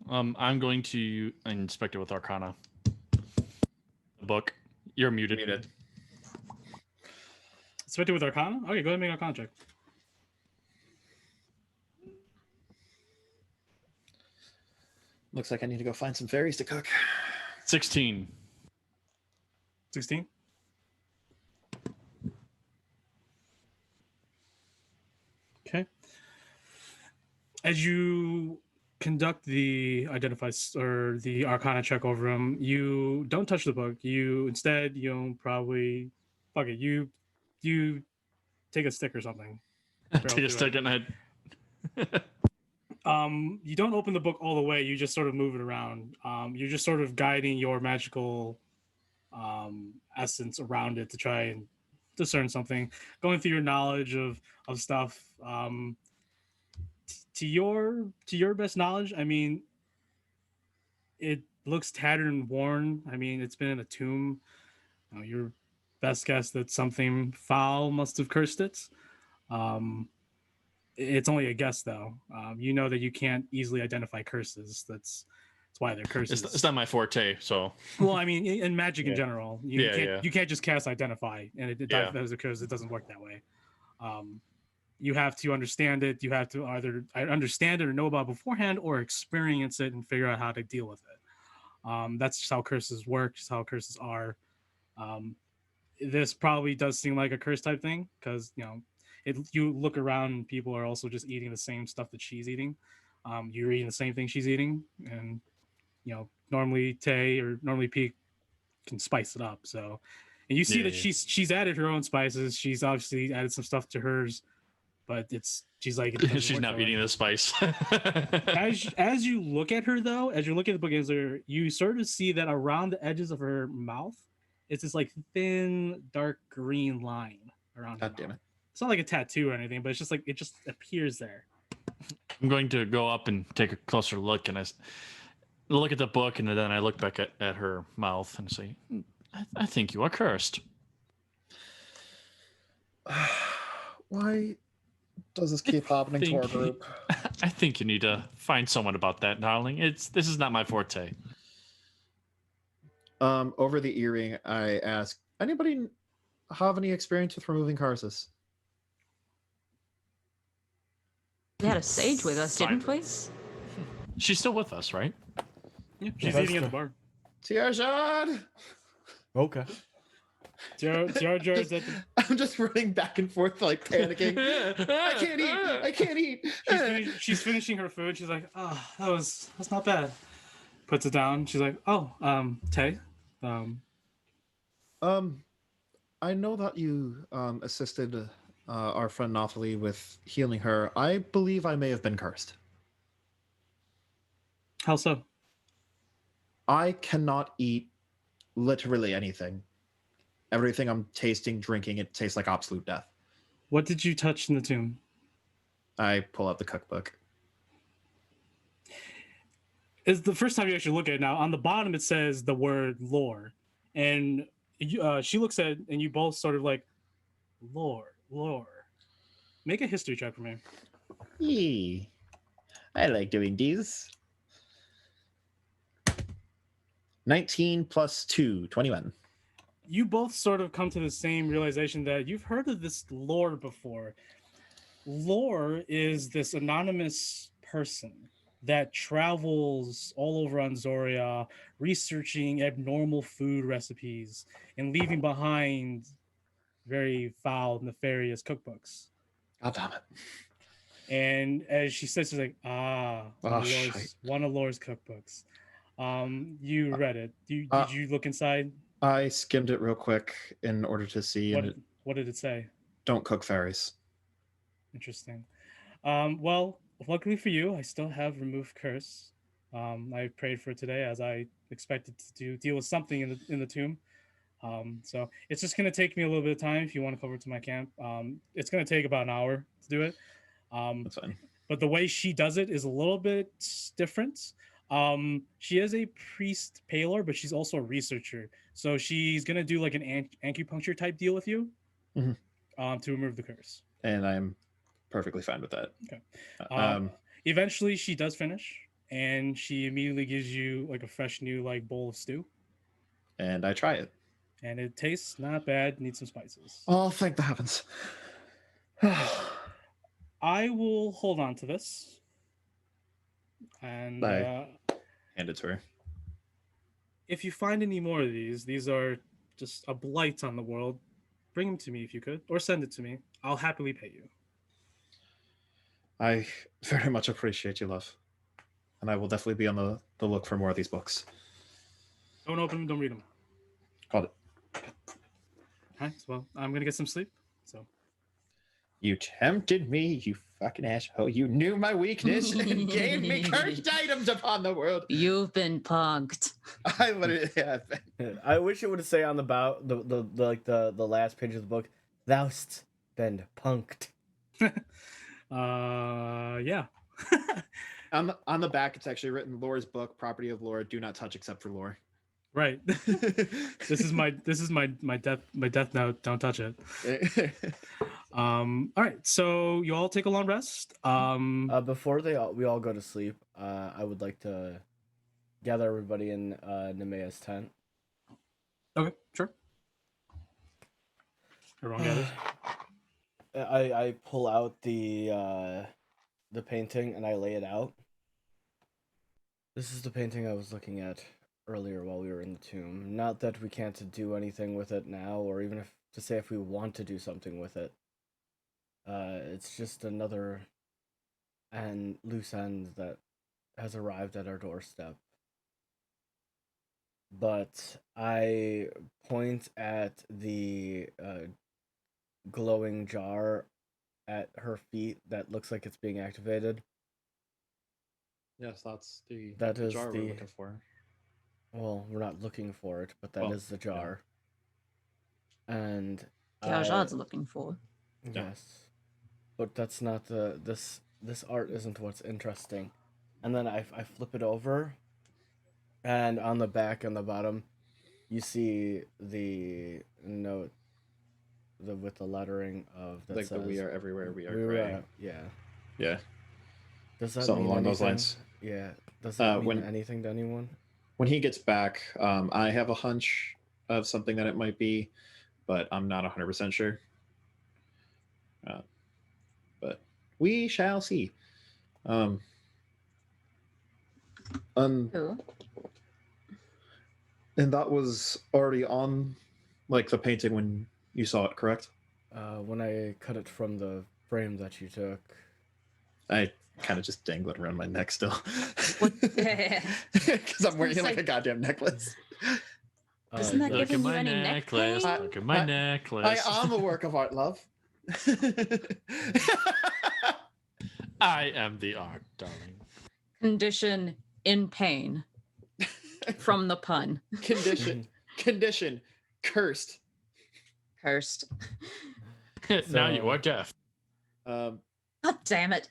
I'm going to inspect it with Arcana. The book. You're muted. Muted. Inspect it with Arcana? Okay, go ahead and make an Arcana check. Looks like I need to go find some fairies to cook. 16. 16? Okay. As you conduct the the Arcana check over him, you don't touch the book. You'll probably fuck it. You take a stick or something. Take a stick and head. You don't open the book all the way. You just sort of move it around. You're just sort of guiding your magical essence around it to try and discern something. Going through your knowledge of stuff. To your best knowledge, I mean, it looks tattered and worn. I mean, it's been in a tomb. Your best guess that something foul must have cursed it. It's only a guess, though. You know that you can't easily identify curses. That's why they're curses. It's not my forte, so. Well, I mean, in magic in general, you Yeah. can't just cast identify, and it does because it doesn't work that way. You have to understand it. You have to either understand it or know about it beforehand, or experience it and figure out how to deal with it. That's just how curses work. Just how curses are. This probably does seem like a curse type thing because you look around and people are also just eating the same stuff that she's eating. You're eating the same thing she's eating, and normally Tay or normally Peak can spice it up. So, and you see that she's added her own spices. She's obviously added some stuff to hers, but she's like she's not eating the spice. as you look at her though, as you look at the book, you sort of see that around the edges of her mouth, it's this like thin dark green line around. God damn it! It's not like a tattoo or anything, but it's just like it just appears there. I'm going to go up and take a closer look, and I look at the book, and then I look back at her mouth and say, I think you are cursed. Why does this keep happening to our group? I think you need to find someone about that, darling. This is not my forte. Over the earring, I ask, anybody have any experience with removing curses? We had a sage with us, didn't we? She's still with us, right? Yeah, she's eating at the bar. Tiarjod! Okay. Tiarjod's at the... I'm just running back and forth, like panicking. I can't eat. She's finishing her food. She's like, oh, that's not bad. Puts it down. She's like, oh, Tay. I know that you assisted our friend Nathalie with healing her. I believe I may have been cursed. How so? I cannot eat literally anything. Everything I'm tasting, drinking, it tastes like absolute death. What did you touch in the tomb? I pull out the cookbook. It's the first time you actually look at it now. On the bottom, it says the word lore. And she looks at it, and you both sort of like, lore. Make a history check for me. I like doing these. 19 plus 2, 21. You both sort of come to the same realization that you've heard of this lore before. Lore is this anonymous person that travels all over Anzoria, researching abnormal food recipes and leaving behind very foul, nefarious cookbooks. God damn it. And as she says, she's like, one of Lore's cookbooks. You read it. Did you look inside? I skimmed it real quick in order to see. What did it say? Don't cook fairies. Interesting. Well, luckily for you, I still have removed curse. I prayed for it today as I expected to deal with something in the tomb. So it's just going to take me a little bit of time if you want to come over to my camp. It's going to take about an hour to do it. That's fine. But the way she does it is a little bit different. She is a priest paler, but she's also a researcher. So she's going to do like an acupuncture type deal with you to remove the curse. And I'm perfectly fine with that. Okay. Eventually she does finish, and she immediately gives you like a fresh new like bowl of stew, And I try it. and it tastes not bad. Needs some spices. Oh, thank the heavens. I will hold on to this, and Bye. Hand it to her. if you find any more of these are just a blight on the world. Bring them to me if you could, or send it to me. I'll happily pay you. I very much appreciate you, love. And I will definitely be on the look for more of these books. Don't open them. Don't read them. Got it. All right. Well, I'm gonna get some sleep. So. You tempted me, you fucking asshole. You knew my weakness and gave me cursed items upon the world. You've been punked. I literally have. I wish it would say on the bow, the last page of the book, "Thou'st been punked." Yeah. On the back, it's actually written Lore's book, property of Lore. Do not touch except for Lore. Right. This is my death note. Don't touch it. All right. So you all take a long rest. Before we all go to sleep, I would like to gather everybody in Nemea's tent. Okay. Sure. Everyone gathers. I pull out the painting and I lay it out. This is the painting I was looking at earlier while we were in the tomb. Not that we can't do anything with it now, or even if we want to do something with it. It's just another loose end that has arrived at our doorstep. But I point at the glowing jar at her feet that looks like it's being activated. Yes, that's the That is jar the we're looking for. Well, we're not looking for it, but that is the jar. And Tiarjod's looking for. Yes. But that's not this art isn't what's interesting. And then I flip it over, and on the back and the bottom you see the note with the lettering of that Like says, the "We are everywhere, we are gray." Yeah. Yeah. Does that Something mean along those anything? lines. Yeah. Does that mean when- anything to anyone? When he gets back, I have a hunch of something that it might be, but I'm not 100% sure. But we shall see. Who? And that was already on, like, the painting when you saw it, correct? When I cut it from the frame that you took. I kind of just dangle it around my neck still. What? Because I'm wearing It's like like- a goddamn necklace. Isn't that yeah. Look at giving you my any neck necklace. pain? Look at my I necklace. am a work of art, love. I am the art, darling. Condition in pain from the pun. Condition, cursed. Cursed. Now you are deaf. God damn it.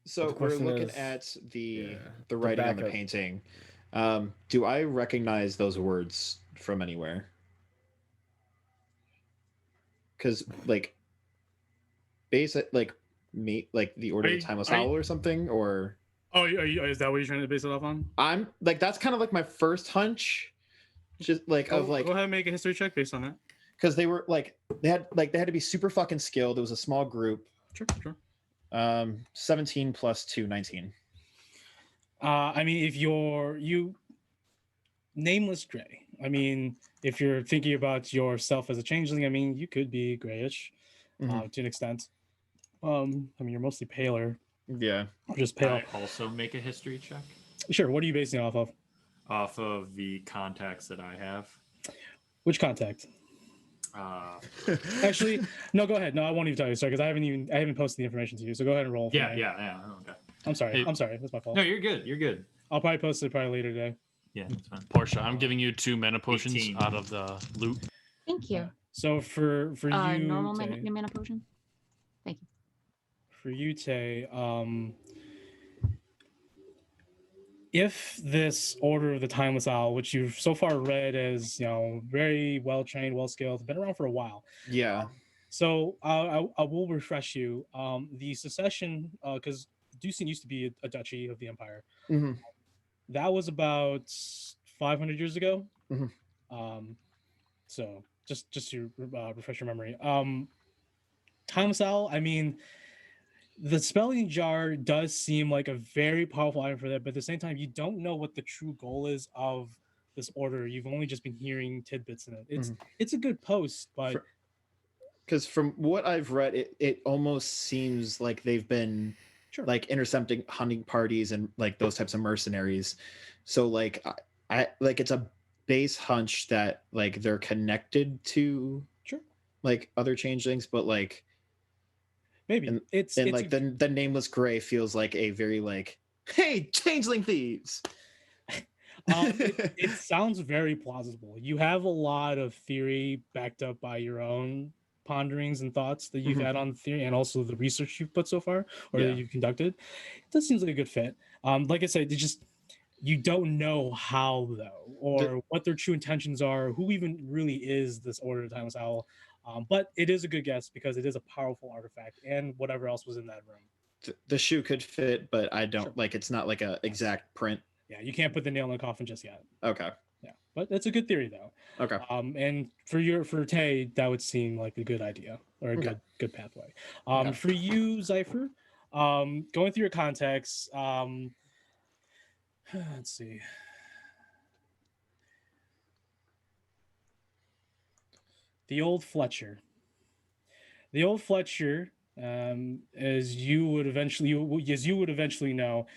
So The we're question looking is- at the the writing on the backup. painting. Do I recognize those words from anywhere? Because like basic like me like the Order of the Timeless Owl or something, or Oh, is that what you're trying to base it off on? I'm like that's kind of like my first hunch, just like Go, of like go ahead and make a history check based on that. because they were like they had to be super fucking skilled. It was a small group. Sure. 17 plus 2, 19. I mean, if you nameless gray. I mean, if you're thinking about yourself as a changeling, I mean, you could be grayish to an extent. I mean, you're mostly paler, Yeah. or just Can pale. I also make a history check Sure. What are you basing it off of? off of the contacts that I have. Which contact? Actually, no. Go ahead. No, I won't even tell you. Sorry, because I haven't posted the information to you. So go ahead and roll. For yeah. me. Okay. I'm sorry. Hey- I'm sorry. That's my fault. No, you're good. You're good. I'll probably post it later today. Yeah, that's fine. Portia, I'm giving you 2 mana potions 18. out of the loot. Thank you. So for you, Normal Tay, mana potion. for you, Tay, if this Order of the Timeless Owl, which you've so far read as, very well trained, well skilled, been around for a while. Yeah. So I will refresh you. The secession, because Ducine used to be a duchy of the empire. Mm-hmm. That was about 500 years ago. Mhm. So just to refresh your memory. Thomas Owl, I mean, the spelling jar does seem like a very powerful item for that, but at the same time, you don't know what the true goal is of this order. You've only just been hearing tidbits in it. It's a good post, but because from what I've read, it almost seems like they've been like intercepting hunting parties and like those types of mercenaries. So like I like it's a base hunch that like they're connected to like other changelings, but like maybe it's like the nameless gray feels like a very like, hey, changeling thieves. It sounds very plausible. You have a lot of theory backed up by your own ponderings and thoughts that you've had on the theory, and also the research you've put so far or that you've conducted. That seems like a good fit. Like I said, you don't know how though, or what their true intentions are, who even really is this Order of Timeless Owl. But it is a good guess because it is a powerful artifact and whatever else was in that room. The shoe could fit, but I don't like it's not like a exact print. Yeah, you can't put the nail in the coffin just yet. Okay. Yeah, but it's a good theory though. Okay. And for Tay, that would seem like a good idea or a good pathway. For you, Zypher, going through your contacts, let's see. The old Fletcher. The old Fletcher, as you would eventually know,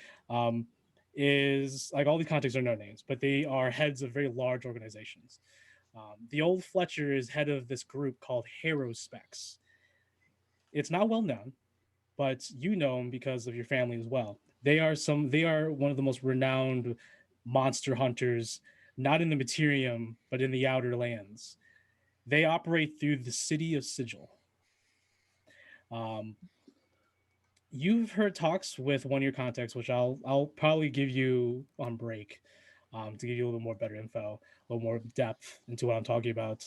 is like all these contacts are no names, but they are heads of very large organizations. The old Fletcher is head of this group called Hero Specs. It's not well known, but you know them because of your family as well. They are one of the most renowned monster hunters, not in the Materium, but in the Outer Lands. They operate through the city of Sigil. You've heard talks with one of your contacts, which I'll probably give you on break, to give you a little more better info, a little more depth into what I'm talking about.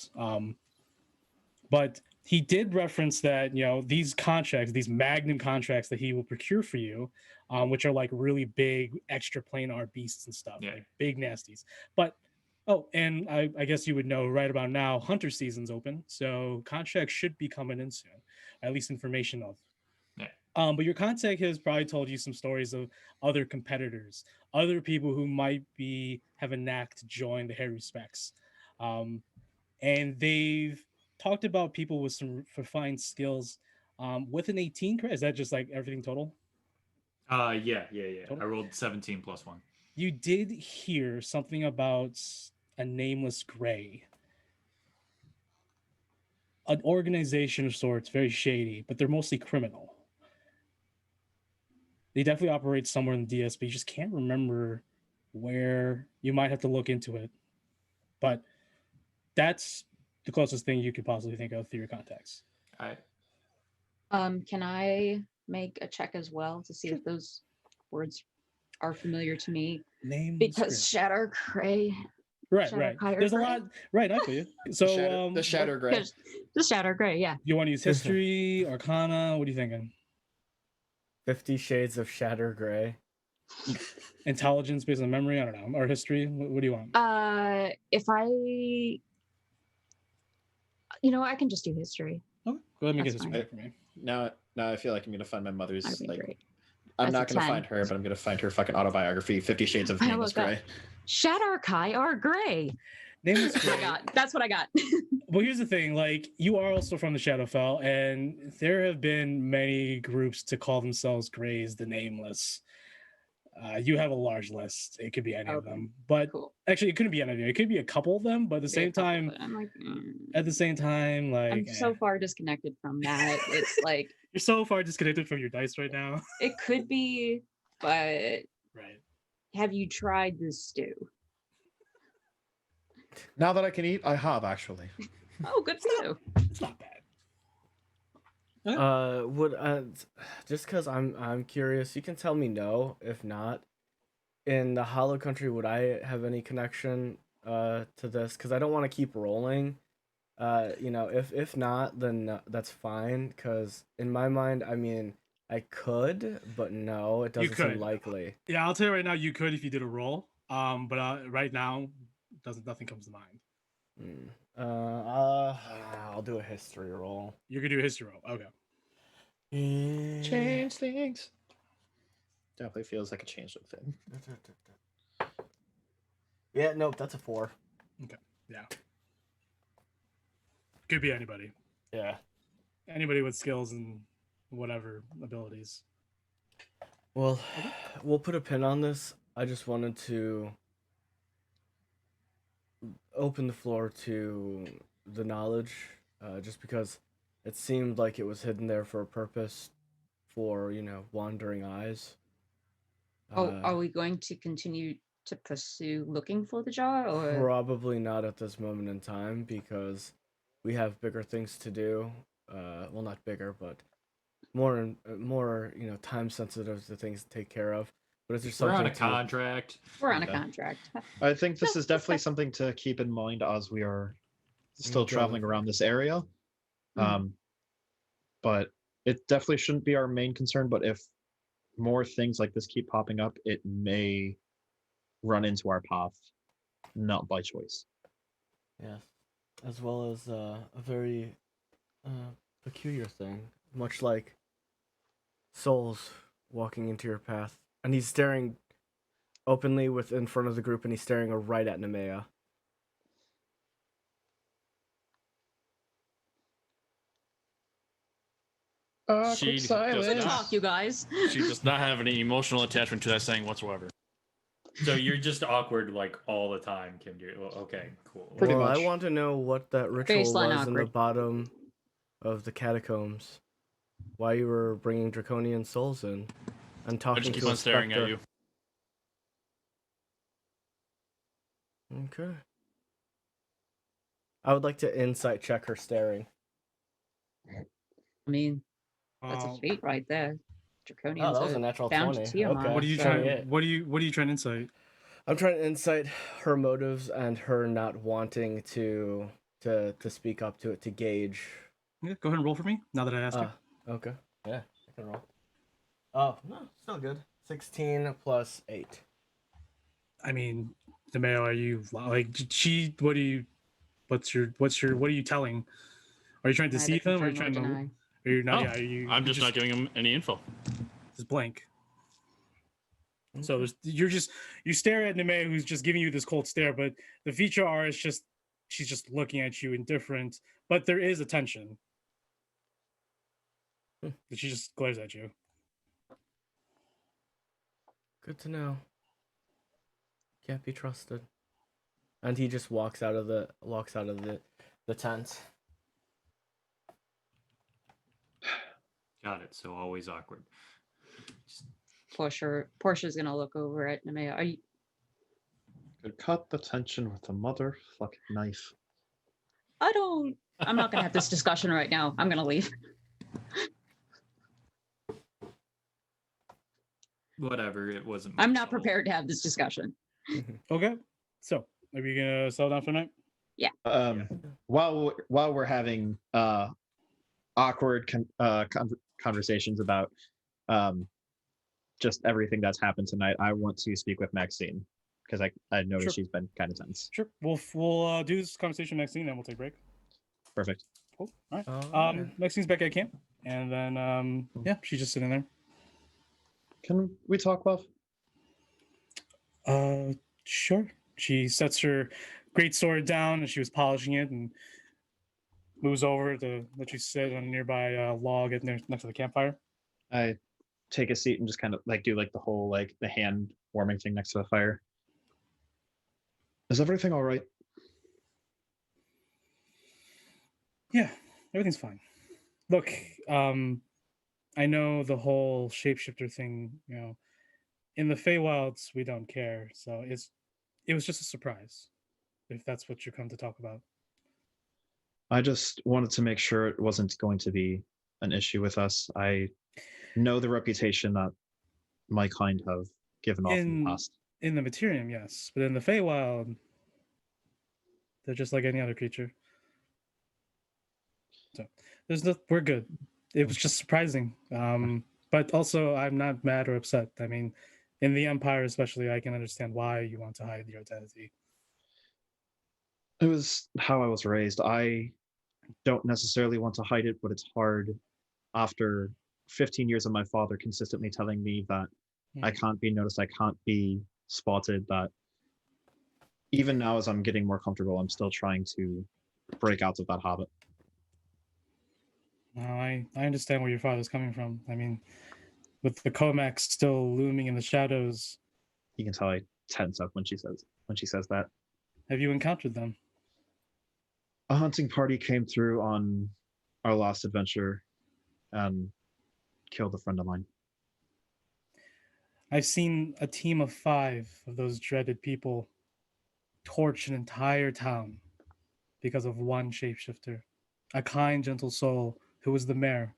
But he did reference that, you know, these contracts, these magnum contracts that he will procure for you, which are like really big extraplanar beasts and stuff, like big nasties. But and I guess you would know right about now, hunter season's open, so contracts should be coming in soon, at least information of. But your contact has probably told you some stories of other competitors, other people who might have a knack to join the Hero Specs, and they've talked about people with some refined skills. With an 18 crit, is that just like everything total? Yeah. Total? I rolled 17 plus 1. You did hear something about a nameless gray. An organization of sorts, very shady, but they're mostly criminal. They definitely operate somewhere in the DS, but you just can't remember where. You might have to look into it. But that's the closest thing you could possibly think of through your contacts. All right. Can I make a check as well to see if those words are familiar to me? Because Shatter Gray. Right. There's a lot. Right, I feel you. So the Shatter Gray. The Shatter Gray, yeah. You want to use history, arcana? What are you thinking? 50 Shades of Shatter Gray. Intelligence based on memory? I don't know. Or history? What do you want? If I I can just do history. Okay. Go ahead and make a history for me. Now I feel like I'm gonna find my mother's great. I'm not gonna find her, but I'm gonna find her fucking autobiography, 50 Shades of Nameless Gray. Shatter Kai are gray. Nameless Gray. That's what I got. Well, here's the thing, like, you are also from the Shadowfell, and there have been many groups to call themselves Greys, the Nameless. You have a large list. It could be any of them, but actually, it couldn't be any of them. It could be a couple of them, but at the same time, I'm so far disconnected from that. It's like you're so far disconnected from your dice right now. It could be, but right. Have you tried this stew? Now that I can eat, I have actually. Oh, good for you. It's not bad. Just because I'm curious, you can tell me no. If not, in the Hollow Country, would I have any connection to this? Because I don't want to keep rolling. If not, then that's fine. Because in my mind, I mean, I could, but no, it doesn't seem could. likely. Yeah, I'll tell you right now, you could if you did a roll. But right now, nothing comes to mind. I'll do a history roll. You could do a history roll. Okay. Change things. Definitely feels like a change of thing. Yeah, nope, that's a 4. Yeah. Could be anybody. Yeah. Anybody with skills and whatever abilities. Well, we'll put a pin on this. I just wanted to open the floor to the knowledge, just because it seemed like it was hidden there for a purpose, for, wandering eyes. Are we going to continue to pursue looking for the jar, or Probably not at this moment in time, because we have bigger things to do. Well, not bigger, but more, time sensitive to things to take care of. But is there We're something on a contract. we're on a Okay. contract? I think this is definitely something to keep in mind as we are still traveling around this area. But it definitely shouldn't be our main concern. But if more things like this keep popping up, it may run into our path, not by choice. Yes, as well as a very peculiar thing, much like souls walking into your path. And he's staring openly in front of the group, and he's staring right at Nemea. She Good does talk, you guys. She does not have any emotional attachment to that saying whatsoever. So you're just awkward like all the time, Kindred. Well, okay, cool. Pretty I much. want to know what that ritual Baseline was in the awkward. bottom of the catacombs. Why you were bringing draconian souls in and I talking just keep to a on staring specter. at you. Okay. I would like to insight check her staring. I mean, that's a Um, feat right there. Draconians Oh, that was are a natural bound 20. to Tiamat. Okay. what are you so trying? yeah. What are you trying to insight? I'm trying to insight her motives and her not wanting to speak up to it, to gauge. Yeah, go ahead and roll for me. Now that I asked you. Okay. Yeah, I can roll. Oh, no, still good. 16 plus 8. I mean, DeMeo, are you like she? What are you telling? Are you trying to Neither deceive them? Or are you confirm nor trying deny. to? Are you not? Oh, Yeah, are you? I'm you just not giving him any info. just blank. So you stare at Neme, who's just giving you this cold stare, but the feature art is just she's just looking at you indifferent, but there is attention. But she just glares at you. Good to know. Can't be trusted. And he just walks out of the tent. Got it. So always awkward. Just Portia's gonna look over at Nemea. Are you? Could cut the tension with a motherfucking knife. I'm not gonna have this discussion right now. I'm gonna leave. whatever. It wasn't. I'm my not fault. prepared to have this discussion. Okay, so are we gonna settle down for the night? While we're having awkward conversations about just everything that's happened tonight, I want to speak with Maxine because I noticed Sure. she's been kind of tense. Sure. We'll do this conversation next scene, then we'll take a break. Perfect. Cool. All right. Yeah. Next scene's back at camp, and then yeah, she's just sitting there. Can we talk, love? Sure. She sets her great sword down as she was polishing it and moves over to let you sit on a nearby log next to the campfire. I take a seat and just kind of do the whole the hand warming thing next to the fire. Is everything all right? Yeah, everything's fine. Look, I know the whole shapeshifter thing, in the Feywilds we don't care, so it was just a surprise, if that's what you come to talk about. I just wanted to make sure it wasn't going to be an issue with us. I know the reputation that my kind have given off in the past. In the Materium, yes, but in the Feywild, they're just like any other creature. So we're good. It was just surprising, But also, I'm not mad or upset. I mean, in the Empire especially, I can understand why you want to hide your identity. It was how I was raised. I don't necessarily want to hide it, but it's hard after 15 years of my father consistently telling me that I can't be noticed, I can't be spotted, that even now as I'm getting more comfortable, I'm still trying to break out of that habit. No, I understand where your father's coming from. I mean, with the Comax still looming in the shadows. You can tell I tense up when she says that. Have you encountered them? A hunting party came through on our last adventure and killed a friend of mine. I've seen a team of 5 of those dreaded people torch an entire town because of one shapeshifter. A kind, gentle soul who was the mayor,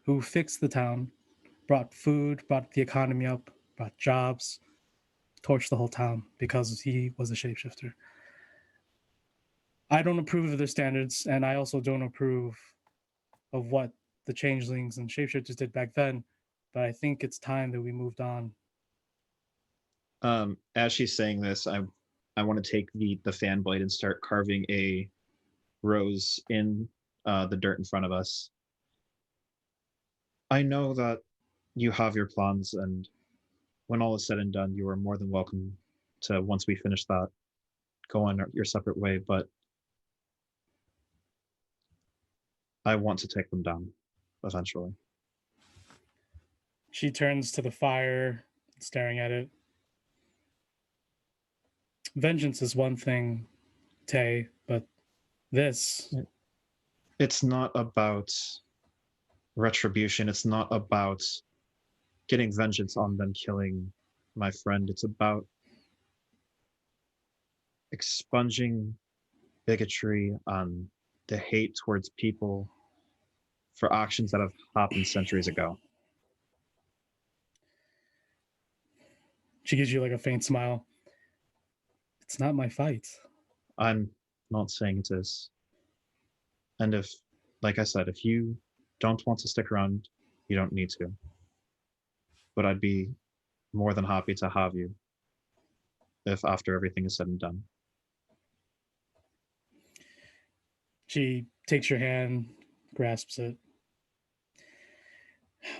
who fixed the town, brought food, brought the economy up, brought jobs, torched the whole town because he was a shapeshifter. I don't approve of their standards, and I also don't approve of what the changelings and shapeshifters did back then, but I think it's time that we moved on. As she's saying this, I want to take the fan blade and start carving a rose in the dirt in front of us. I know that you have your plans, and when all is said and done, you are more than welcome to, once we finish that, go on your separate way, but I want to take them down eventually. She turns to the fire, staring at it. Vengeance is one thing, Tay, but this... It's not about retribution. It's not about getting vengeance on them killing my friend. It's about expunging bigotry and the hate towards people for actions that have happened centuries ago. She gives you like a faint smile. It's not my fight. I'm not saying it is. And if, like I said, if you don't want to stick around, you don't need to. But I'd be more than happy to have you if after everything is said and done. She takes your hand, grasps it.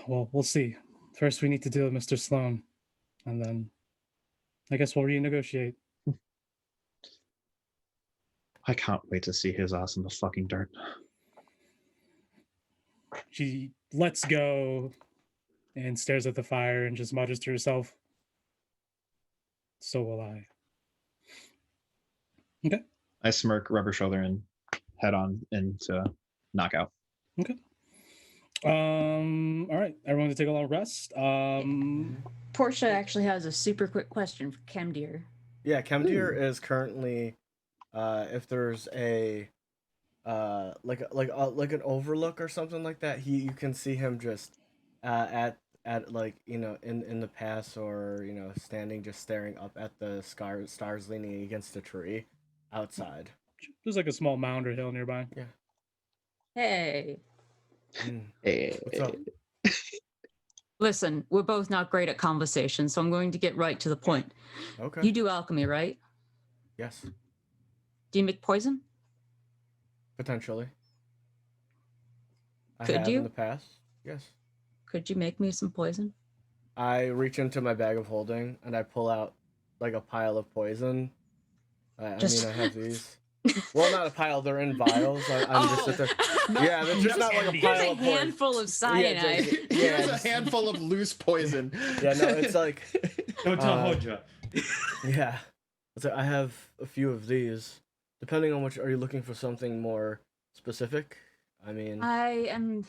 Well, we'll see. First, we need to deal with Mr. Sloan, and then I guess we'll renegotiate. I can't wait to see his ass in the fucking dirt. She lets go and stares at the fire and just mutters to herself, "So will I." Okay. I smirk, rubber shoulder, and head on into knockout. Okay. All right. Everyone to take a long rest. Portia actually has a super quick question for Kemdir. Yeah, Kemdir is currently, if there's a, like an overlook or something like that, you can see him just, at like, you know, in the pass, or, you know, standing just staring up at the stars leaning against a tree outside. There's like a small mound or hill nearby. Yeah. Hey. Hey. What's up? Listen, we're both not great at conversation, so I'm going to get right to the point. Okay. You do alchemy, right? Yes. Do you make poison? Potentially. I Could have you? in the past. Yes. Could you make me some poison? I reach into my bag of holding and I pull out like a pile of poison. I mean, I have these. Well, not a pile. They're in vials. I'm just sit there. Yeah, they're just not like a Here's pile a of poison. handful of cyanide. Here's a just- handful of loose poison. Yeah, no, it's like. Don't tell Hoja. Yeah, so I have a few of these. Depending on which, are you looking for something more specific? I mean, I'm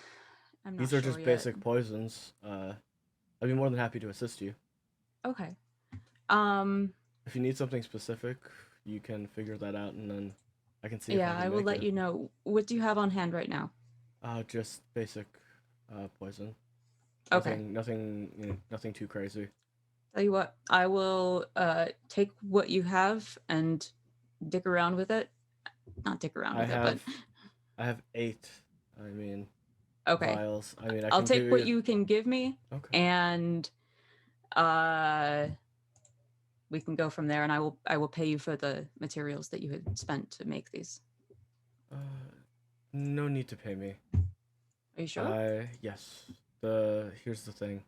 not these are sure just yet. basic poisons. I'd be more than happy to assist you. Okay. If you need something specific, you can figure that out, and then I can see. Yeah, if I I can will make let it. you know. What do you have on hand right now? Just basic, poison. Okay. Nothing too crazy. Tell you what, I will take what you have and dick around with it. Not dick around with it, but I have 8. I mean, Okay. vials. I mean, I'll take what you can give me, Okay. and we can go from there. And I will pay you for the materials that you had spent to make these. No need to pay me. Are you sure? Yes. Here's the thing.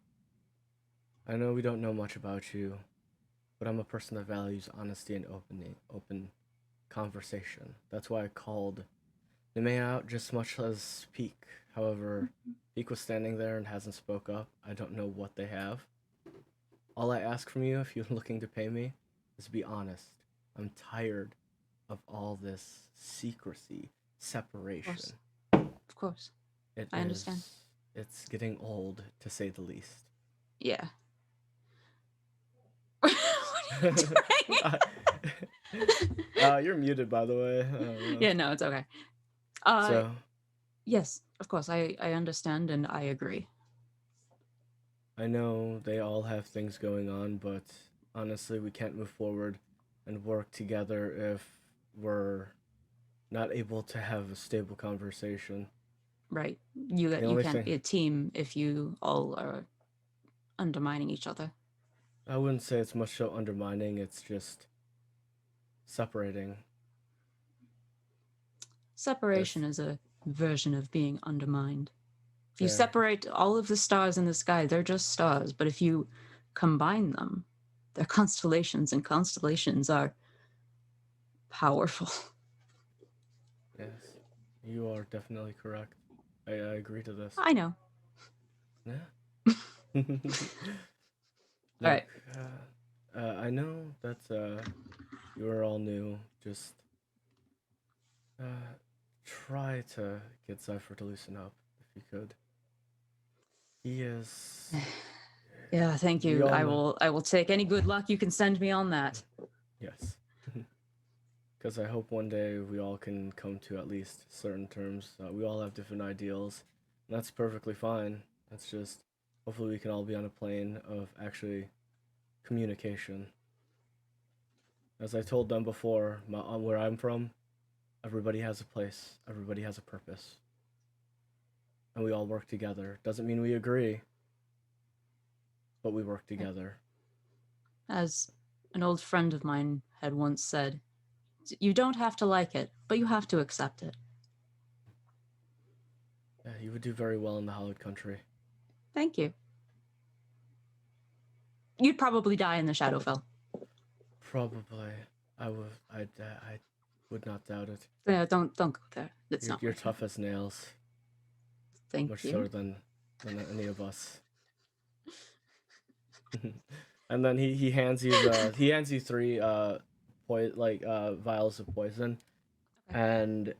I know we don't know much about you, but I'm a person that values honesty and open conversation. That's why I called Nime out just much as Peak. However, Peak was standing there and hasn't spoke up. I don't know what they have. All I ask from you, if you're looking to pay me, is be honest. I'm tired of all this secrecy, separation. Of course. I understand. It's getting old, to say the least. Yeah. What are you doing? You're muted, by the way. Yeah, no, it's okay. So, yes, of course, I understand and I agree. I know they all have things going on, but honestly, we can't move forward and work together if we're not able to have a stable conversation. Right. You can't be a team if you all are undermining each other. I wouldn't say it's much so undermining, it's just separating. Separation is a version of being undermined. If you Yeah. separate all of the stars in the sky, they're just stars. But if you combine them, they're constellations, and constellations are powerful. Yes, you are definitely correct. I agree to this. I know. Yeah. All right. I know that you are all new. Just try to get Cypher to loosen up if you could. He is. Yeah, thank you. I will take any good luck you can send me on that. Yes. Because I hope one day we all can come to at least certain terms. We all have different ideals, and that's perfectly fine. That's just, hopefully we can all be on a plane of actually communication. As I told them before, where I'm from, everybody has a place, everybody has a purpose. And we all work together. Doesn't mean we agree, but we work together. As an old friend of mine had once said, you don't have to like it, but you have to accept it. Yeah, you would do very well in the Hallowed Country. Thank you. You'd probably die in the Shadowfell. Probably. I would not doubt it. Yeah, don't go there. It's not. You're tough as nails. Thank much you. so than any of us. And then he hands you 3 vials of poison, and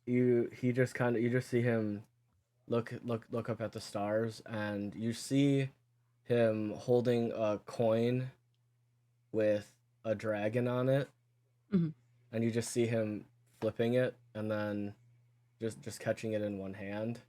you just see him look up at the stars, and you see him holding a coin with a dragon on it, and you just see him flipping it and then just catching it in one hand.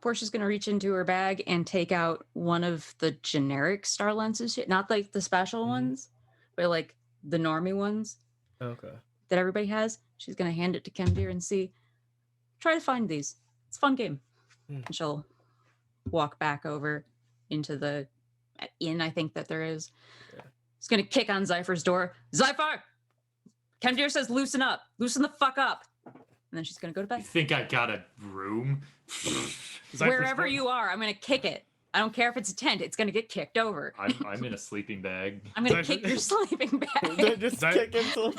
Portia's gonna reach into her bag and take out one of the generic star lenses, not like the special ones, but like the normie ones. Okay. That everybody has. She's gonna hand it to Kendir and see. Try to find these. It's a fun game. And she'll walk back over into the inn, I think that there is. Yeah. It's gonna kick on Zypher's door. Zypher! Kendir says loosen up. Loosen the fuck up. And then she's gonna go to bed. You think I got a room? Wherever you are, I'm gonna kick it. I don't care if it's a tent. It's gonna get kicked over. I'm in a sleeping bag. I'm gonna kick your sleeping bag. Just kick into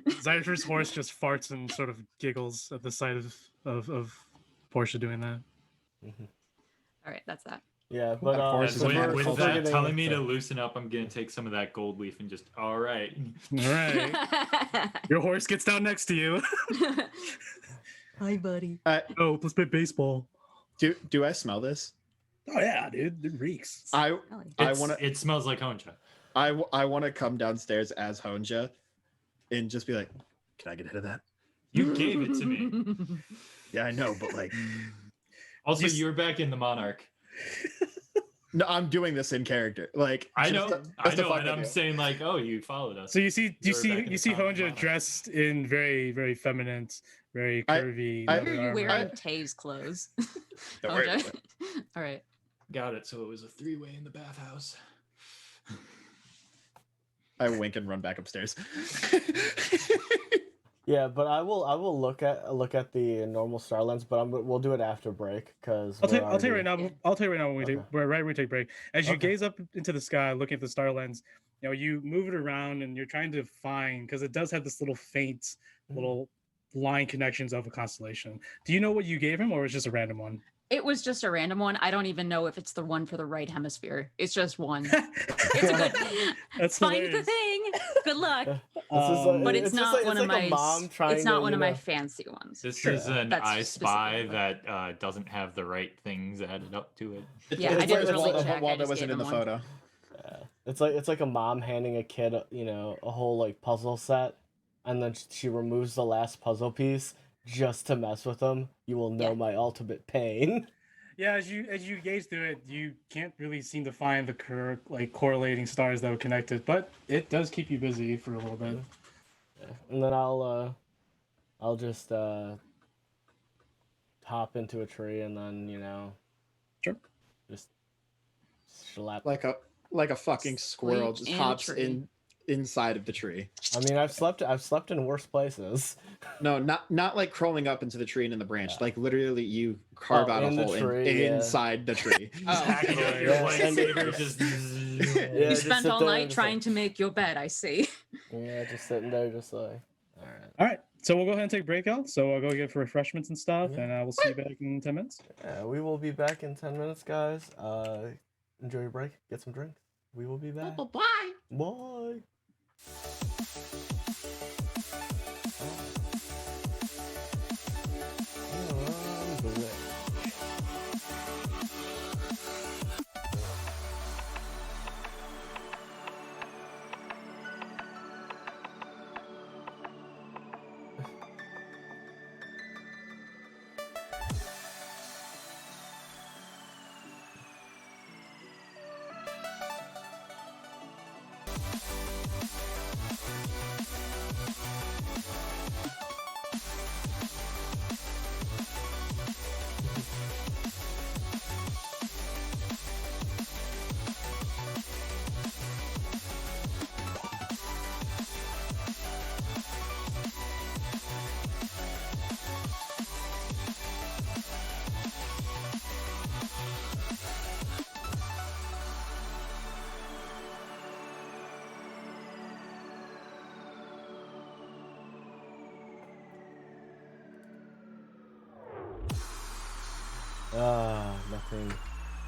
Zypher's horse just farts and sort of giggles at the sight of Portia doing that. All right, that's that. Yeah, but with that telling me to loosen up, I'm gonna take some of that gold leaf and just all right. Your horse gets down next to you. Hi, buddy. Oh, let's play baseball. Do I smell this? Oh yeah, dude, it reeks. I want to. It smells like Honja. I want to come downstairs as Honja, and just be like, "Can I get ahead of that?" You gave it to me. Yeah, I know, but like. Also, you're back in the Monarch. No, I'm doing this in character. Like I know, and I'm saying like, oh, you followed us. So you see Honja dressed in very, very feminine very I- curvy. I- leather You're armor. wearing Tay's clothes. Don't worry Okay. about it. All right. Got it. So it was a three-way in the bathhouse. I wink and run back upstairs. Yeah, but I will look at the normal star lens, but we'll do it after break because I'll tell you right now. Yeah. I'll tell you right now when we Okay. right when we take break. As you Okay. gaze up into the sky, looking at the star lens, you know you move it around and you're trying to find because it does have this little faint little line connections of a constellation. Do you know what you gave him, or was it just a random one? It was just a random one. I don't even know if it's the one for the right hemisphere. It's just one. It's it's a good That's find the hilarious. thing. Good luck. Um, But it's not just one like of my a mom trying it's not to, one you of my know- fancy ones. This Sure. is an That's I Spy specifically that doesn't have the right things added up to it. Yeah, I It's didn't like- really it's like- check. Wall I that just wasn't gave in the him one. photo. It's like a mom handing a kid, you know, a whole like puzzle set, and then she removes the last puzzle piece just to mess with them. You will know Yeah. my ultimate pain. Yeah, as you gaze through it, you can't really seem to find the correlating stars that would connect it, but it does keep you busy for a little bit. And then I'll just hop into a tree and then, you know, Sure. just slap. Like a fucking squirrel Sleep just in a hops tree. inside of the tree. I mean, I've slept in worse places. No, not like crawling up into the tree and in the branch. Like literally, you carve out a in the hole tree, yeah. inside the tree. Hacking out your Yeah, lightsaber, just Yeah, You just spent sit all there night and just trying to make your bed, I see. Yeah, just sitting there, just like, all right. All right, so we'll go ahead and take a break out. So I'll go get for refreshments and stuff, Yeah. and we'll see you back in 10 minutes. We will be back in 10 minutes, guys. Enjoy your break. Get some drinks. We will be back. Bye. Bye.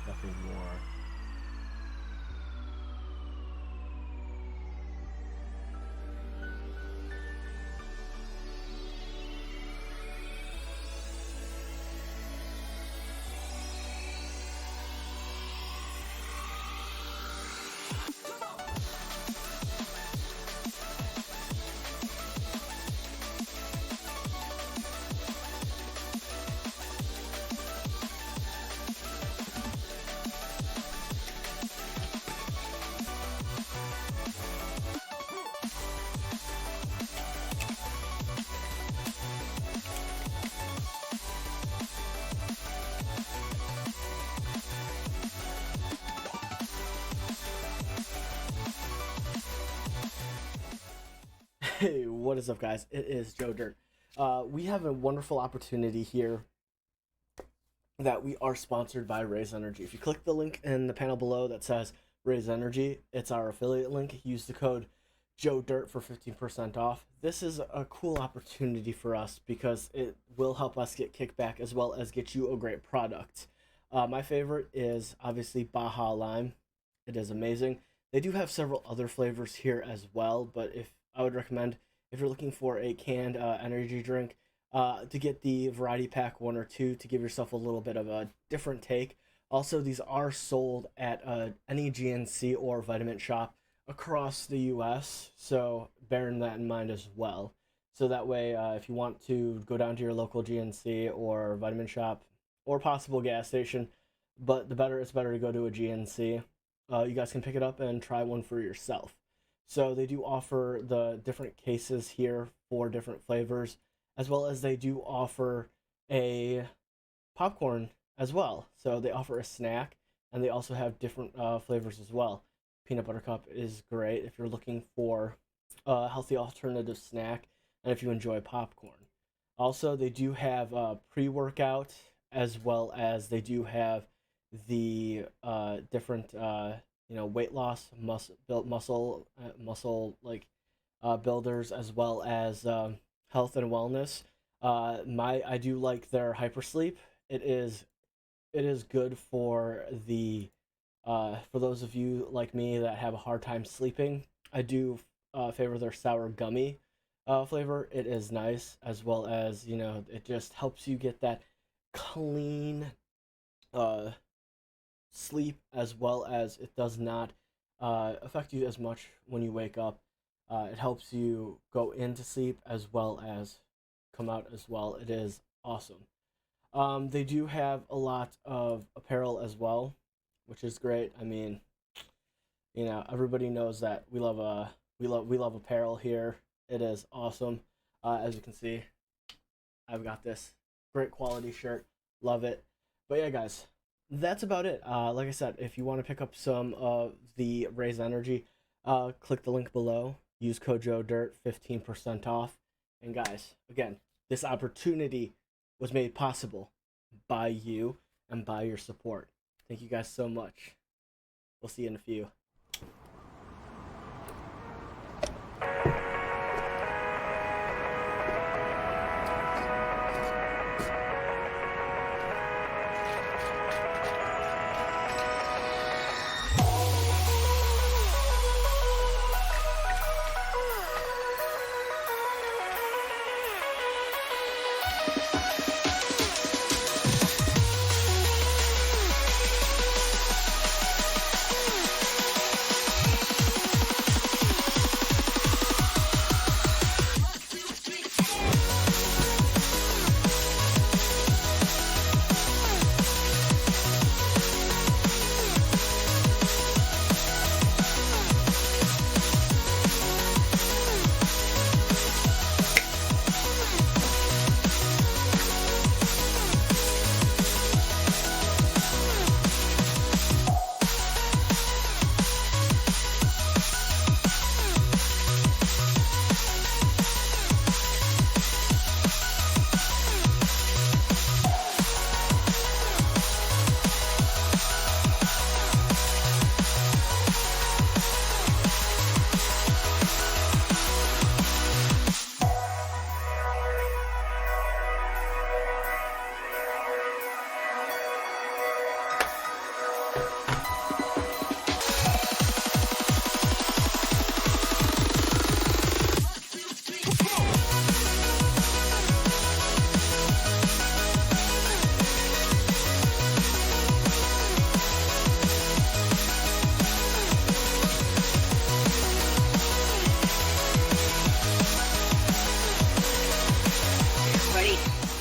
Nothing more. Hey, what is up, guys? It is Joe Dirt. We have a wonderful opportunity here that we are sponsored by Raise Energy. If you click the link in the panel below that says Raise Energy, it's our affiliate link. Use the code Joe Dirt for 15% off. This is a cool opportunity for us because it will help us get kickback as well as get you a great product. My favorite is obviously Baja Lime. It is amazing. They do have several other flavors here as well, but I would recommend if you're looking for a canned energy drink to get the variety pack 1 or 2 to give yourself a little bit of a different take. Also, these are sold at any GNC or vitamin shop across the US, so bearing that in mind as well. So that way, if you want to go down to your local GNC or vitamin shop or possible gas station, but it's better to go to a GNC. You guys can pick it up and try one for yourself. So they do offer the different cases here for different flavors, as well as they do offer a popcorn as well. So they offer a snack, and they also have different flavors as well. Peanut butter cup is great if you're looking for a healthy alternative snack, and if you enjoy popcorn. Also, they do have pre-workout, as well as they do have the different weight loss muscle builders, as well as health and wellness. I do like their hypersleep. It is good for the for those of you like me that have a hard time sleeping. I do favor their sour gummy flavor. It is nice, as well as it just helps you get that clean sleep, as well as it does not affect you as much when you wake up. It helps you go into sleep as well as come out as well. It is awesome. They do have a lot of apparel as well, which is great. I mean, everybody knows that we love apparel here. It is awesome. As you can see, I've got this great quality shirt. Love it. But yeah, guys, that's about it. Like I said, if you want to pick up some of the Raise Energy, click the link below. Use code JoeDirt, 15% off. And guys, again, this opportunity was made possible by you and by your support. Thank you guys so much. We'll see you in a few.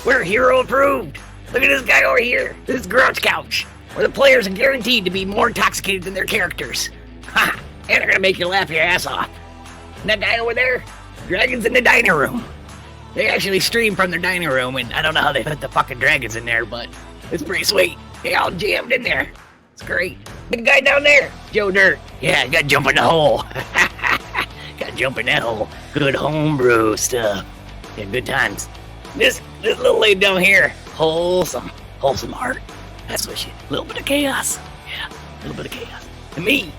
We're hero approved. Look at this guy over here. This is Grouch Couch, where the players are guaranteed to be more intoxicated than their characters. Ha! And they're gonna make you laugh your ass off. And that guy over there, dragons in the dining room. They actually stream from their dining room, and I don't know how they put the fucking dragons in there, but it's pretty sweet. They all jammed in there. It's great. Look at the guy down there, Joe Dirt. Yeah, gotta jump in the hole. Gotta jump in that hole. Good homebrew stuff. Yeah, good times. This little lady down here, wholesome heart. That's what she. A little bit of chaos. Yeah, a little bit of chaos. And me,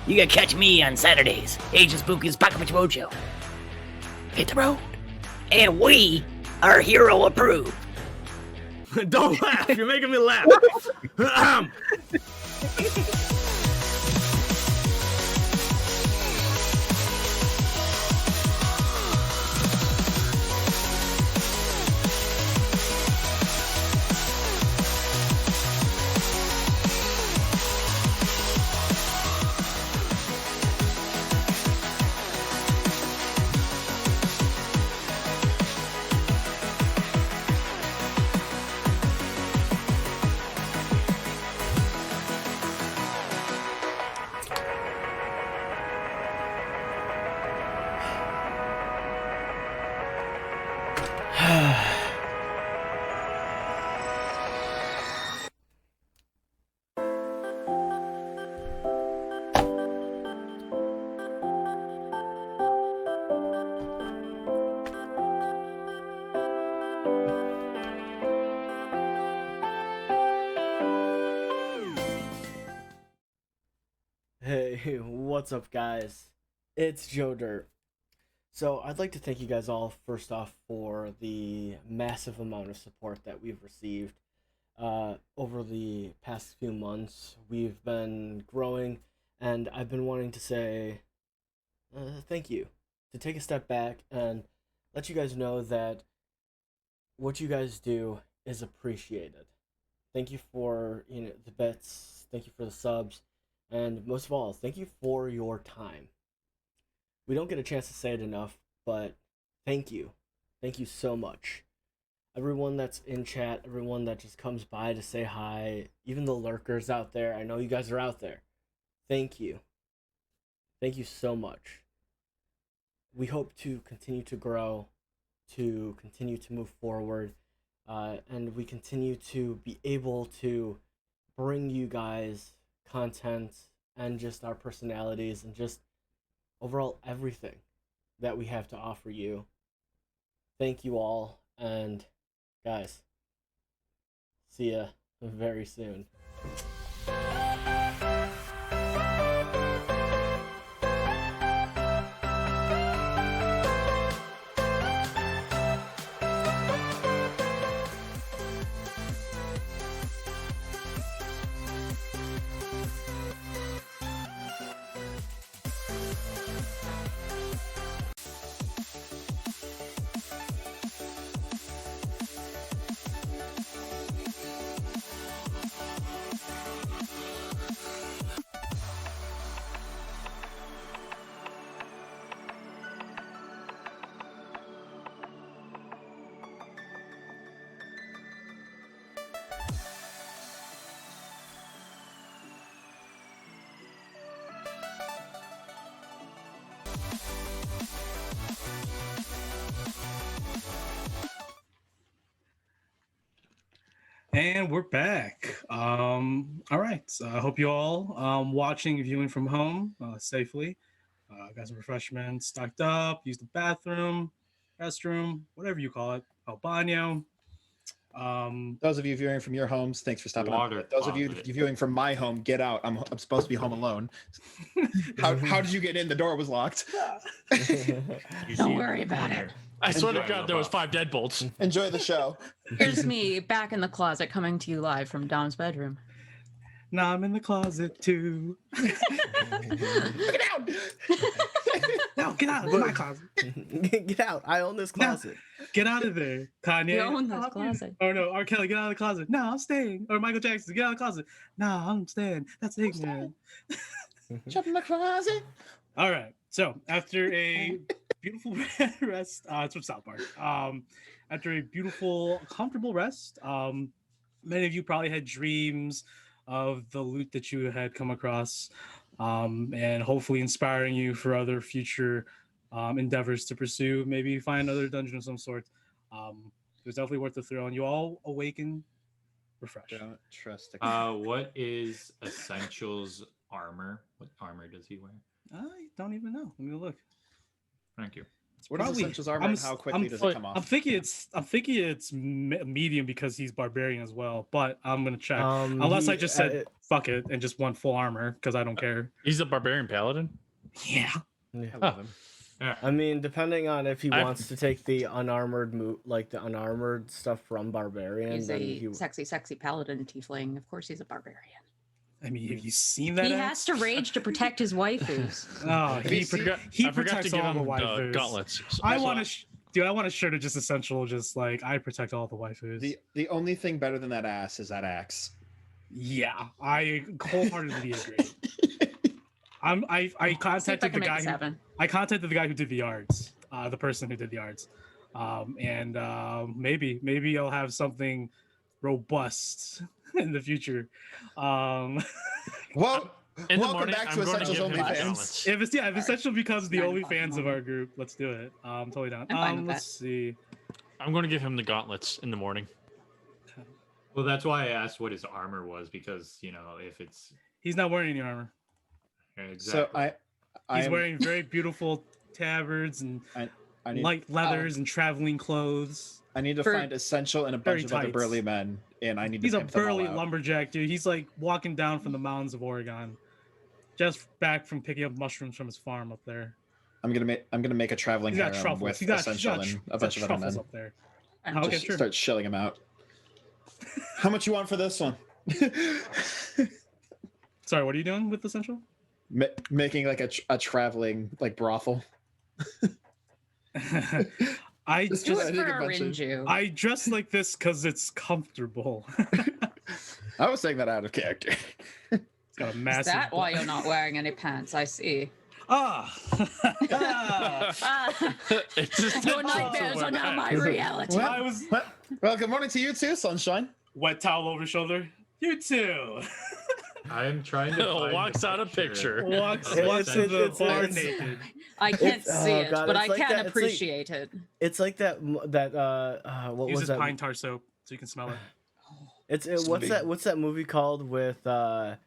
you gotta catch me on Saturdays. Agent Spooky's Pocket Punch Mojo. Hit the road. And we are hero approved. Don't laugh. You're making me laugh. Hey, what's up, guys? It's Joe Dirt. So, I'd like to thank you guys all, first off, for the massive amount of support that we've received over the past few months. We've been growing, and I've been wanting to say thank you, to take a step back and let you guys know that what you guys do is appreciated. Thank you for the bits, thank you for the subs, and most of all, thank you for your time. We don't get a chance to say it enough, but thank you. Thank you so much. Everyone that's in chat, everyone that just comes by to say hi, even the lurkers out there, I know you guys are out there. Thank you. Thank you so much. We hope to continue to grow, to continue to move forward, and we continue to be able to bring you guys content and just our personalities and just overall everything that we have to offer you. Thank you all, and guys, see ya very soon. And we're back. All right. I hope you all watching, viewing from home safely. Got some refreshments, stocked up, used the bathroom, restroom, whatever you call it. Albano. Those of you viewing from your homes, thanks for stopping Water up. Those of you closet. viewing from my home, get out. I'm supposed to be home alone. How did you get in? The door was locked. Don't worry about it. I swear to Enjoy God, the there was box. 5 deadbolts. Enjoy the show. Here's me back in the closet coming to you live from Dom's bedroom. Now I'm in the closet too. Get out! No, get out of my closet. Get out. I own this closet. Get out of there, Kanye. You own this I'm in- closet. Oh no, R. Kelly, get out of the closet. No, I'm staying. Or Michael Jackson, get out of the closet. No, I'm staying. That's ignorant. Jump in the closet. All right. So after a beautiful rest, it's from South Park. After a beautiful, comfortable rest, many of you probably had dreams of the loot that you had come across, and hopefully inspiring you for other future endeavors to pursue. Maybe find another dungeon of some sort. It was definitely worth the thrill, and you all awaken refreshed. Don't trust a What is Essentials armor? What armor does he wear? I don't even know. Let me look. Thank you. What is Probably- Essentials armor and how quickly does it come off? I'm thinking it's medium because he's barbarian as well, but I'm gonna check. Unless I just said fuck it and just want full armor because I don't care. He's a barbarian paladin. Yeah. I love him. Yeah. I mean, depending on if he I've- wants to take the unarmored like the unarmored stuff from barbarian, He's then a he sexy paladin tiefling. Of course, he's a barbarian. I mean, have you seen that? He axe? has to rage to protect his waifus. Oh, Have you he seen- he I forgot protects to give all the him the waifus. gauntlets. I want to, dude. I want a shirt of just essential, just like I protect all the waifus. The only thing better than that ass is that axe. Yeah, I wholeheartedly agree. I See if I contacted the can make guy. this happen. I contacted the guy who did the arts, the person who did the arts, and maybe I'll have something robust in the future. Well, In the welcome morning, back I'm to going to Essentials give him the OnlyFans. gauntlets. If it's essential because the 9 only o'clock in fans the of our morning. group, let's do it. Totally down. I'm fine with Let's see. I'm going to give him the gauntlets in the morning. Well, that's why I asked what his armor was, because if it's He's not wearing any armor. exactly. So I He's wearing very beautiful tabards and I need light leathers and traveling clothes. I need to For- find Essential and a Very bunch of other tights. burly men, and I need to He's a pimp them all burly out. lumberjack dude. He's like walking down from the mountains of Oregon. just back from picking up mushrooms from his farm up there. I'm gonna make a traveling He's got harem truffles. with He's got, Essential and a bunch of other truffles men. up there. I'm Okay, Just sure. start shelling them out. How much you want for this one? Sorry, what are you doing with Essential? Making like a traveling like brothel. I Do it just I think for a a bunch of- Rinju. I dress like this because it's comfortable. I was saying that out of character. It's got a Is massive. that why you're not wearing any pants? I see. Ah. Ah. Ah, It's just your nightmares are now my reality. Well, I was well, good morning to you too, Sunshine. wet towel over shoulder. You too. I'm trying to find Walks the out a picture. Walks It's- to the it's- bar it's- naked. I can't It's- see oh it, God, but it's I like can that- it's like- appreciate it. It's like that what Uses was that? pine tar soap so you can smell it. What's that movie called with the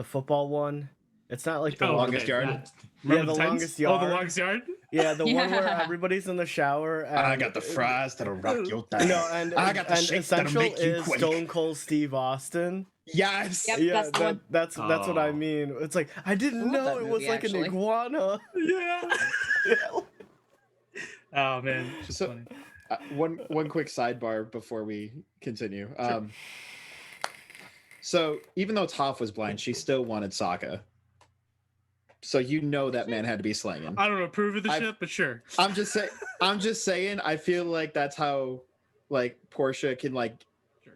football one? It's not like the Oh, Longest Yard? Yeah, Remember the Titans? longest Oh, yard. the longest yard. Yeah, the one where Yeah. everybody's in the shower. And, I got the fries that'll rock your thing. No, and I got the and shakes that'll Essential make you is quake. Stone Cold Steve Austin. Yes. Yep, Yeah, that's the one. that's what I Oh. mean. It's like I didn't I love know that it was movie, like an actually. iguana. Yeah. Yeah. Oh man, it's just So- funny. One quick sidebar before we continue. So even though Toph was blind, she still wanted Saga. So you know that man had to be slanging. I don't approve of the I've- shit, but sure. I'm just saying. I feel like that's how, like, Portia can like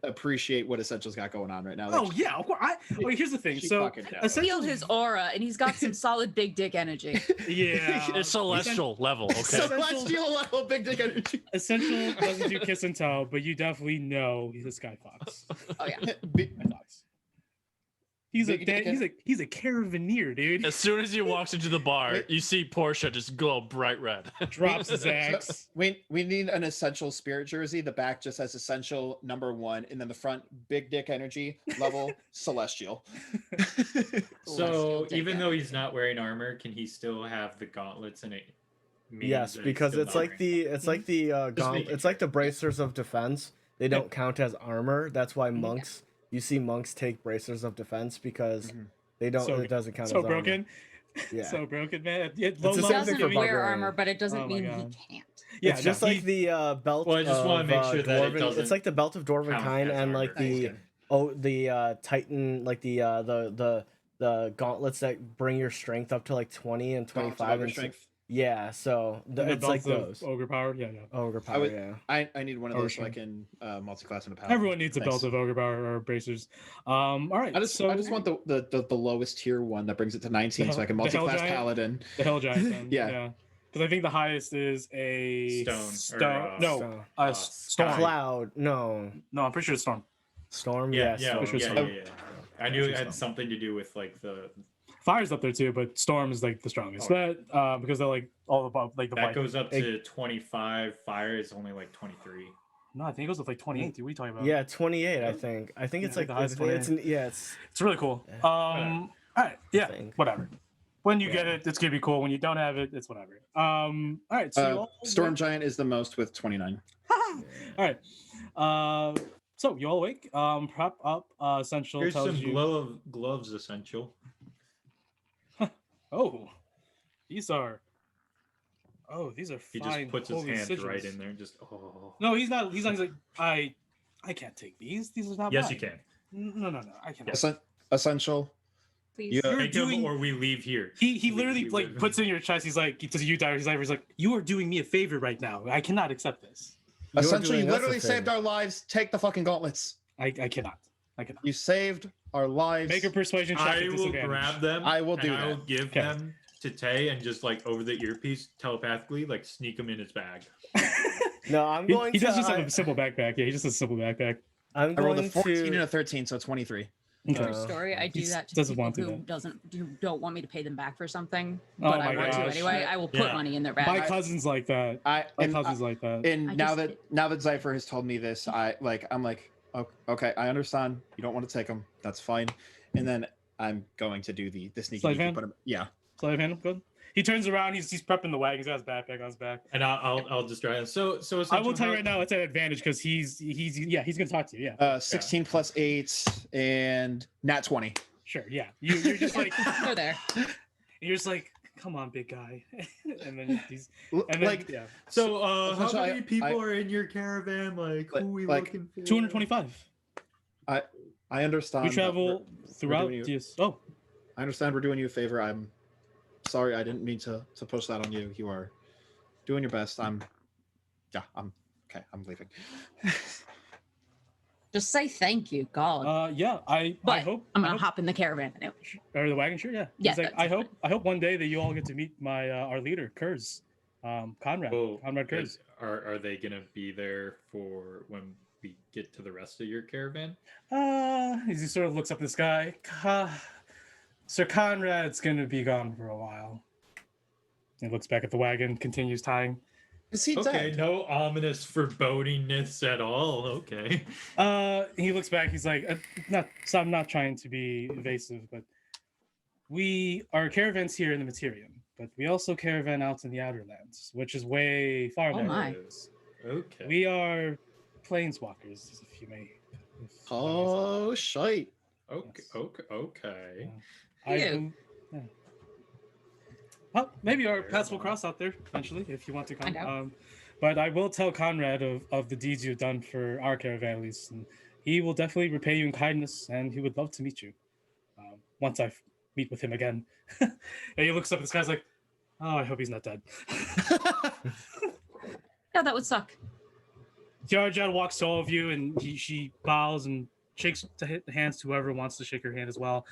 appreciate what Essential's got going on right now. Like, Oh yeah, of course. Wait, here's the thing. she So fucking knows. Feel Essential, his aura, and he's got some solid big dick energy. yeah, It's celestial level, okay? Celestial level big dick energy. Essential doesn't do kiss and tell, but you definitely know he's a Sky Fox. Oh yeah. Sky Fox. He's a Big dick he's a caravaneer, dude. As soon as he walks into the bar, Wait. you see Portia just glow bright red. Drops his axe. We need an Essential spirit jersey. The back just says Essential #1, and then the front big dick energy level Celestial. So Celestial even dick though he's not wearing armor, can he still have the gauntlets and it? means Yes, that he's because still it's not like wearing- making it's like the bracers of defense. They don't count as armor. That's why monks. You see monks take bracers of defense because they don't. So- it doesn't count So as broken. armor. Yeah. So broken, man. Yeah, the low same He thing levels for doesn't giving- barbarian. wear armor, but it doesn't Oh my mean God. he can't. Yeah, It's just no, like he- the belt. Well, I just wanna of, make sure that it Dwarven- doesn't It's like the belt of Dwarven count kind as and like armor. the Titan, like the gauntlets that bring your strength up to like 20 and 25 and strength. yeah. So the it's like belts of those ogre power. Yeah, no. ogre power. would- Yeah. I need one of Oh, those so sure. I can multi-class in the paladin. Everyone needs a Thanks. belt of ogre power or bracers. All right. I just want the lowest tier one that brings it to 19 so I can The Hell multi-class Giant? paladin. the hell giant. Then. Yeah. Because I think the highest is a Stone, or, no, Stone. storm. Cloud. No. No, I'm pretty sure it's storm. Storm. Yeah, Yes. yeah, Storm. Which was yeah, fun. yeah, yeah. I knew it had Storm. something to do with like the Fire's up there too, but storm is like the strongest. But because they're like all above, like the that white. goes up to 25. Fire is only like 23. No, I think it goes up like 28. Dude, what are you talking about? Yeah, 28. I think. I think Yeah, it's I like think the highest it's. it's really cool. All right, yeah, think. whatever. When you Yeah. get it, it's gonna be cool. When you don't have it, it's whatever. All right, so you all Storm Giant is the most with 29. all right. So you all awake? Prep up. Essential Here's tells some you. gloves essential. Oh, these are. Oh, these are He fine. just puts his holy hand sigils. right in there and just oh. No, he's not. He's like I can't take these. These are not. Yes, mine. you can. No. I can't. Essential. Please. You- You're Take them doing- or we leave here. He We- literally we like live- puts it in your chest. He's like to you, Dyer. He's like, you are doing me a favor right now. I cannot accept this. You're Essential, you doing us a literally saved favor. our lives. Take the fucking gauntlets. I cannot. I cannot. You saved our lives. Make a persuasion check. I at will disadvantage. grab them. I will and do I will that. give Okay. them to Tay and just like over the earpiece telepathically, like sneak them in his bag. No, I'm He, going he to. does just have a simple backpack. Yeah, he just has a simple backpack. I'm I rolled a going 14 and to. a 13, so 23. Okay. Uh, Story. I do He that to doesn't people want to, who though. don't want me to pay them back for something, Oh but I my want to gosh. anyway. I will put Yeah. money in their bag. My cousin's like that. My cousin's like that. And I now just- that Zypher has told me this, I'm like, okay, I understand. You don't want to take them. That's fine. And then I'm going to do the sneaky. Sleight peeky, van? put 'em- yeah. Sleight of hand, good. He turns around. He's prepping the wagon. He's got his backpack on his back. And I'll just try. So I will tell you right now, it's an advantage because he's gonna talk to you. Yeah. 16 plus 8 and nat 20. Sure. Yeah. You're just like Go there. you're just like, come on, big guy. And then he's yeah. So how So many people are in your caravan? Like who are we like, looking for? 225. I understand. We that travel throughout. doing you- Yes. Oh, I understand we're doing you a favor. I'm sorry. I didn't mean to push that on you. You are doing your best. I'm okay. I'm leaving. Just say thank you, God. yeah. I hope I'm gonna hop in the caravan anyway. or the wagon. Sure. Yeah. Yeah, He's like, that's I hope one day that you all get to meet my our leader, Kurz, Conrad. Oh, Conrad Kurz. Are they gonna be there for when we get to the rest of your caravan? He sort of looks up in the sky. Sir Conrad's gonna be gone for a while. He looks back at the wagon, continues tying. Is he Okay, dead? no ominous forebodingness at all. Okay. He looks back. He's like, So I'm not trying to be evasive, but our caravans here in the Materium, but we also caravan out in the Outer Lands, which is way far Oh down. my. Okay. We are planeswalkers, if you may. Oh shite! Okay. Yes. Okay. Ew. Yeah. Well, maybe our paths will cross out there eventually if you want to come. I know. But I will tell Conrad of the deeds you've done for our caravan at least, and he will definitely repay you in kindness, and he would love to meet you once I meet with him again. And he looks up at the sky, like, oh, I hope he's not dead. Yeah, that would suck. Tiarjod walks to all of you, and she bows and shakes hands to whoever wants to shake her hand as well.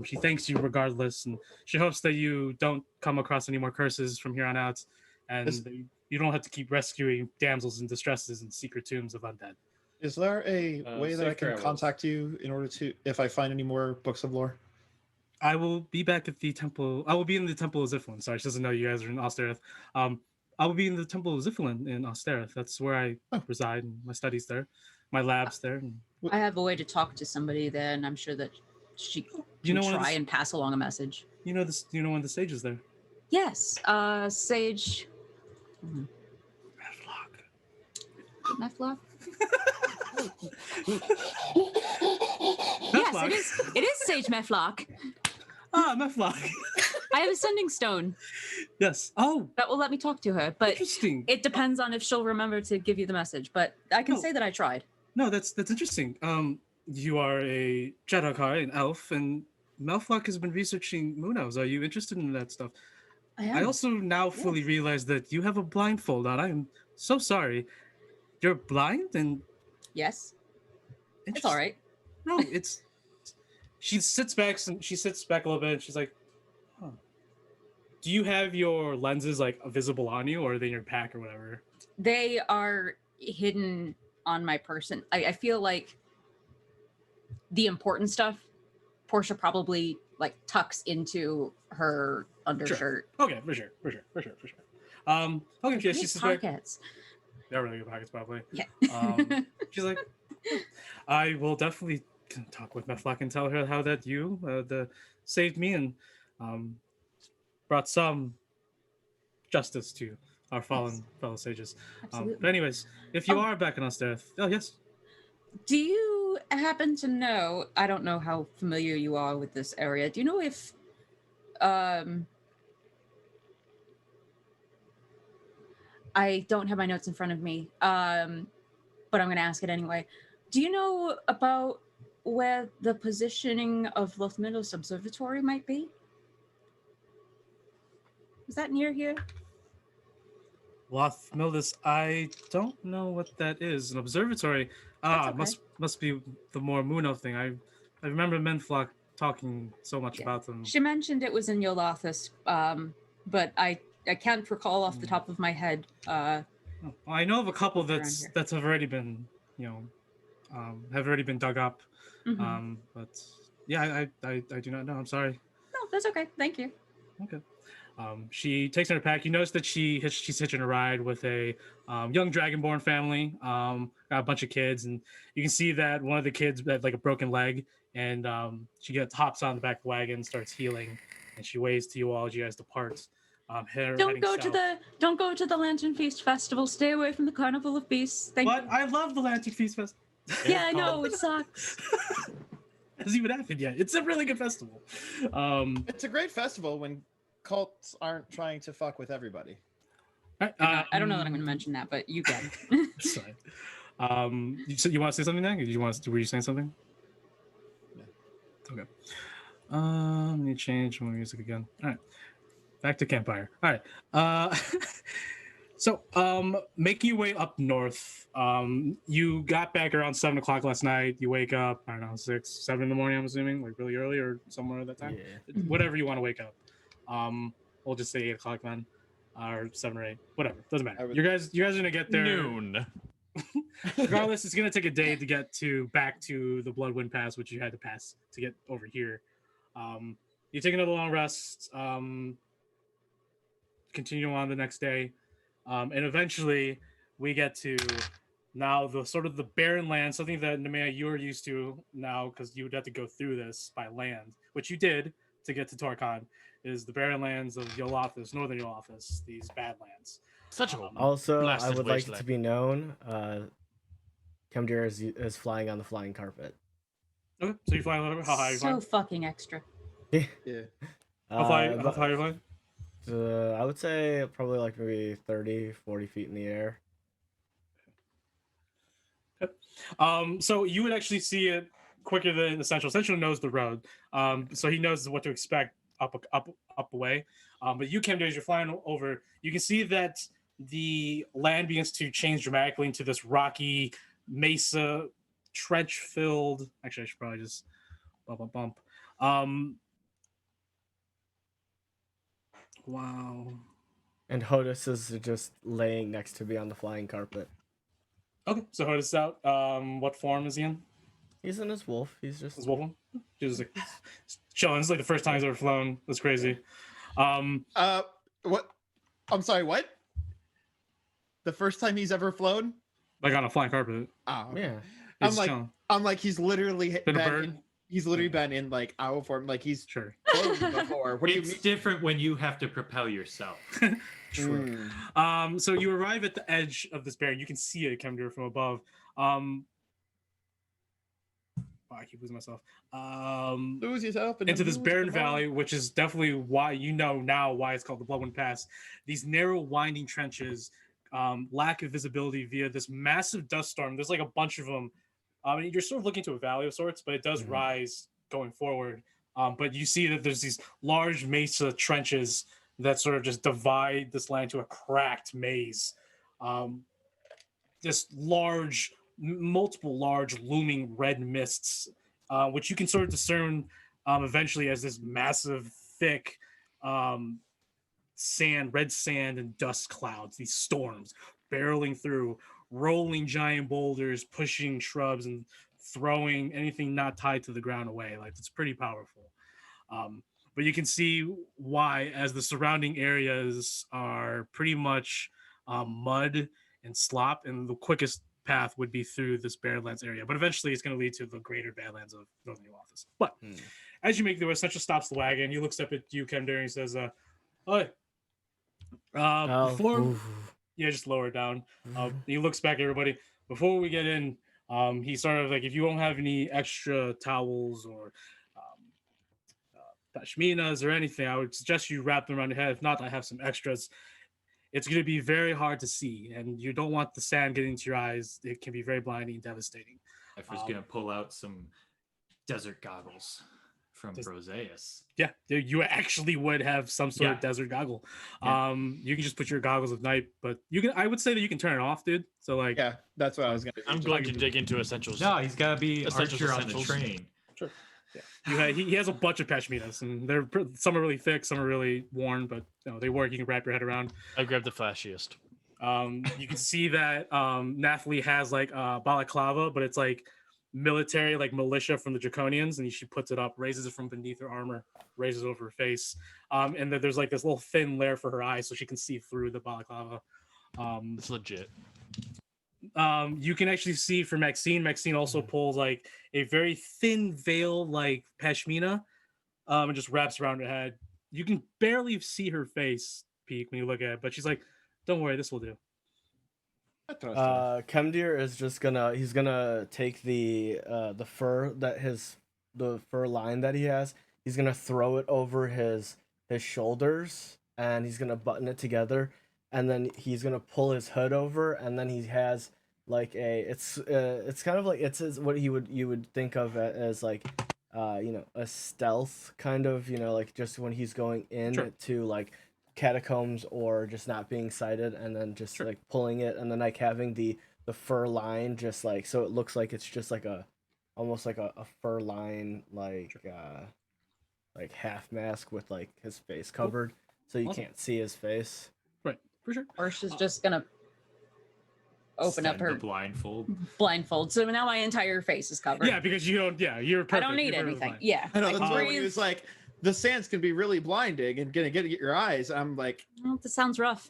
She thanks you regardless, and she hopes that you don't come across any more curses from here on out, and that you don't have to keep rescuing damsels in distresses and secret tombs of undead. Is there a way that I safe can travels. contact you in order to, if I find any more books of lore? I will be back at the temple. I will be in the temple of Ziflin. Sorry, she doesn't know you guys are in Austereth. I will be in the temple of Ziflin in Austereth. That's where I reside, and my studies there, my labs there. And I have a way to talk to somebody there, and I'm sure that she can try and pass along a message. You know this. You know when the sage is there. Yes, Sage. Meflock. Yes, it is. It is Sage Meflock. Meflock. I have a sending stone Yes. Oh, that will let me talk to her, but interesting. it depends on if she'll remember to give you the message. But I can No. say that I tried. No, that's interesting. You are a Jadakai, an elf, and Melflock has been researching moon elves. Are you interested in that stuff? I am. I also now fully realize that you have a blindfold on. I am so sorry. You're blind, and Yes, it's all right. No, it's. She sits back a little bit, and she's like, "Huh. Do you have your lenses like visible on you, or are they in your pack or whatever?" They are hidden on my person. I feel like the important stuff, Portia probably like tucks into her undershirt. Okay, for sure. Okay, yeah, she Great sits back. pockets. They're really good pockets, probably. Yeah. She's like, I will definitely talk with Meflock and tell her how that you saved me and brought some justice to our fallen fellow sages. Absolutely. But anyways, if you are back in Austereth, oh yes. Do you happen to know, I don't know how familiar you are with this area, do you know if I don't have my notes in front of me, but I'm going to ask it anyway. Do you know about where the positioning of Lothmiddos Observatory might be? Is that near here? Lothmiddos, I don't know what that is. An observatory. That's okay. Must be the more moon elf thing. I remember Menflock talking so much Yeah. about them. She mentioned it was in Yolathis, but I can't recall off the top of my head. Well, I know of a couple around that's here. have already been, have already been dug up. Mhm. But yeah, I do not know. I'm sorry. No, that's okay. Thank you. Okay. She takes in her pack. You notice that she's hitching a ride with a young dragonborn family. Got a bunch of kids, and you can see that one of the kids had like a broken leg, and she hops on the back of the wagon, starts healing, and she waves to you all as you guys depart. Don't go to the Lantern Feast Festival. Stay away from the Carnival of Beasts. Thank But you. I love the Lantern Feast Festival. Yeah, I know it sucks. Hasn't even happened yet. It's a really good festival. It's a great festival when cults aren't trying to fuck with everybody. I don't know that I'm going to mention that, but you can. It's fine. You want to say something, Nick? Were you saying something? Yeah. Okay. Let me change my music again. All right. Back to campfire. All right. So, making your way up north, you got back around 7 o'clock last night. You wake up, I don't know, 6, 7 in the morning, I'm assuming, like really early or somewhere at that time. Yeah. Whatever you want to wake up. We'll just say 8 o'clock then, or 7 or 8, whatever. Doesn't matter. You guys are gonna get there Noon. Regardless, it's gonna take a day to get back to the Bloodwind Pass, which you had to pass to get over here. You take another long rest. Continue on the next day. And eventually we get to now the sort of the barren land, something that Nemea, you're used to now because you would have to go through this by land, which you did to get to Torkon, is the barren lands of Yolothis, northern Yolothis, these Badlands. Such a Also, I blasted would like it wasteland. to be known, Kemdir is flying on the flying carpet. Okay, so you fly a little bit. How high are you So flying? fucking extra. Yeah. How high are you flying? I would say probably like maybe 30, 40 feet in the air. So you would actually see it quicker than Essential. Essential knows the road, so he knows what to expect up away. But you, Kemdir, as you're flying over, you can see that the land begins to change dramatically into this rocky mesa, trench-filled. Actually, I should probably just bump. Wow. And Hodis is just laying next to me on the flying carpet. Okay, so Hodis is out. What form is he in? He's in his wolf. He's just His wolf form? He's just like chilling. This is like the first time he's ever flown. That's crazy. What? I'm sorry, what? The first time he's ever flown? Like on a flying carpet. Oh, okay. yeah. He's I'm chilling. like he's literally Been a bird? he's literally been in like owl form, like he's Sure. flown before. What do you It's mean? different when you have to propel yourself. True. Mm. So you arrive at the edge of this barren. You can see it, Kemdir, from above. I keep losing myself. Lose yourself Into this barren valley, which is definitely why you know now why it's called the Bloodwind Pass. These narrow, winding trenches, lack of visibility via this massive dust storm. There's like a bunch of them. You're sort of looking to a valley of sorts, but it does rise going forward. But you see that there's these large mesa trenches that sort of just divide this land to a cracked maze. Just multiple large looming red mists, which you can sort of discern eventually as this massive, thick red sand and dust clouds, these storms barreling through, rolling giant boulders, pushing shrubs, and throwing anything not tied to the ground away. Like, it's pretty powerful. But you can see why, as the surrounding areas are pretty much mud and slop, and the quickest path would be through this Badlands area. But eventually it's going to lead to the greater Badlands of Northern Yolothis. But as you make the way, Essential stops the wagon. He looks up at you, Kemdir, and he says, "Hey, before..." Yeah, just lower it down. He looks back at everybody. Before we get in, he's sort of like, if you don't have any extra towels or pashminas or anything, I would suggest you wrap them around your head. If not, I have some extras. It's going to be very hard to see, and you don't want the sand getting into your eyes. It can be very blinding and devastating. I was going to pull out some desert goggles from Roseus. Yeah, you actually would have some sort of desert goggle. Yeah. You can just put your goggles at night, but you can. I would say that you can turn it off, dude. So like, Yeah, that's what I was gonna do. I'm going to dig into essentials. No, he's got to be Essentials, Archer on the essentials. train. sure. Yeah, he has a bunch of pashminas, and some are really thick, some are really worn, but they work. You can wrap your head around. I grabbed the flashiest. You can see that Nathalie has like balaclava, but it's like military, like militia from the Draconians, and she puts it up, raises it from beneath her armor, raises it over her face, and then there's like this little thin layer for her eyes, so she can see through the balaclava. It's legit. You can actually see for Maxine. Maxine also pulls like a very thin veil, like pashmina, and just wraps around her head. you can barely see her face peek when you look at it, but she's like, "Don't worry, this will do." Kemdir is just he's gonna take the fur the fur line that he has. He's gonna throw it over his shoulders, and he's gonna button it together, and then he's gonna pull his hood over, and then he has like it's kind of like what you would think of as like a stealth kind of, like just when he's going in to like catacombs or just not being sighted, and then just like pulling it, and then like having the fur line just like so it looks like it's just like almost like a fur line like half mask with like his face covered so you can't see his face. Right, for sure. Or she's just gonna open up her blindfold. So now my entire face is covered. Yeah, because you don't. Yeah, you're perfect. I don't need anything. Yeah, I know. I That's can why breathe. he was like, the sands can be really blinding and gonna get your eyes. I'm like, oh, this sounds rough.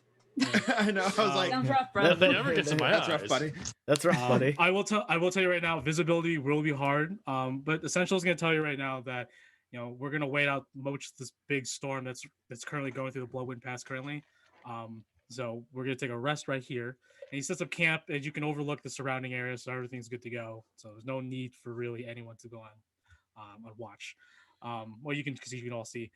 I know. I was like, sounds rough, bro. Nothing ever gets in my that's eyes. rough, buddy. That's rough, buddy. I will tell you right now, visibility will be hard. But Essential is going to tell you right now that we're going to wait out most of this big storm that's currently going through the Bloodwind Pass currently. So we're going to take a rest right here. And he sets up camp, and you can overlook the surrounding area, so everything's good to go. So there's no need for really anyone to go on watch. Well, you can, because you can all see.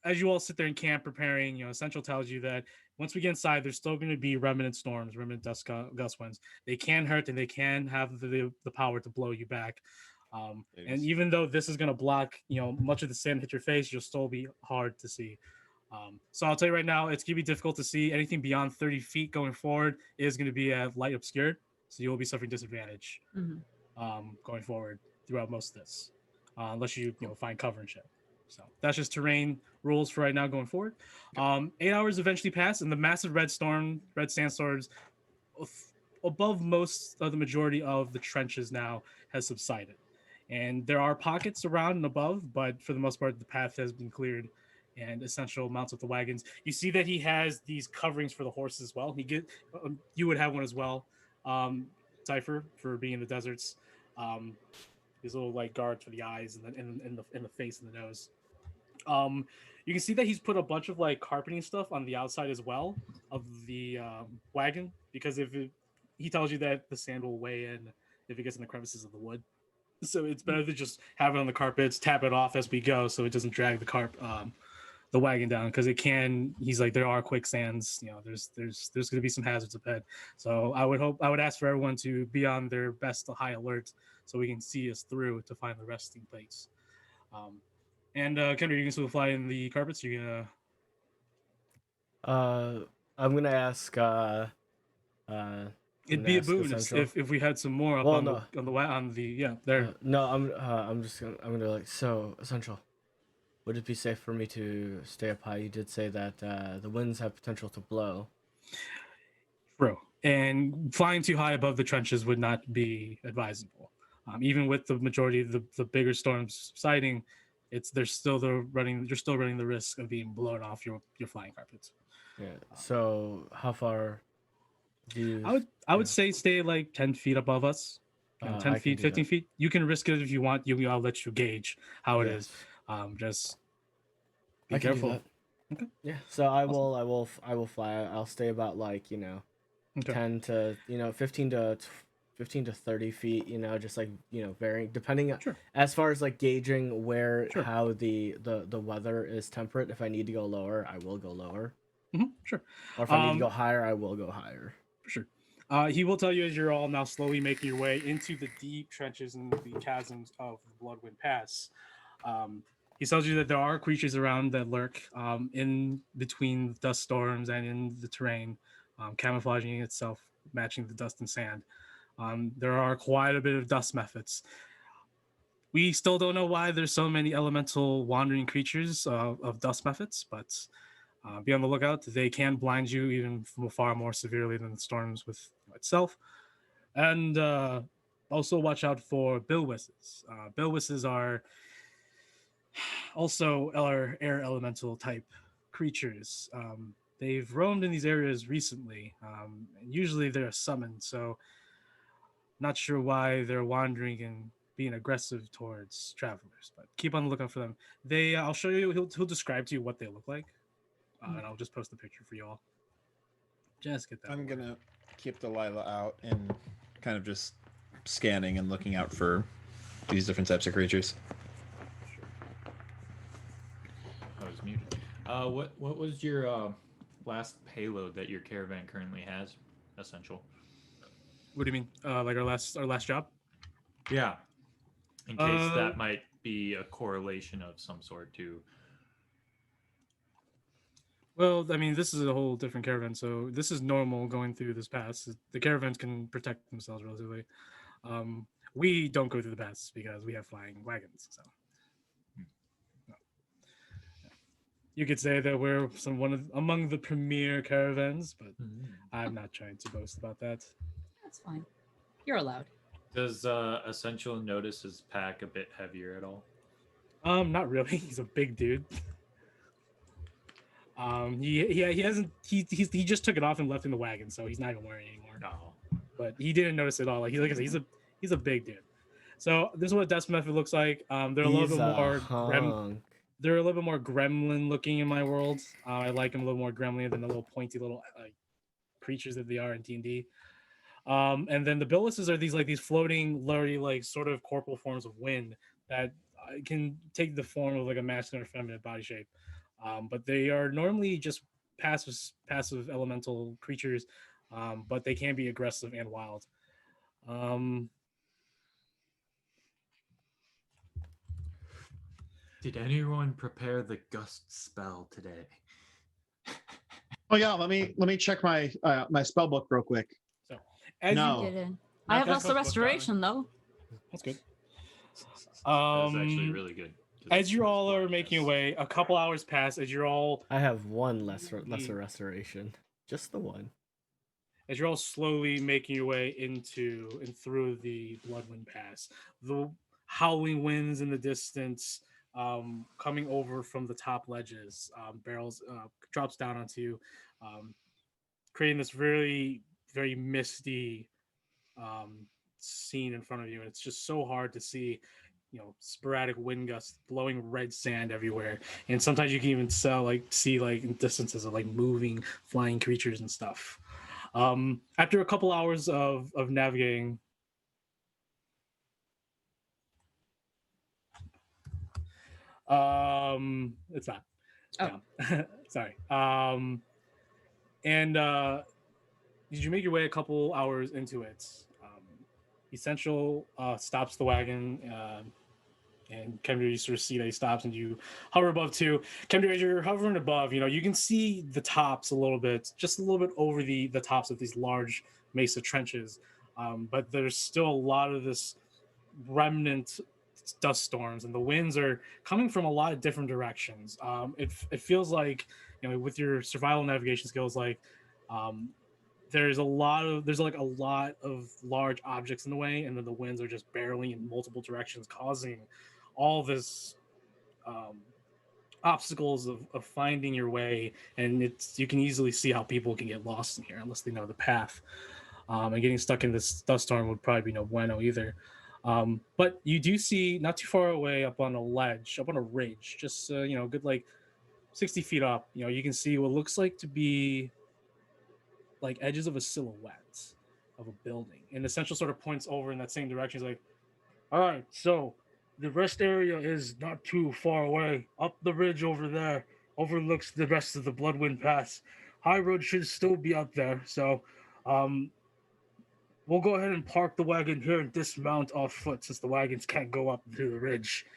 As you all sit there in camp preparing, Essential tells you that once we get inside, there's still going to be remnant storms, remnant gust winds. They can hurt, and they can have the power to blow you back. And even though this is going to block, much of the sand hit your face, you'll still be hard to see. So I'll tell you right now, it's going to be difficult to see. Anything beyond 30 feet going forward is going to be light obscured, so you will be suffering disadvantage going forward throughout most of this, unless you find cover and shit. So that's just terrain rules for right now going forward. 8 hours eventually pass, and the massive red sandstorms above most of the majority of the trenches now has subsided. And there are pockets around and above, but for the most part, the path has been cleared, and Essential mounts up the wagons. You see that he has these coverings for the horses as well. You would have one as well, Cypher, for being in the deserts. These little like guards for the eyes and in the face and the nose. You can see that he's put a bunch of like carpeting stuff on the outside as well of the wagon, because he tells you that the sand will weigh in if it gets in the crevices of the wood. So it's better to just have it on the carpets, tap it off as we go, so it doesn't drag the wagon down, because it can. He's like, there are quicksands. There's going to be some hazards ahead. So I would ask for everyone to be on their best high alert, so we can see us through to find the resting place. And Kendra, you can still fly in the carpets. You're gonna. I'm gonna ask. It'd be a boon if we had some more up on the there. No, I'm gonna like, so Essential. Would it be safe for me to stay up high? You did say that the winds have potential to blow. True. And flying too high above the trenches would not be advisable. Even with the majority of the bigger storms subsiding, you're still running the risk of being blown off your flying carpets. Yeah. So how far do you? I would say stay like 10 feet above us. 10 feet, 15 feet. You can risk it if you want. I'll let you gauge how it is. Just be careful. Okay. Yeah. So I will fly. I'll stay about like 10 to 15 to 30 feet. Just like varying depending as far as like gauging how the weather is temperate. If I need to go lower, I will go lower. Sure. Or if I need to go higher, I will go higher. For sure. He will tell you as you're all now slowly making your way into the deep trenches and the chasms of the Bloodwind Pass. He tells you that there are creatures around that lurk in between dust storms and in the terrain, camouflaging itself, matching the dust and sand. There are quite a bit of dust methods. We still don't know why there's so many elemental wandering creatures of dust methods, but be on the lookout. They can blind you even far more severely than the storms with itself. And also watch out for billwisses. Billwisses are also air elemental type creatures. They've roamed in these areas recently. And usually they're summoned, so not sure why they're wandering in being aggressive towards travelers. But keep on the lookout for them. I'll show you. He'll describe to you what they look like, and I'll just post the picture for you all. Just get that. I'm gonna keep Delilah out and kind of just scanning and looking out for these different types of creatures. I was muted. What was your last payload that your caravan currently has? Essential. What do you mean? Like our last job? Yeah. In case that might be a correlation of some sort too. Well, I mean, this is a whole different caravan, so this is normal going through this pass. The caravans can protect themselves relatively. We don't go through the pass because we have flying wagons. So you could say that we're among the premier caravans, but I'm not trying to boast about that. That's fine. You're allowed. Does Essential notice his pack a bit heavier at all? Not really. He's a big dude. He hasn't. He just took it off and left in the wagon, so he's not even wearing it anymore. No. But he didn't notice it all. Like he's a big dude. So this is what Death Method looks like. They're a little bit more they're a little bit more gremlin looking in my world. I like them a little more gremlin than the little pointy little creatures that they are in D&D. And then the Billuses are these floating, like sort of corporal forms of wind that can take the form of like a masculine or feminine body shape. But they are normally just passive elemental creatures, but they can be aggressive and wild. Did anyone prepare the gust spell today? Oh yeah, let me check my my spell book real quick. So I have also restoration though. That's good. That's actually really good. As you all are making your way, a couple hours pass. As you're all, I have one lesser restoration, just the one. As you're all slowly making your way into and through the Bloodwind Pass, the howling winds in the distance, coming over from the top ledges, barrels drops down onto you, creating this very, very misty scene in front of you, and it's just so hard to see. Sporadic wind gusts blowing red sand everywhere, and sometimes you can even see in distances of moving flying creatures and stuff. After a couple hours of navigating, it's not. Oh. Yeah. Sorry. And did you make your way a couple hours into it? Essential stops the wagon, and Kemri, you sort of see that he stops, and you hover above too. Kemri, as you're hovering above, you can see the tops just a little bit over the tops of these large mesa trenches, but there's still a lot of this remnant dust storms, and the winds are coming from a lot of different directions. It feels like, with your survival navigation skills, there's a lot of large objects in the way, and then the winds are just barreling in multiple directions, causing all this obstacles of finding your way. And you can easily see how people can get lost in here unless they know the path. And getting stuck in this dust storm would probably be no bueno either. But you do see, not too far away, up on a ridge, just good 60 feet up, you can see what looks like to be edges of a silhouette of a building. And Essential sort of points over in that same direction. He's like, all right, so the rest area is not too far away. Up the ridge over there overlooks the rest of the Bloodwind Pass. High Road should still be up there. So we'll go ahead and park the wagon here and dismount off foot, since the wagons can't go up to the ridge.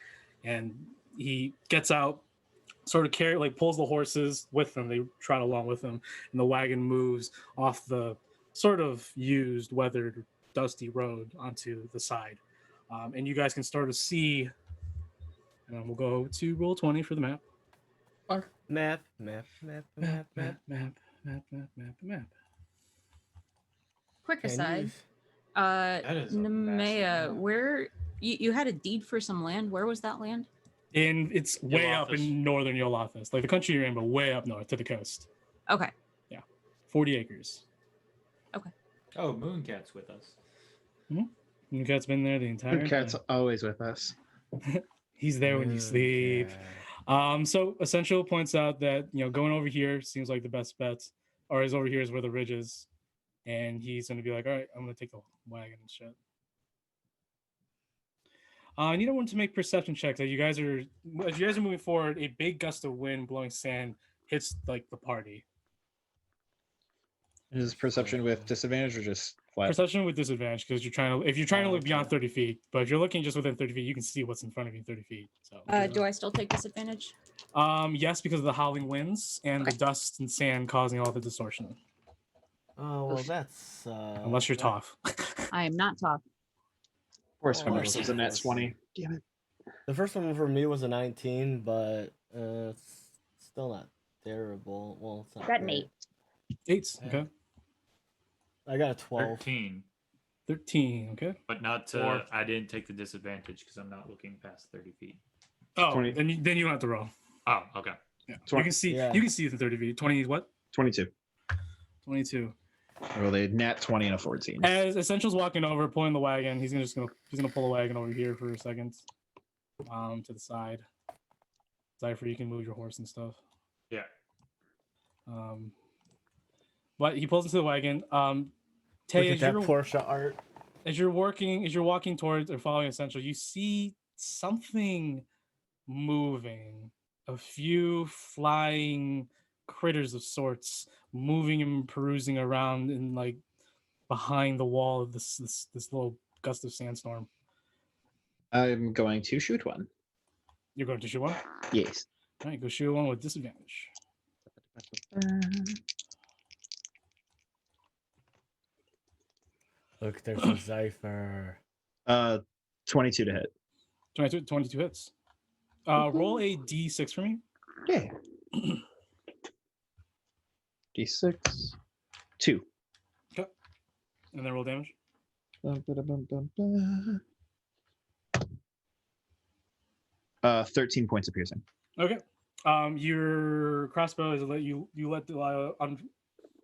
And he gets out, sort of pulls the horses with them. They trot along with him, and the wagon moves off the sort of used, weathered, dusty road onto the side. And you guys can start to see, and we'll go to roll 20 for the map. Map. Quick aside, Nemea, where you had a deed for some land? Where was that land? And it's way up in northern Yolathis, the country you're in, but way up north to the coast. Okay. Yeah, 40 acres. Okay. Oh, Mooncat's with us. Mm-hmm. Mooncat's been there the entire Cat's time. always with us. He's there when you sleep. So Essential points out that going over here seems like the best bet, or is over here is where the ridge is, and he's gonna be like, all right, I'm gonna take the wagon and shit. I need everyone to make perception checks. As you guys are moving forward, a big gust of wind blowing sand hits like the party. Is perception with disadvantage or just flat? Perception with disadvantage because if you're trying to look beyond 30 feet, but if you're looking just within 30 feet, you can see what's in front of you 30 feet. So Do I still take disadvantage? Yes, because of the howling winds and the dust and sand causing all the distortion. Oh well, that's unless you're tough. I am not tough. Force finish was a net 20. Damn it. The first one for me was a 19, but it's still not terrible. Well, it's not Got an great. 8. Okay. I got a 12. 13. Okay. But not to. I didn't take the disadvantage because I'm not looking past 30 feet. Oh, 20. Then you don't have to roll. Oh, okay. Yeah. You can see. Yeah. You can see the 30 feet. 20 what? 22. 22. I rolled a nat 20 and a 14. As Essential's walking over, pulling the wagon, he's gonna pull the wagon over here for a second, to the side. Cypher, you can move your horse and stuff. Yeah. But he pulls into the wagon. Tay, look at that Porsche art. As you're walking towards or following Essential, you see something moving. A few flying critters of sorts moving and perusing around in like behind the wall of this little gust of sandstorm. I'm going to shoot one. You're going to shoot one? Yes. All right, go shoot one with disadvantage. Look, there's a Cypher. 22 to hit. 22 hits. Roll a d6 for me. Yeah. D6. 2. Okay. And then roll damage. 13 points of piercing. Okay. Your crossbow is you let the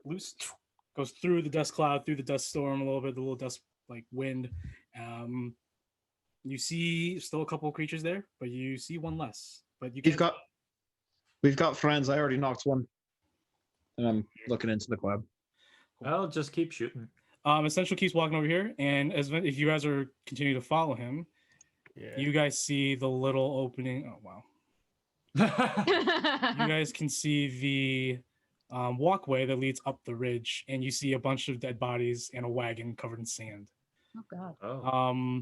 loose, goes through the dust cloud, through the dust storm a little bit, the little dust like wind. You see still a couple of creatures there, but you see one less. But we've got friends. I already knocked one. And I'm looking into the cloud. Well, just keep shooting. Essential keeps walking over here, and if you guys are continuing to follow him, you guys see the little opening. Oh wow! You guys can see the walkway that leads up the ridge, and you see a bunch of dead bodies and a wagon covered in sand. Oh god. Oh.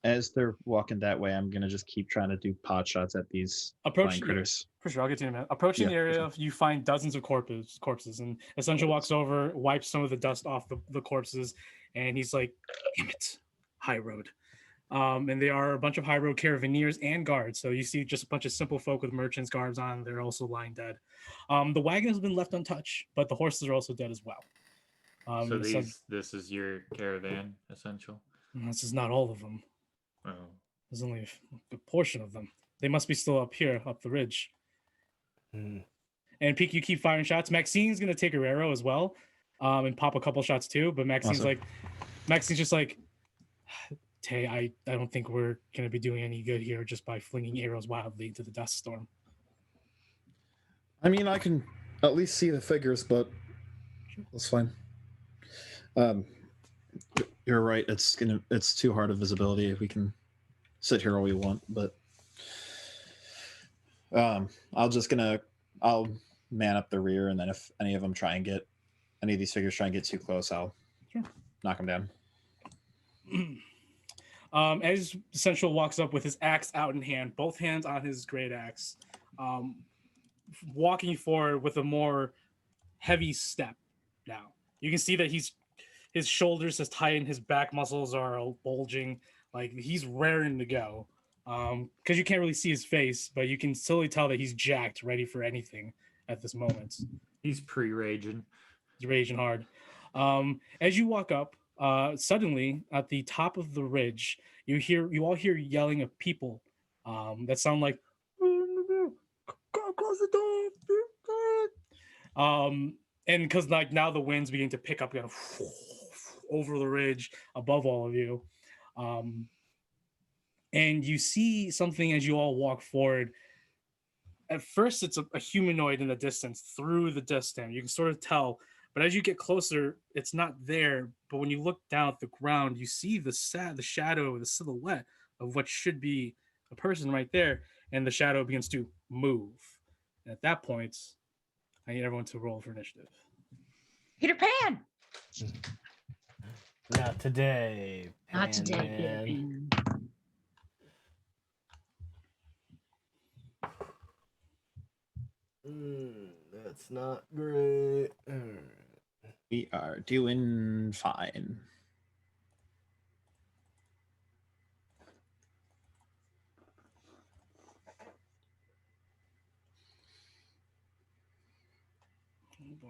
As they're walking that way, I'm gonna just keep trying to do pot shots at these flying critters. For sure, I'll get to you in a minute. Approaching the area, sure. You find dozens of corpses, and Essential walks over, wipes some of the dust off the corpses, and he's like, "Damn it, High Road." And they are a bunch of High Road Caravaneers and guards. So you see just a bunch of simple folk with merchants' garbs on. They're also lying dead. The wagon has been left untouched, but the horses are also dead as well. So this is your caravan, Essential? This is not all of them. Oh. There's only a portion of them. They must be still up here, up the ridge. And Peak, you keep firing shots. Maxine's gonna take her arrow as well, and pop a couple shots too. But Maxine's just like, Tay, I don't think we're gonna be doing any good here just by flinging arrows wildly into the dust storm. I mean, I can at least see the figures, but that's fine. You're right. It's too hard of visibility. We can sit here all we want, but I'll man up the rear, and then if any of these figures try and get too close, I'll knock them down. As Essential walks up with his axe out in hand, both hands on his great axe, walking forward with a more heavy step now. You can see that his shoulders is tight and his back muscles are bulging, like he's raring to go. Because you can't really see his face, but you can slowly tell that he's jacked, ready for anything at this moment. He's pre-raging. He's raging hard. As you walk up, suddenly at the top of the ridge, you all hear yelling of people that sound like, close the door. And because like now the wind's beginning to pick up again over the ridge above all of you. And you see something as you all walk forward. At first, it's a humanoid in the distance, through the distance. You can sort of tell, but as you get closer, it's not there. But when you look down at the ground, you see the shadow, the silhouette of what should be a person right there, and the shadow begins to move. And at that point, I need everyone to roll for initiative. Peter Pan. Not today. Not today, Peter Man. Pan. That's not great. We are doing fine. Oh boy.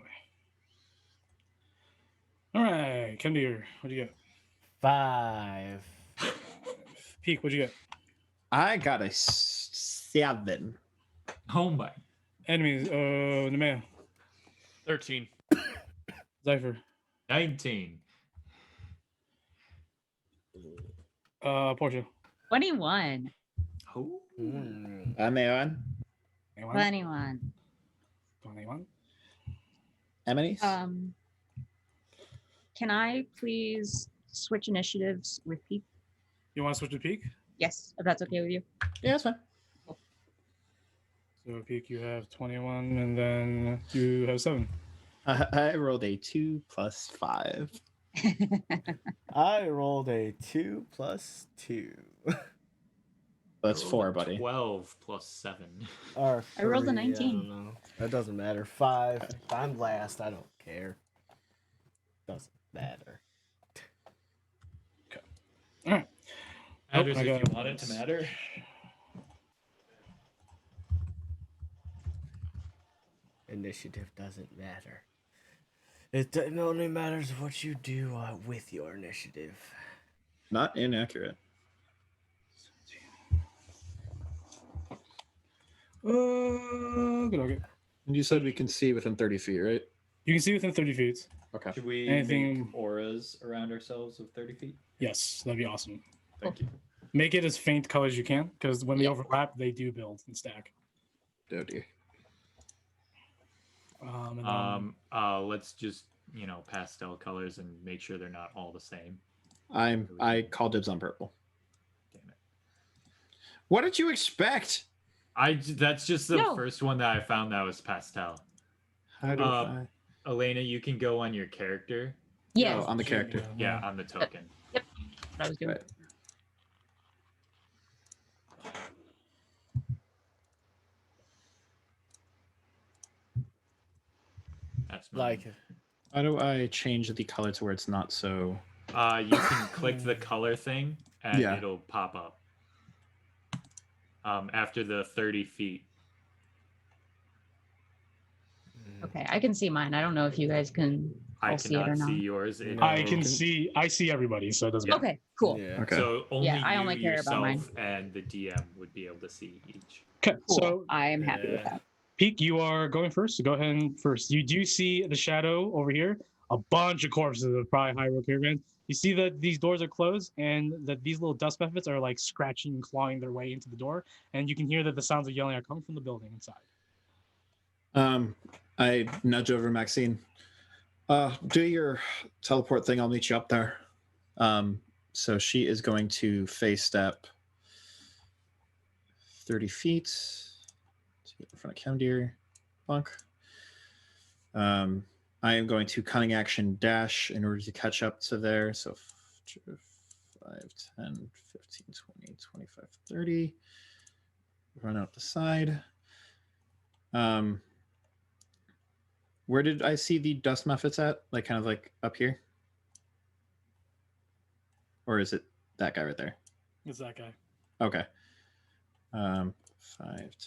All right, come here. What do you get? 5. Peak, what'd you get? I got a 7. Oh my. Enemies, Nemea. 13. Zypher. 19. Portia. 21. Oh. I'm Aaron. 21. 21. Emily's? Can I please switch initiatives with Peak? You want to switch to Peak? Yes, if that's okay with you. Yeah, that's fine. So Peak, you have 21, and then you have 7. I rolled a 2 plus 5. I rolled a 2 plus 2. That's Rolled 4, a buddy. 12 plus 7. Or I rolled a 3, 19. I don't know. That doesn't matter. 5. If I'm last, I don't care. Doesn't matter. All right. Matters I if got you want it to matter. Initiative doesn't matter. It only matters what you do with your initiative. Not inaccurate. Okay. And you said we can see within 30 feet, right? You can see within 30 feet. Okay. Should we Anything- make auras around ourselves of 30 feet? Yes, that'd be awesome. Thank you. Make it as faint color as you can, because when they overlap, they do build and stack. Oh dear. And then, Let's just, pastel colors and make sure they're not all the same. I call dibs on purple. Damn it. What did you expect? That's just the No. first one that I found that was pastel. How do I? Elena, you can go on your character. Yes, Oh, on the character. Yeah, on the token. what I was doing. Right. That's mine. Like, How do I change the color to where it's not so? You can click the color thing and Yeah. it'll pop up. After the 30 feet. Okay, I can see mine. I don't know if you guys can I all see it or cannot not. see yours. No. I can see. I see everybody, so it doesn't matter. Okay, cool. yeah. Okay. So only I you, only care about mine. yourself, and the DM would be able to see each. Okay, Cool. so I am happy with Yeah. that. Peak, you are going first. So go ahead and first. You do see the shadow over here. A bunch of corpses of probably High Road Caravan. You see that these doors are closed and that these little dust buffets are like scratching and clawing their way into the door. And you can hear that the sounds of yelling are coming from the building inside. I nudge over Maxine. Do your teleport thing. I'll meet you up there. So she is going to face step 30 feet to get in front of Kemdir. Bonk. I am going to cunning action dash in order to catch up to there. So 5, 10, 15, 20, 25, 30. Run out the side. Where did I see the dust muffets at? Like kind of like up here? Or is it that guy right there? It's that guy. Okay. 5,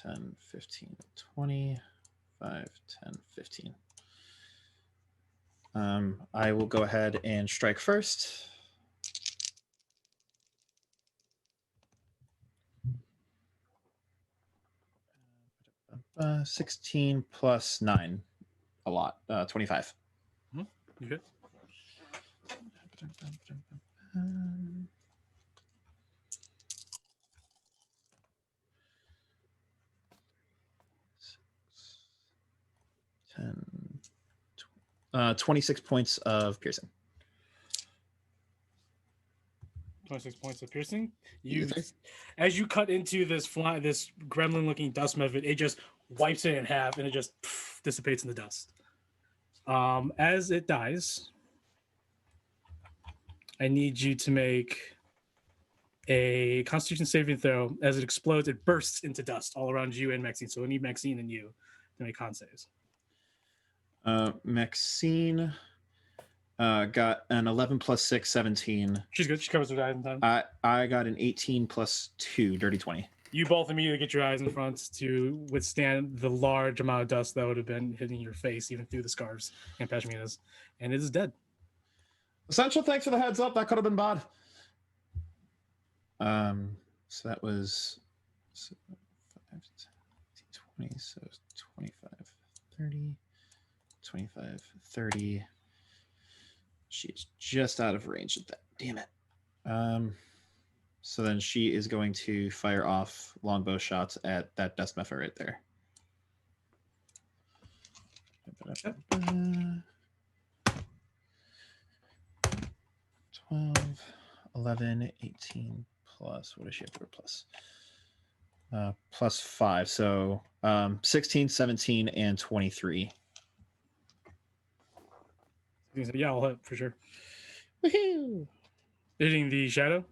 10, 15, 20. 5, 10, 15. I will go ahead and strike first. Uh, 16 plus 9. A lot. 25. You good? 26 points of piercing. 26 points of piercing. Yes. As you cut into this gremlin-looking dust method, it just wipes it in half and it just dissipates in the dust. As it dies, I need you to make a Constitution saving throw. As it explodes, it bursts into dust all around you and Maxine. So I need Maxine and you to make con saves. Maxine got an 11 plus 6, 17. She's good. She covers her eyes in time. I got an 18 plus 2, dirty 20. You both immediately get your eyes in front to withstand the large amount of dust that would have been hitting your face, even through the scarves and pashminas, and it is dead. Essential, thanks for the heads up. That could have been bad. So that was 20, so 25, 30, 25, 30. She's just out of range of that. Damn it. So then she is going to fire off longbow shots at that dust mepher right there. 12, 11, 18 plus. What does she have for plus? Plus 5. So 16, 17, and 23. Yeah, I'll hit for sure. Woohoo! Hitting the shadow?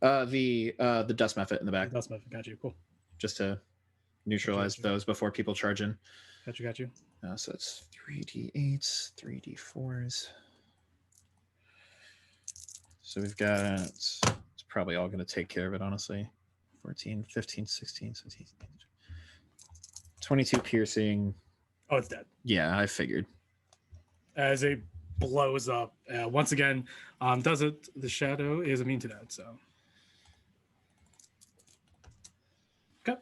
The dust method in the back. Dust method. Got you. Cool. Just to neutralize those before people charge in. Got you. So it's 3d8s, 3d4s. So we've got, it's probably all going to take care of it, honestly. 14, 15, 16, 17, 22 piercing. Oh, it's dead. Yeah, I figured. As it blows up. Once again, the shadow is immune to that, so. Okay.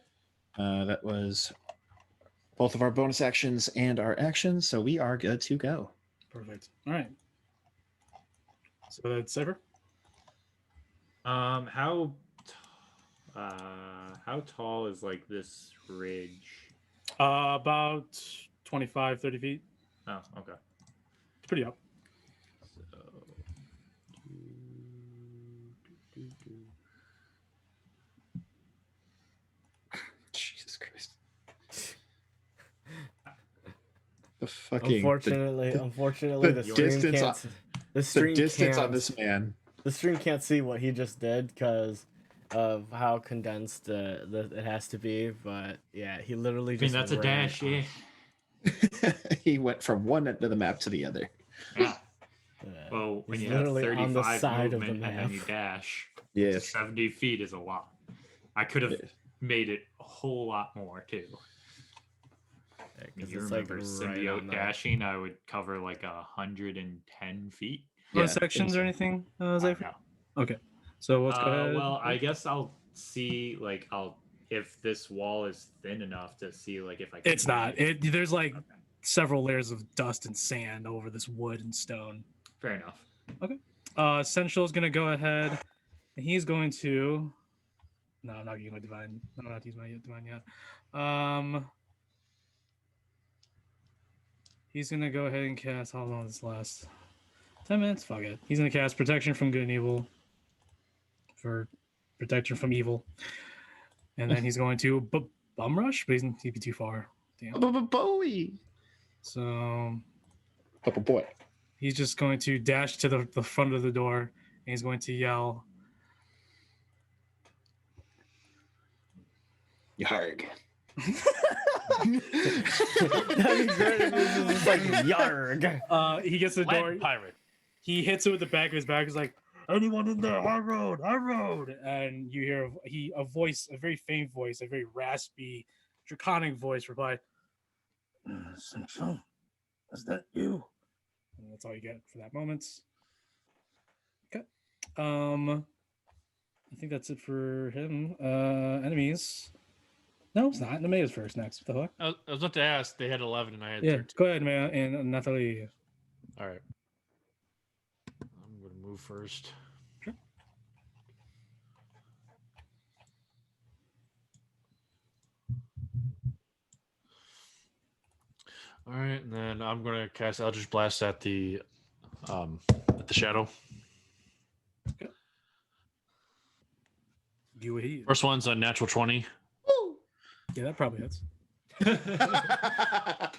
That was both of our bonus actions and our actions, so we are good to go. Perfect. All right. So that's Cypher. How tall is like this ridge? About 25, 30 feet. Oh, okay. It's pretty up. So, Jesus Christ. The fucking Unfortunately, the stream distance can't. The stream distance can't, on this man. The stream can't see what he just did because of how condensed it has to be. But yeah, he literally just. that's a dash, yeah. He went from one end of the map to the other. Yeah. Well, when he's you have literally on the 35 side of the movement and then you map. dash, Yes. 70 feet is a lot. I could have made it a whole lot more too. Because You it's like remember right symbiote on dashing? I would cover like 110 feet. No sections or anything, Cypher? No. Okay. So let's go ahead. Well, I guess I'll see if this wall is thin enough to see if I can. It's not. There's several layers of dust and sand over this wood and stone. Fair enough. Okay. Essential is gonna go ahead. And he's going to. No, I'm not using my divine. I'm not using my divine yet. He's gonna go ahead and cast. How long does this last? 10 minutes. Fuck it. He's gonna cast protection from good and evil. For protection from evil, and then he's going to bum rush, but he'd be too far. Damn. Bowie. So. Boy. He's just going to dash to the front of the door, and he's going to yell, Yarg. That'd be great if it was just like yarg. He gets to the door. Pirate. He hits it with the back of his back. He's like, "Anyone in there? High road, high road!" And you hear a voice, a very faint voice, a very raspy, draconic voice reply, "Central, is that you?" And that's all you get for that moment. Okay. I think that's it for him. Enemies. No, it's not. Nemea's first next. What the fuck? I was about to ask. They had 11 and I had Yeah, 13. go ahead, Nemea and Nathalie. All right. I'm going to move first. Sure. All right, and then I'm gonna cast Eldritch Blast at the shadow. You heat. First one's a natural 20. Yeah, that probably hits.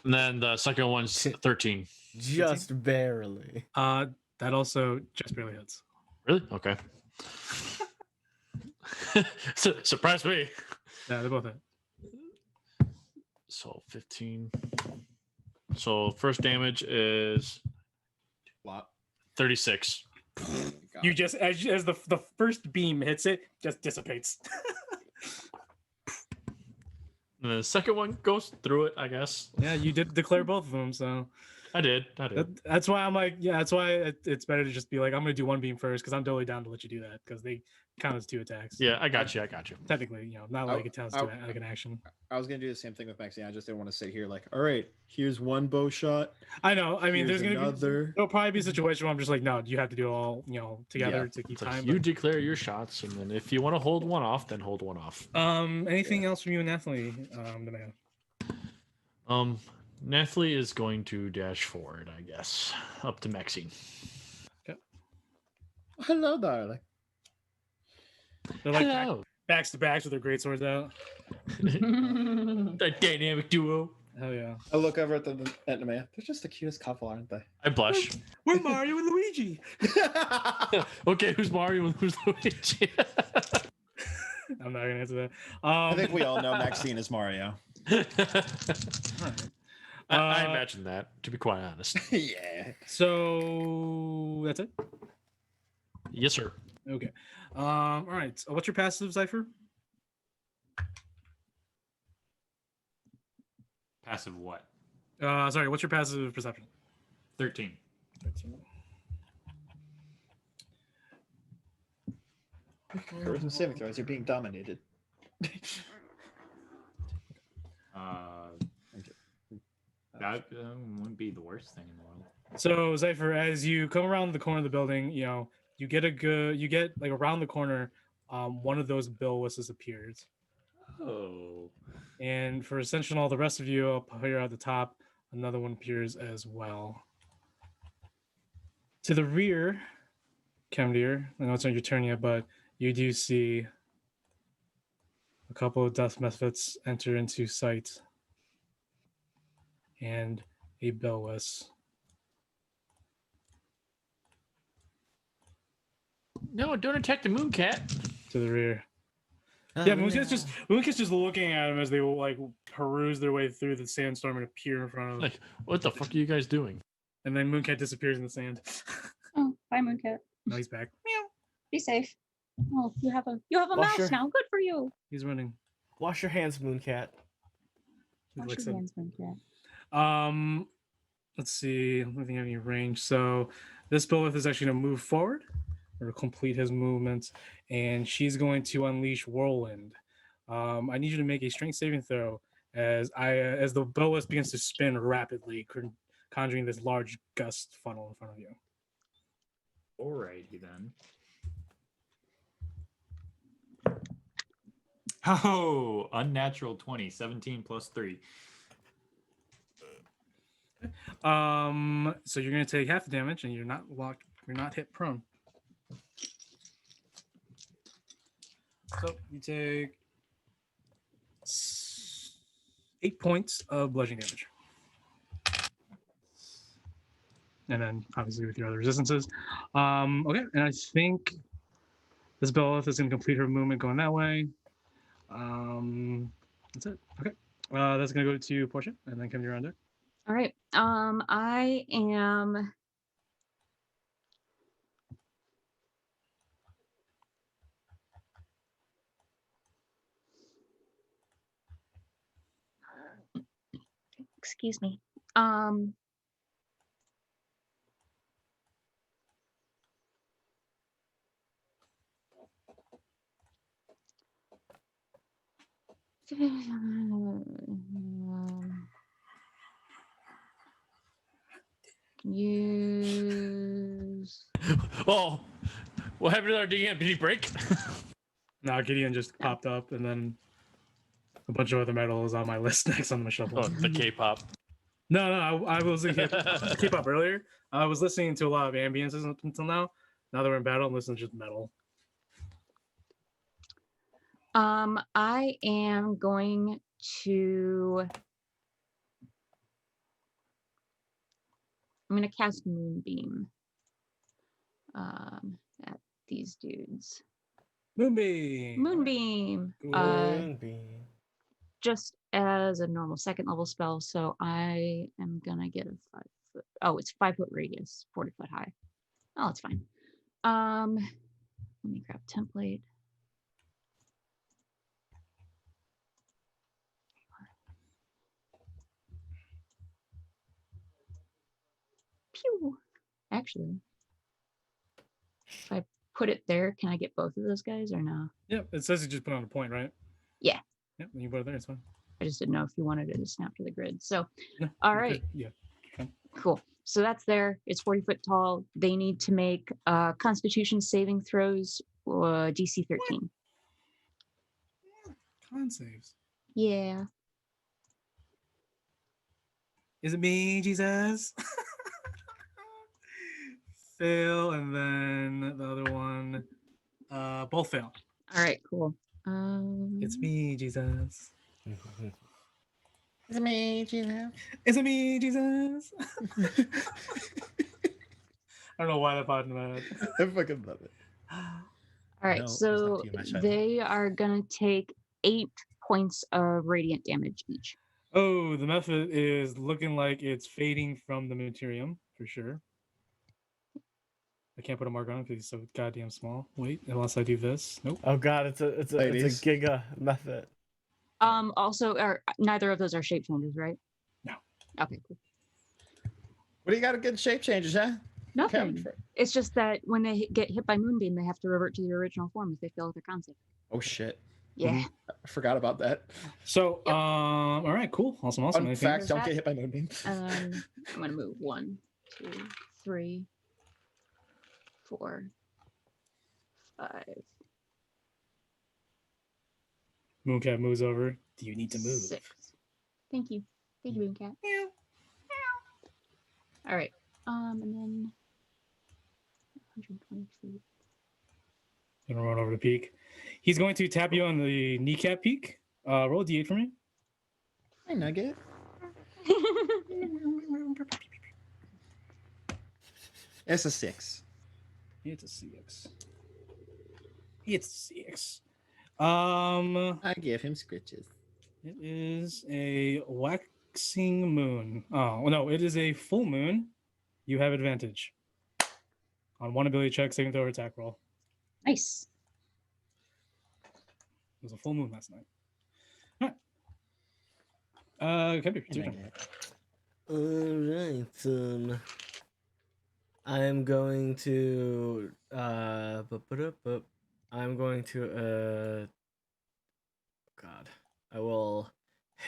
And then the second one's 13. Just barely. That also just barely hits. Really? Okay. Surprise me. Yeah, they both hit. So 15. So first damage is Lot. 36. You just as the first beam hits it, just dissipates. And then the second one goes through it, I guess. Yeah, you did declare both of them, so I did. that's why I'm like, yeah, that's why it's better to just be like, I'm gonna do one beam first because I'm totally down to let you do that because they count as 2 attacks. Yeah, I got you. Technically, not like it counts to like an action. I was gonna do the same thing with Maxine. I just didn't want to sit here like, all right, Here's one bow shot. I know. I mean, Here's there's gonna another. be there'll probably be a situation where I'm just like, no, you have to do it all, together to keep It's like time. you declare your shots, and then if you want to hold one off, then hold one off. Anything else from you and Nathalie, the man? Nathalie is going to dash forward, I guess, up to Maxine. Hello, darling. They're like Hello. backs to backs with their great swords out. The dynamic duo. Hell yeah. I look over at the man. They're just the cutest couple, aren't they? I blush. We're Mario and Luigi. Okay, who's Mario and who's Luigi? I'm not gonna answer that. I think we all know Maxine is Mario. I imagine that, to be quite honest. Yeah. So that's it. Yes, sir. Okay. All right. So what's your passive, Cypher? Passive what? Sorry. What's your passive perception? 13. Charisma saving throws. You're being dominated. That wouldn't be the worst thing in the world. So Cypher, as you come around the corner of the building, you get like around the corner, one of those billwhisses appears. Oh. And for Ascension, all the rest of you up here at the top, another one appears as well. To the rear, Kemdir, I know it's not your turn yet, but you do see a couple of death methods enter into sight. And a billwiss. No, don't attack the moon cat. To the rear. Yeah, Mooncat's just looking at him as they like peruse their way through the sandstorm and appear in front of him. Like, what the fuck are you guys doing? And then Mooncat disappears in the sand. Oh, bye, Mooncat. Now he's back. Meow. Be safe. Oh, you have a Wash mouse now. Good for you. He's running. Wash your hands, Mooncat. He Wash licks your him. hands, Mooncat. Let's see. I don't think I have any range. So this Billith is actually going to move forward or complete his movement, and she's going to unleash Whirlwind. I need you to make a strength saving throw as the Billith begins to spin rapidly, conjuring this large gust funnel in front of you. Alrighty then. Oh, unnatural 20, 17 plus 3. So you're gonna take half the damage, and you're not locked. You're not hit prone. So you take 8 points of bludgeoning damage, and then obviously with your other resistances. Okay, and I think this Bellith is gonna complete her movement going that way. That's it. Okay, that's gonna go to Portia, and then come to your deck. All right. I am. Excuse me. Use. Oh, what happened to our DM? Did he break? No, Gideon just popped up, and then a bunch of other metals on my list next on the shuffle. Oh, the K-pop. No, I was keep up earlier. I was listening to a lot of ambiences up until now. Now that we're in battle, I'm listening to just metal. I am going to. I'm going to cast Moonbeam at these dudes. Moonbeam. Moonbeam. Moonbeam. Just as a normal second level spell, so I am gonna get a 5 foot. Oh, it's 5 foot radius, 40 foot high. Oh, it's fine. Let me grab template. Pew. Actually, if I put it there, can I get both of those guys or no? Yep, it says you just put on a point, right? Yeah. Yep, you put it there, it's fine. I just didn't know if you wanted it to snap to the grid. So, No, all you right. could- Yeah. Okay. Cool. So that's there. It's 40 foot tall. They need to make Constitution saving throws, DC 13. Con saves. Yeah. Is it me, Jesus? Fail, and then the other one, both fail. All right. Cool. It's me, Jesus. It's me, Jesus. Is it me, Jesus? I don't know why that popped in my head. I fucking love it. All right. No, it's so not too much, I they are gonna take 8 points of radiant damage each. Oh, the method is looking like it's fading from the materium for sure. I can't put a mark on it because it's so goddamn small. Wait, unless I do this. Nope. Oh god, it's a giga method. Also, neither of those are shape changes, right? No. Okay. Cool. What do you got against shape changes, huh? Nothing. It's just that when they get hit by Moonbeam, they have to revert to their original form if they fail their concept. Oh shit. Yeah. I forgot about that. So, all right, cool, awesome. Fun Anything fact: else? don't get hit by moonbeam. I'm gonna move 1, 2, 3, 4, 5. Mooncat moves over. Do you need to move? 6. Thank you, Mooncat. All right. And then 120 feet. Gonna run over the peak. He's going to tap you on the kneecap peak. Roll a d8 for me. Hi, Nugget. It's a 6. It's a 6. It's a 6. I give him scritches. It is a waxing moon. Oh no, it is a full moon. You have advantage on one ability check, saving throw, or attack roll. Nice. It was a full moon last night. All right. Kendrick, it's your turn. Alright, I'm going to God. I will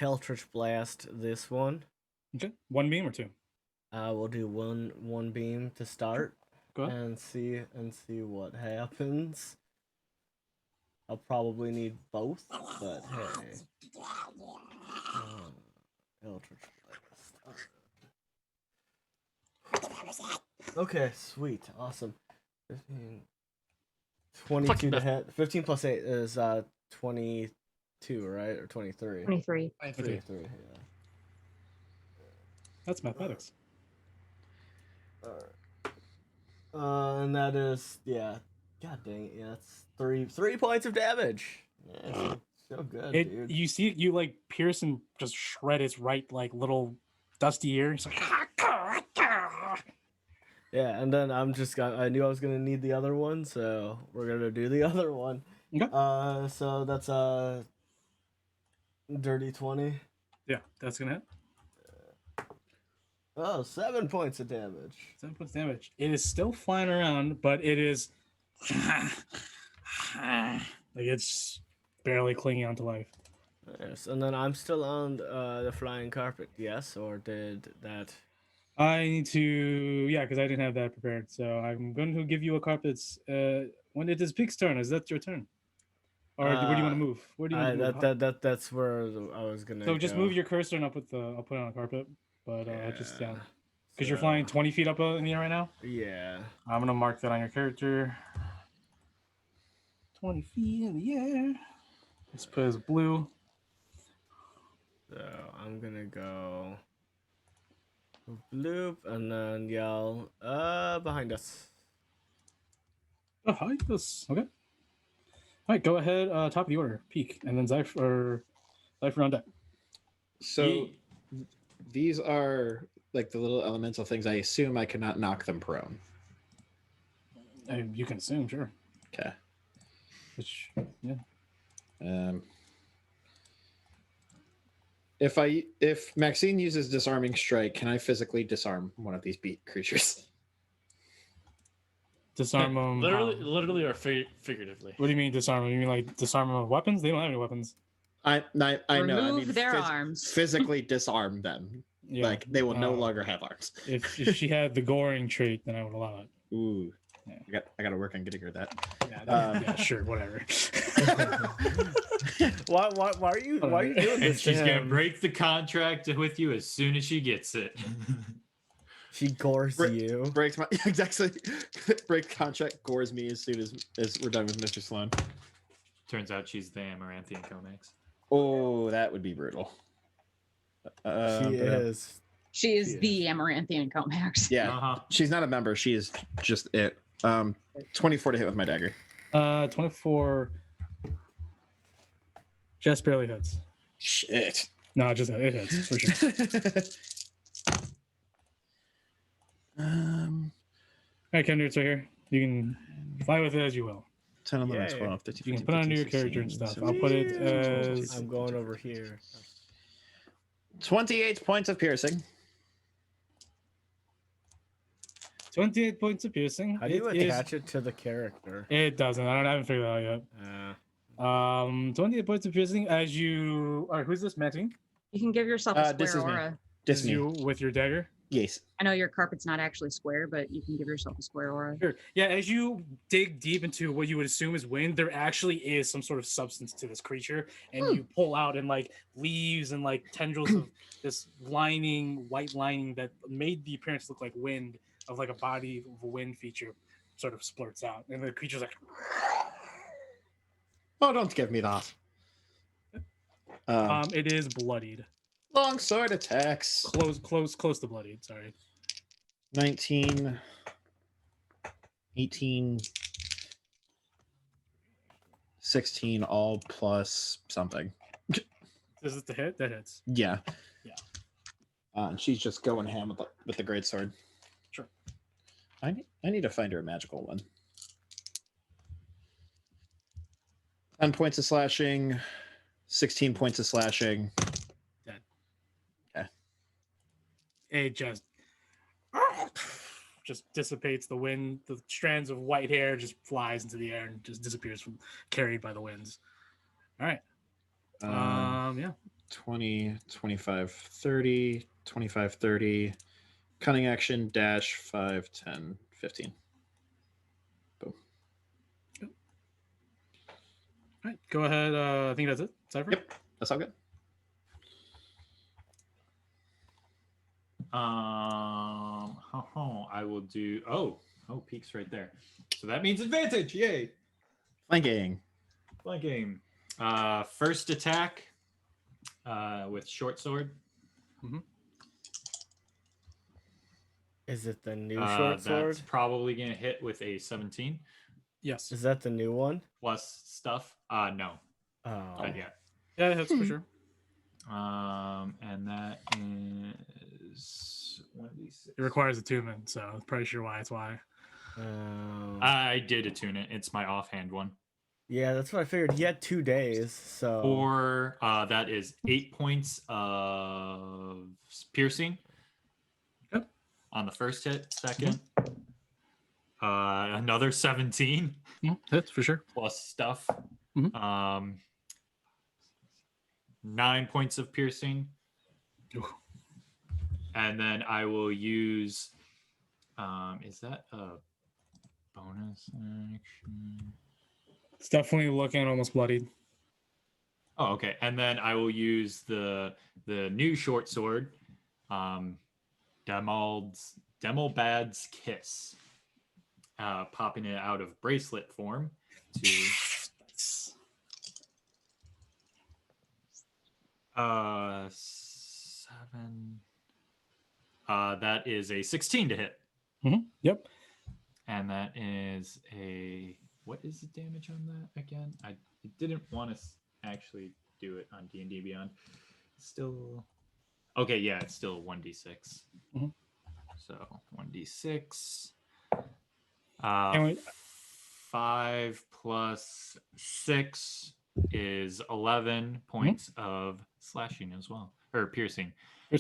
Eldritch Blast this one. Okay. 1 beam or 2? We'll do one beam to start. Go ahead. And see what happens. I'll probably need both, but hey. Eldritch Blast. Okay, sweet, awesome. 15, 22 to hit. 15 plus 8 is 22, right? Or 23? 23. 23, yeah. That's mathematics. Alright. And that is, yeah. God dang it, yeah, that's 3 points of damage. Yeah, so good, dude. You see, you like pierce and just shred its right like little dusty ear. It's like, yeah, and then I knew I was gonna need the other one, so we're gonna do the other one. Okay. So that's a dirty 20. Yeah, that's gonna hit. Oh, 7 points of damage. 7 points of damage. It is still flying around, but it is like it's barely clinging onto life. Yes, and then I'm still on the flying carpet. Yes, or did that? I need to, yeah, because I didn't have that prepared. So I'm going to give you a carpet. When it is Pig's turn, is that your turn? Or where do you want to move? Where do you want to move? That's where I was gonna. So just go. move your cursor and I'll put it on a carpet. but just down because you're flying 20 feet up in the air right now. Yeah. I'm gonna mark that on your character. 20 feet in the air. Let's put it as blue. So I'm gonna go bloop and then yell behind us. Behind us. Okay. All right, go ahead. Top of the order, peak, and then Zypher on deck. So these are like the little elemental things. I assume I cannot knock them prone. You can assume, sure. Okay. Which, yeah. If Maxine uses disarming strike, can I physically disarm one of these beat creatures? Disarm them. Literally or figuratively. What do you mean disarm them? You mean like disarm them with weapons? They don't have any weapons. I know. I Remove mean, their arms. physically disarm them. Yeah. Like they will no longer have arms. If she had the goring trait, then I would allow it. Ooh. Yeah. I got to work on getting her that. Yeah, sure, whatever. Why are you doing this? And she's to gonna him? break the contract with you as soon as she gets it. She gores you. Breaks my exactly. Break contract, gores me as soon as we're done with Mr. Sloan. Turns out she's the Amaranthian Comax. Oh, that would be brutal. She is. She is the Amaranthian Comax. Yeah, she's not a member. She is just it. 24 to hit with my dagger. 24. Just barely hits. Shit. No, it hits for sure. All right, Kendra, it's right here. You can fly with it as you will. 10, 11, Yay. 12, 13, You can 14, put it under 15, your character and 16, stuff. I'll put it 17, as. I'm going over here. 28 points of piercing. 28 points of piercing. How do you attach it to the character? It doesn't. I haven't figured that out yet. 28 points of piercing as you. All right, who's this, Maxine? You can give yourself a This square is me. aura. This me. You with your dagger. Yes. I know your carpet's not actually square, but you can give yourself a square aura. Sure. Yeah, as you dig deep into what you would assume is wind, there actually is some sort of substance to this creature, and you pull out and like leaves and like tendrils of this white lining that made the appearance look like wind, of like a body of a wind feature, sort of splurts out, and the creature's like, Oh, don't give me that. it is bloodied. Long sword attacks. Close to bloodied. Sorry. 19, 18, 16, all plus something. Is it the hit? That hits. Yeah. Yeah. And she's just going ham with the greatsword. Sure. I need to find her a magical one. 10 points of slashing, 16 points of slashing. Dead. Okay. It just dissipates the wind. The strands of white hair just flies into the air and just disappears carried by the winds. All right. Yeah. 20, 25, 30, 25, 30. Cunning action, dash, 5, 10, 15. Boom. All right. Go ahead. I think that's it. Cypher? Yep. That's all good. I will do. Oh, peaks right there. So that means advantage. Yay! Flanking. Flanking. First attack. With short sword. Mm-hmm. Is it the new short sword? That's probably gonna hit with a 17. Yes. Is that the new one? Plus stuff. No. Oh. Not yet. Yeah, that's for sure. And that is 1d6. It requires attunement, so I'm pretty sure why it's why. I did attune it. It's my offhand one. Yeah, that's what I figured. He had 2 days, so. Or that is 8 points of piercing. Yep. On the first hit. Second. Another 17. That's for sure. Plus stuff. Mhm. 9 points of piercing. Ooh. And then I will use. Is that a bonus action? It's definitely looking almost bloodied. Oh, okay. And then I will use the new short sword Demelbad's Kiss, popping it out of bracelet form to 7. That is a 16 to hit. Yep. And that is a, what is the damage on that again? I didn't want to actually do it on D&D Beyond. Still, okay, yeah, it's still 1d6. So 1d6. 5 plus 6 is 11 points of slashing as well, or piercing.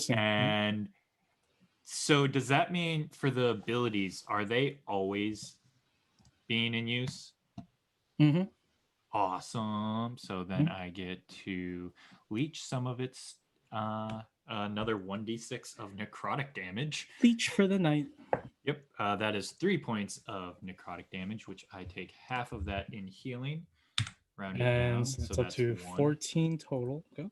And so does that mean for the abilities, are they always being in use? Awesome. So then I get to leech some of its another 1d6 of necrotic damage. Leech for the night. Yep. That is 3 points of necrotic damage, which I take half of that in healing. Round it down. And it's so up to 1. 14 total. Go.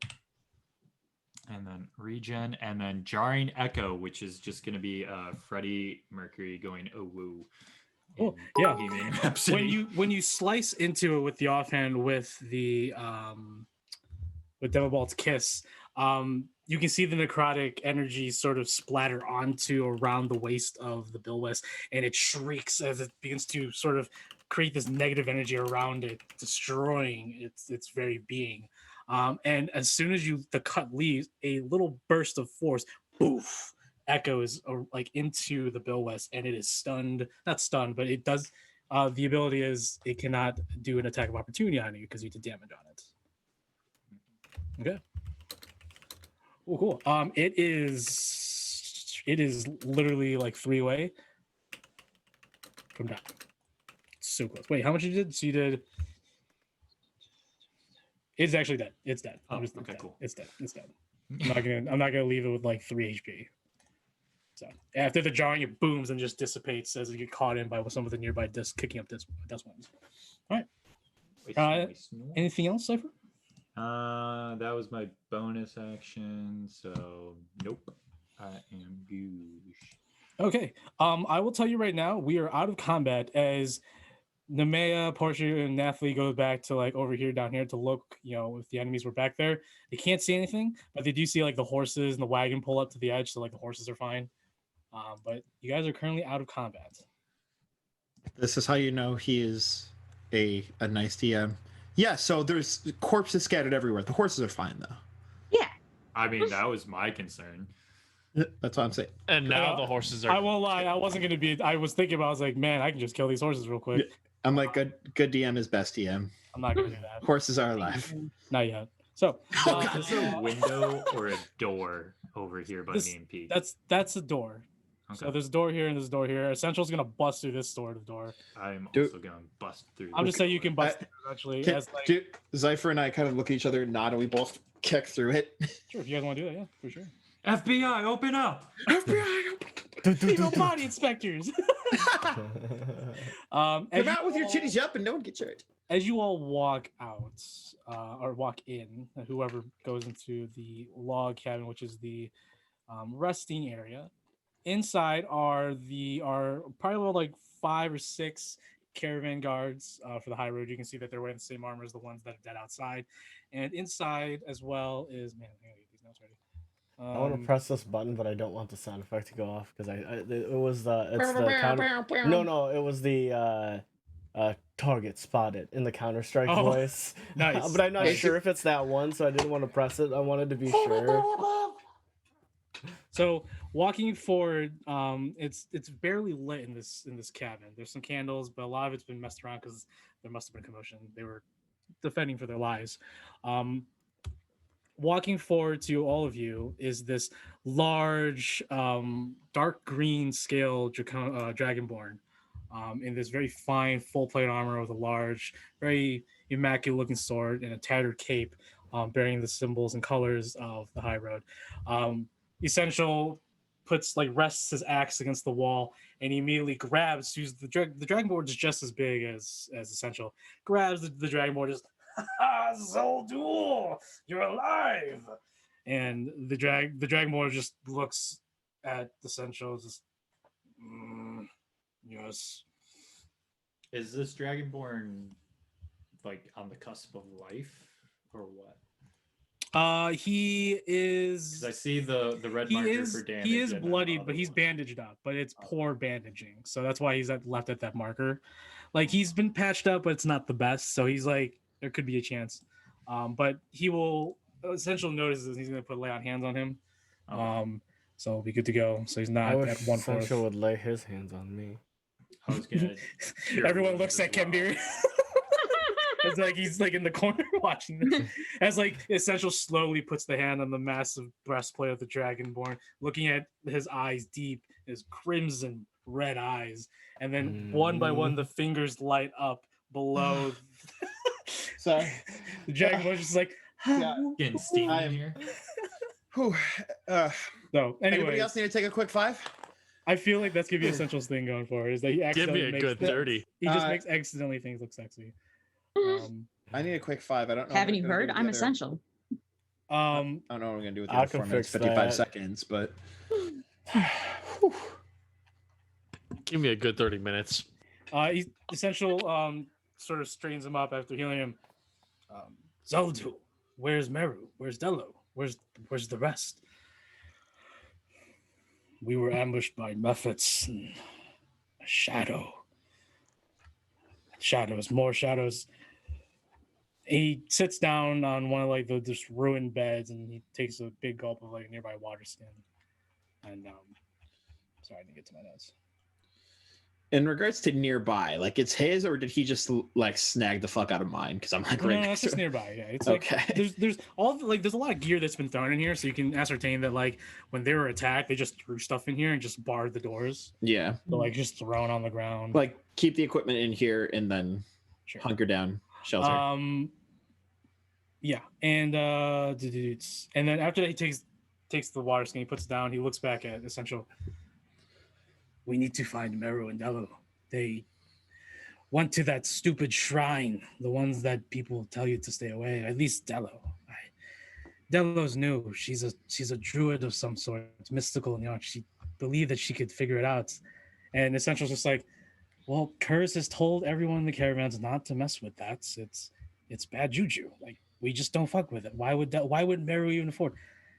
And then regen, and then jarring echo, which is just going to be Freddie Mercury going oh woo. Oh yeah. When you slice into it with the offhand with the with Demelbad's Kiss, you can see the necrotic energy sort of splatter onto around the waist of the Bilwes, and it shrieks as it begins to sort of create this negative energy around it, destroying its very being. And as soon as the cut leaves, a little burst of force, poof, echoes like into the Bilwes, and it is stunned. Not stunned, but it does. The ability is it cannot do an attack of opportunity on you because you did damage on it. Okay. Oh, cool. It is literally like 3-way from down. So close. Wait, how much you did? So you did. It's actually dead. It's dead. Oh, okay, dead. cool. It's dead. It's dead. I'm not gonna leave it with like 3 HP. So after the jarring, it booms and just dissipates as you get caught in by some of the nearby discs kicking up dust ones. All right. Anything else, Cypher? That was my bonus action. So nope. I am goosh. Okay. I will tell you right now, we are out of combat as Nemea, Portia, and Nathalie go back to like over here, down here to look, if the enemies were back there. They can't see anything, but they do see like the horses and the wagon pull up to the edge, so like the horses are fine. But you guys are currently out of combat. This is how you know he is a nice DM. Yeah, so there's corpses scattered everywhere. The horses are fine though. Yeah. I mean, that was my concern. That's what I'm saying. And now the horses are. I won't lie. I wasn't gonna be. I was thinking about. I was like, man, I can just kill these horses real quick. I'm like, good DM is best DM. I'm not gonna do that. Horses are alive. Not yet. So, is there a window or a door over here by me and Pete? That's a door. Okay. So there's a door here and there's a door here. Essential's gonna bust through this door to the door. I'm also gonna bust through. I'm just saying you can bust through eventually. Zypher and I kind of look at each other and nod, and we both kick through it. Sure, if you guys want to do that, yeah, for sure. FBI, open up! FBI, female body inspectors. Come out with your titties up and no one gets hurt. As you all walk out, or walk in, whoever goes into the log cabin, which is the resting area. Inside are probably like 5 or 6 caravan guards for the high road. You can see that they're wearing the same armor as the ones that are dead outside. And inside as well is, man, I gotta get these notes ready. I want to press this button, but I don't want the sound effect to go off because it was the counter. No, it was the target spotted in the Counter-Strike voice. Nice. But I'm not sure if it's that one, so I didn't want to press it. I wanted to be sure. So walking forward, it's barely lit in this cabin. There's some candles, but a lot of it's been messed around because there must have been commotion. They were defending for their lives. Walking forward to all of you is this large, dark green scale dragonborn in this very fine full plate armor with a large, very immaculate looking sword and a tattered cape bearing the symbols and colors of the High Road. Essential rests his axe against the wall and he immediately grabs the dragonborn is just as big as Essential, grabs the dragonborn, just Zoldur, you're alive, And the Dragonborn just looks at the Essential, just yes. Is this Dragonborn like on the cusp of life or what? He is. Because I see the red marker for damage. He is and then bloodied, the but he's other one. bandaged up. But it's poor bandaging, so that's why he's left at that marker. Like he's been patched up, but it's not the best. So he's like, there could be a chance. But he will. Essential notices he's going to put lay on hands on him. So it'll be good to go. So he's not I wish at 1/4. Essential would lay his hands on me. I was gonna. Everyone looks at Kemdir. It's like he's like in the corner watching this. As like Essential slowly puts the hand on the massive breastplate of the Dragonborn, looking at his eyes deep, his crimson red eyes, and then one by one the fingers light up below. Sorry, the Dragonborn's just like getting steamy in here. So anyway, anybody else need to take a quick 5? I feel like that's gonna be Essential's thing going forward. Is that he Give accidentally me a makes good 30. He just makes accidentally things look sexy. I need a quick 5. I don't know. Haven't what you I'm gonna heard? do with I'm the other- essential. I don't know what I'm gonna do with the I other can 4 minutes, fix 55 that. seconds, but Give me a good 30 minutes. Essential sort of strains him up after healing him. Zoldu, where's Meru? Where's Dello? Where's the rest? We were ambushed by Mephits and a shadow. Shadows, more shadows. He sits down on one of like the just ruined beds and he takes a big gulp of like nearby water skin. And sorry, I didn't get to my notes. in regards to nearby, like it's his, or did he just like snag the fuck out of mine? Because I'm like No, right no, next it's to just him. nearby. Yeah, it's like Okay. there's all like there's a lot of gear that's been thrown in here, so you can ascertain that like when they were attacked, they just threw stuff in here and just barred the doors. Yeah. So like just thrown on the ground. Like keep the equipment in here and then Sure. hunker down, shelter. Yeah, and then after that he takes the water skin, he puts it down, he looks back at Essential. We need to find Meru and Dello. They went to that stupid shrine, the ones that people tell you to stay away. At least Dello. Delo's new. She's a druid of some sort. It's mystical, you know. She believed that she could figure it out. And Essential's just like, well, Curse has told everyone in the caravans not to mess with that. It's bad juju. Like we just don't fuck with it. Why would Meru even afford?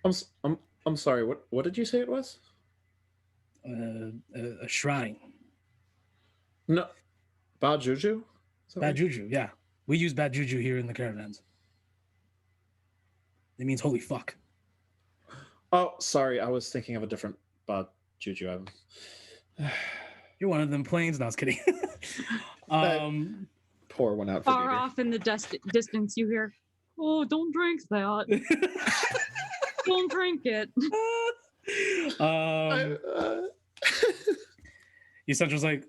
I'm sorry. What did you say it was? A shrine. No, bad juju. Bad juju, yeah. We use bad juju here in the caravans. It means holy fuck. Oh, sorry. I was thinking of a different bad juju. You're one of them planes. No, I was kidding. Pour one out for Far Dieter. off in the distance, you hear, "Oh, don't drink that. Don't drink it." Essential's like,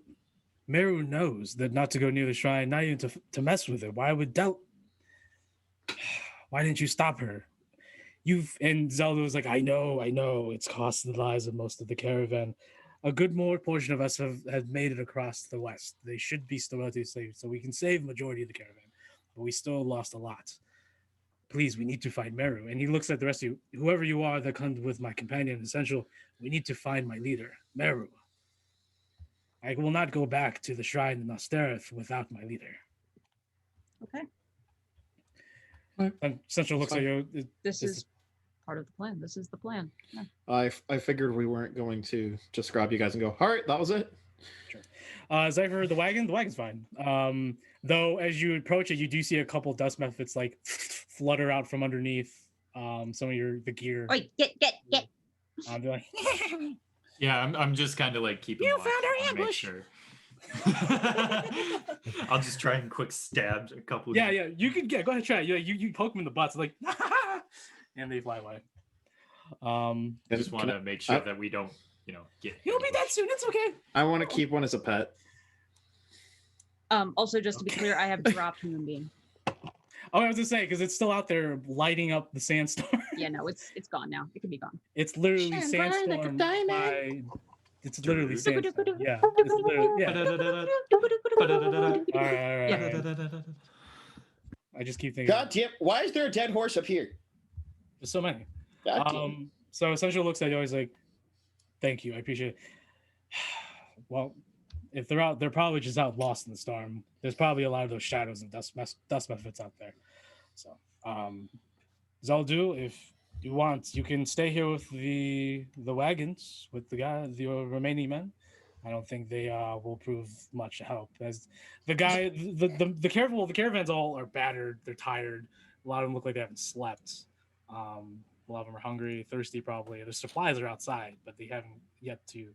Meru knows that not to go near the shrine, not even to mess with it. Why didn't you stop her? And Zelda was like, I know, it's cost the lives of most of the caravan. A good more portion of us have made it across the west. They should be still relatively safe, so we can save majority of the caravan, but we still lost a lot. Please, we need to find Meru. And he looks at the rest of you, whoever you are that comes with my companion, Essential, we need to find my leader, Meru. I will not go back to the shrine in Osterith without my leader. Okay. And Essential looks at you. This is part of the plan. This is the plan. Yeah. I figured we weren't going to just grab you guys and go, all right, that was it. Sure. Zypher, the wagon's fine. Though as you approach it, you do see a couple dust methods like flutter out from underneath some of the gear. Wait, get. They're like, Yeah, I'm just kind of like keeping. You watch. found our I wanna make ambush. Sure. I'll just try and quick stab a couple. yeah, you can go ahead, try it. You poke them in the butts, like, and they fly away. I just want to make sure that we don't, get. You'll be dead soon. It's okay. I want to keep one as a pet. Also, just to be clear, I have dropped human being. Oh, I was gonna say because it's still out there lighting up the sandstorm. Yeah, no, it's gone now. It can be gone. It's literally Shine bright sandstorm. like a diamond. It's literally sandstorm. Yeah. It's literally, yeah. All right. I just keep thinking. God damn! Why is there a dead horse up here? There's so many. So Essential looks at you. He's like, "Thank you, I appreciate it." Well, if they're out, they're probably just out lost in the storm. There's probably a lot of those shadows and dust methods out there. So, Zaldu, if you want, you can stay here with the wagons with the remaining men. I don't think they will prove much help. As the caravans all are battered. They're tired. A lot of them look like they haven't slept. A lot of them are hungry, thirsty, probably. The supplies are outside, but they haven't yet to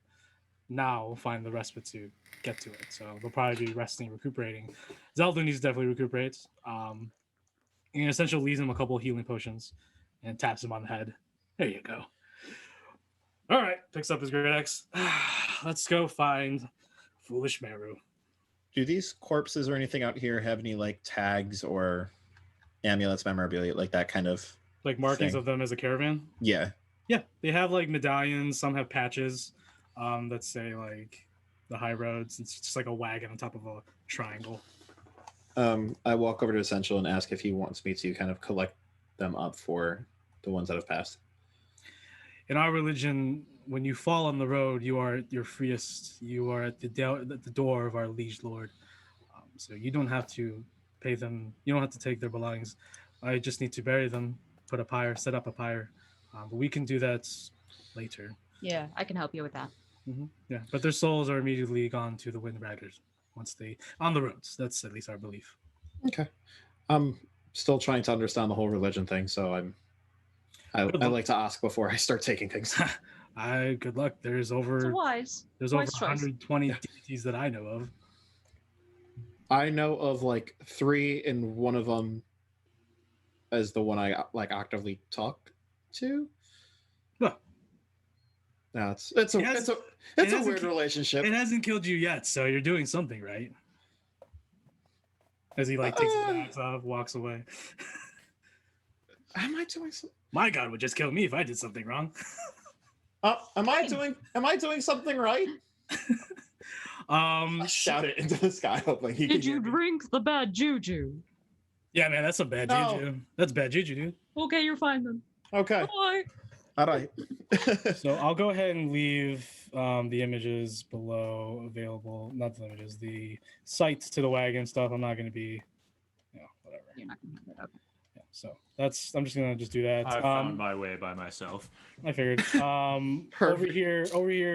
now find the respite to get to it. So they'll probably be resting, recuperating. Zelda needs to definitely recuperate. And Essential leaves him a couple of healing potions and taps him on the head. There you go. All right, picks up his great axe. Let's go find Foolish Meru. Do these corpses or anything out here have any like tags or amulets, memorabilia, like that kind of like markings thing? of them as a caravan? Yeah. Yeah, they have like medallions. Some have patches that say like the High Roads. It's just like a wagon on top of a triangle. I walk over to Essential and ask if he wants me to kind of collect them up for the ones that have passed. In our religion, when you fall on the road, you are at your freest. You are at the door of our liege lord. So you don't have to pay them. You don't have to take their belongings. I just need to bury them, put a pyre, set up a pyre. But we can do that later. Yeah, I can help you with that. Mm-hmm. Yeah, but their souls are immediately gone to the Wind Riders once they on the roads. That's at least our belief. Okay. I'm still trying to understand the whole religion thing, so I like to ask before I start taking things. Good luck. There's over wise 120 deities that I know of. I know of like 3, and one of them is the one I like actively talk to. Well, no, it's a weird relationship. It hasn't killed you yet, so you're doing something right. As he like takes his axe off, walks away. Am I doing something? My God would just kill me if I did something wrong. Am I doing something right? I shout it into the sky, hoping he Did you drink the bad juju? Yeah, man, that's some bad juju. That's bad juju, dude. Okay, you're fine then. Okay. Bye. All right. So I'll go ahead and leave the images below available. Not the images, the sites to the wagon stuff. I'm not going to be, whatever. You're not going to have it. Okay. Yeah, so I'm just gonna do that. I found my way by myself. I figured. over here,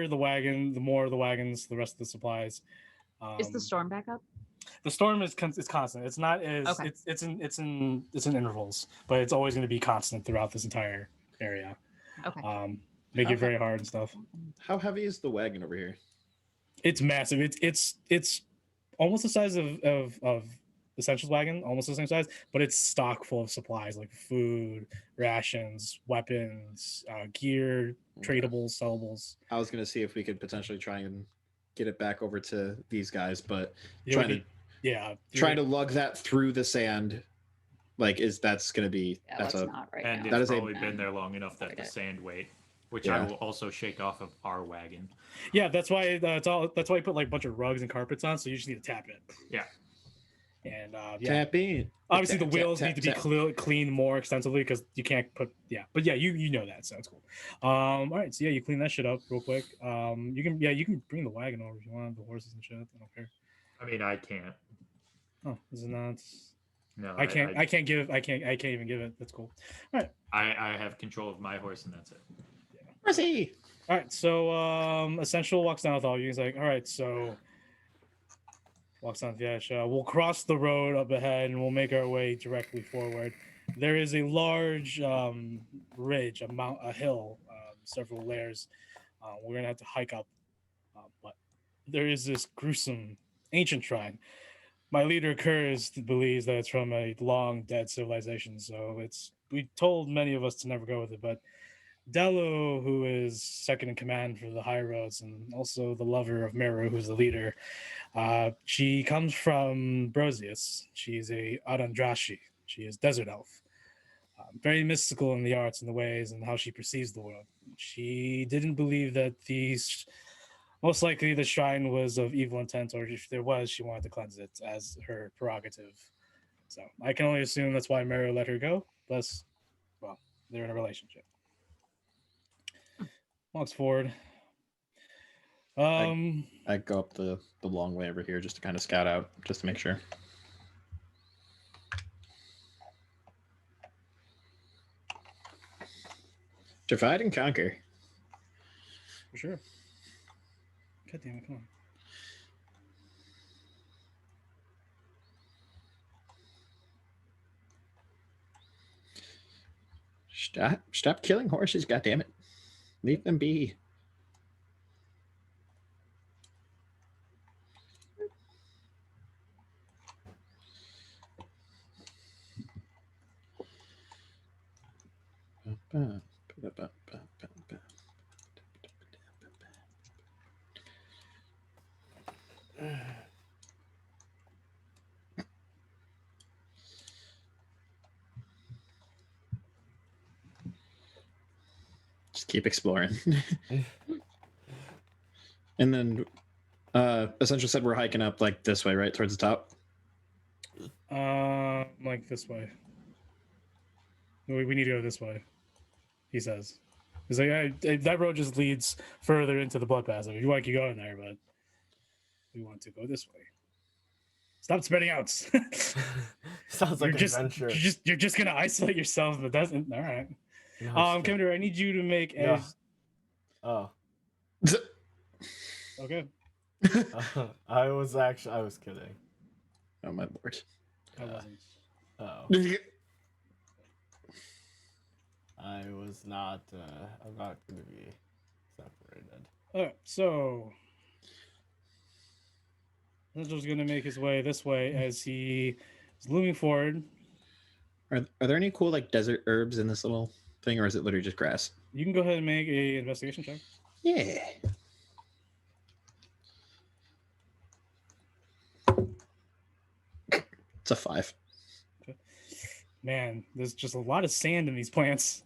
the wagon, the more of the wagons, the rest of the supplies. Is the storm back up? The storm is constant. It's not as okay. it's in intervals, but it's always going to be constant throughout this entire area. Okay. Make it very hard and stuff. How heavy is the wagon over here? It's massive. It's almost the size of Essentials wagon, almost the same size, but it's stock full of supplies like food, rations, weapons, gear, tradables, sellables. I was going to see if we could potentially try and get it back over to these guys, but trying to lug that through the sand, like that's going to be not right and now. it's probably been there long enough that the sand weight, which I will also shake off of our wagon. Yeah, that's why that's why you put like a bunch of rugs and carpets on, so you just need to tap it. Yeah. And tap in. Obviously, the wheels need to be cleaned more extensively because you can't put but you know that, so that's cool. All right, so you clean that shit up real quick. You can bring the wagon over if you want, the horses and shit. I don't care. I mean, I can't. Oh, is it not? No, I can't even give it. That's cool. All right. I have control of my horse, and that's it. Where's he? All right, so Essential walks down with all you. He's like, all right, so. Walks on the edge. We'll cross the road up ahead and we'll make our way directly forward. There is a large ridge, a hill, several layers. We're going to have to hike up. But there is this gruesome ancient shrine. My leader, Kurz, believes that it's from a long dead civilization. So we told many of us to never go with it. But Delo, who is second in command for the High Roads and also the lover of Meru, who's the leader, she comes from Brosius. She's a Arandrashi. She is desert elf. Very mystical in the arts and the ways and how she perceives the world. She didn't believe that most likely the shrine was of evil intent, or if there was, she wanted to cleanse it as her prerogative. So I can only assume that's why Meru let her go. Plus, well, they're in a relationship. Walks forward. I go up the long way over here just to kind of scout out, just to make sure. Divide and conquer. For sure. God damn it, come on. Stop killing horses, goddammit. Leave them be. Just keep exploring. And then Essential said we're hiking up like this way, right? Towards the top? Like this way. We need to go this way, he says. He's like, that road just leads further into the bloodbath. If you want to go in there, but we want to go this way. Stop spreading out. Sounds like you're an adventure. You're just gonna isolate yourself, but that's all right. No, Commander, I need you to make a. Yeah. Oh. Okay. I was kidding. Oh my lord. I wasn't. Oh. I was not. I'm not going to be separated. All right, so Angel's going to make his way this way as he is looming forward. Are there any cool like desert herbs in this little thing, or is it literally just grass? You can go ahead and make a investigation check. Yeah. It's a 5. Man, there's just a lot of sand in these plants.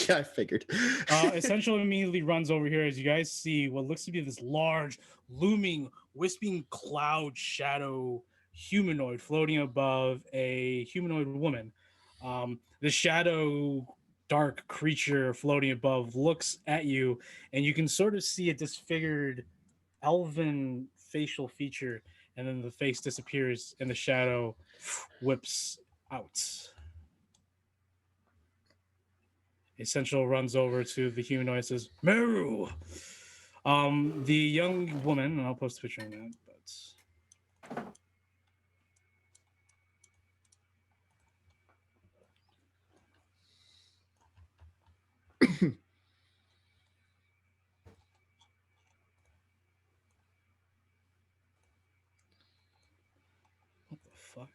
Yeah, I figured. Essential immediately runs over here as you guys see what looks to be this large, looming, wisping cloud shadow humanoid floating above a humanoid woman. The shadow dark creature floating above looks at you, and you can sort of see a disfigured elven facial feature, and then the face disappears and the shadow whips out. Essential runs over to the humanoid and says, Meru! The young woman, and I'll post a picture of that, but what the fuck?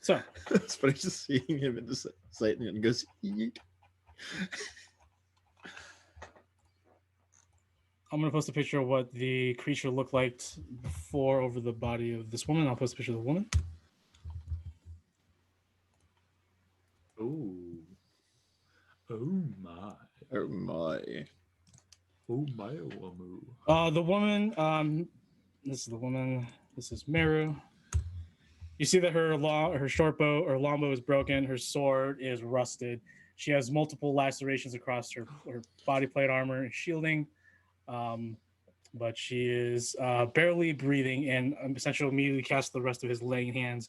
So it's funny just seeing him in the sight and goes, Yeet. I'm going to post a picture of what the creature looked like before over the body of this woman. I'll post a picture of the woman. Ooh. Oh my. Oh my. Oh my, oh The woman, this is the woman. This is Meru. You see that her short bow or long bow is broken. Her sword is rusted. She has multiple lacerations across her body plate armor and shielding. But she is barely breathing, and Essential immediately casts the rest of his laying hands,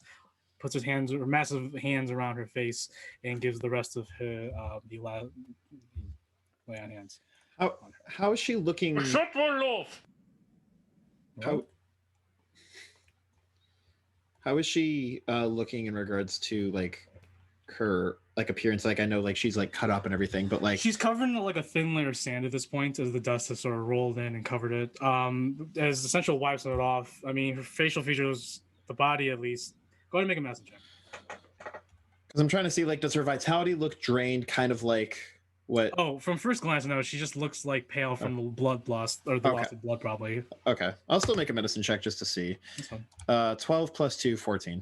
puts his hands or massive hands around her face, and gives the rest of her the lay on hands. How is she looking? Shut my love. How is she looking in regards to like her like appearance? Like I know like she's like cut up and everything, but like she's covered in like a thin layer of sand at this point as the dust has sort of rolled in and covered it. As Essential wipes it off, I mean her facial features, the body at least. Go ahead and make a medicine check. Because I'm trying to see like does her vitality look drained, kind of like what? Oh, from first glance, no, she just looks like pale from the blood loss or the loss of blood, probably. Okay, I'll still make a medicine check just to see. 12 plus 2, 14.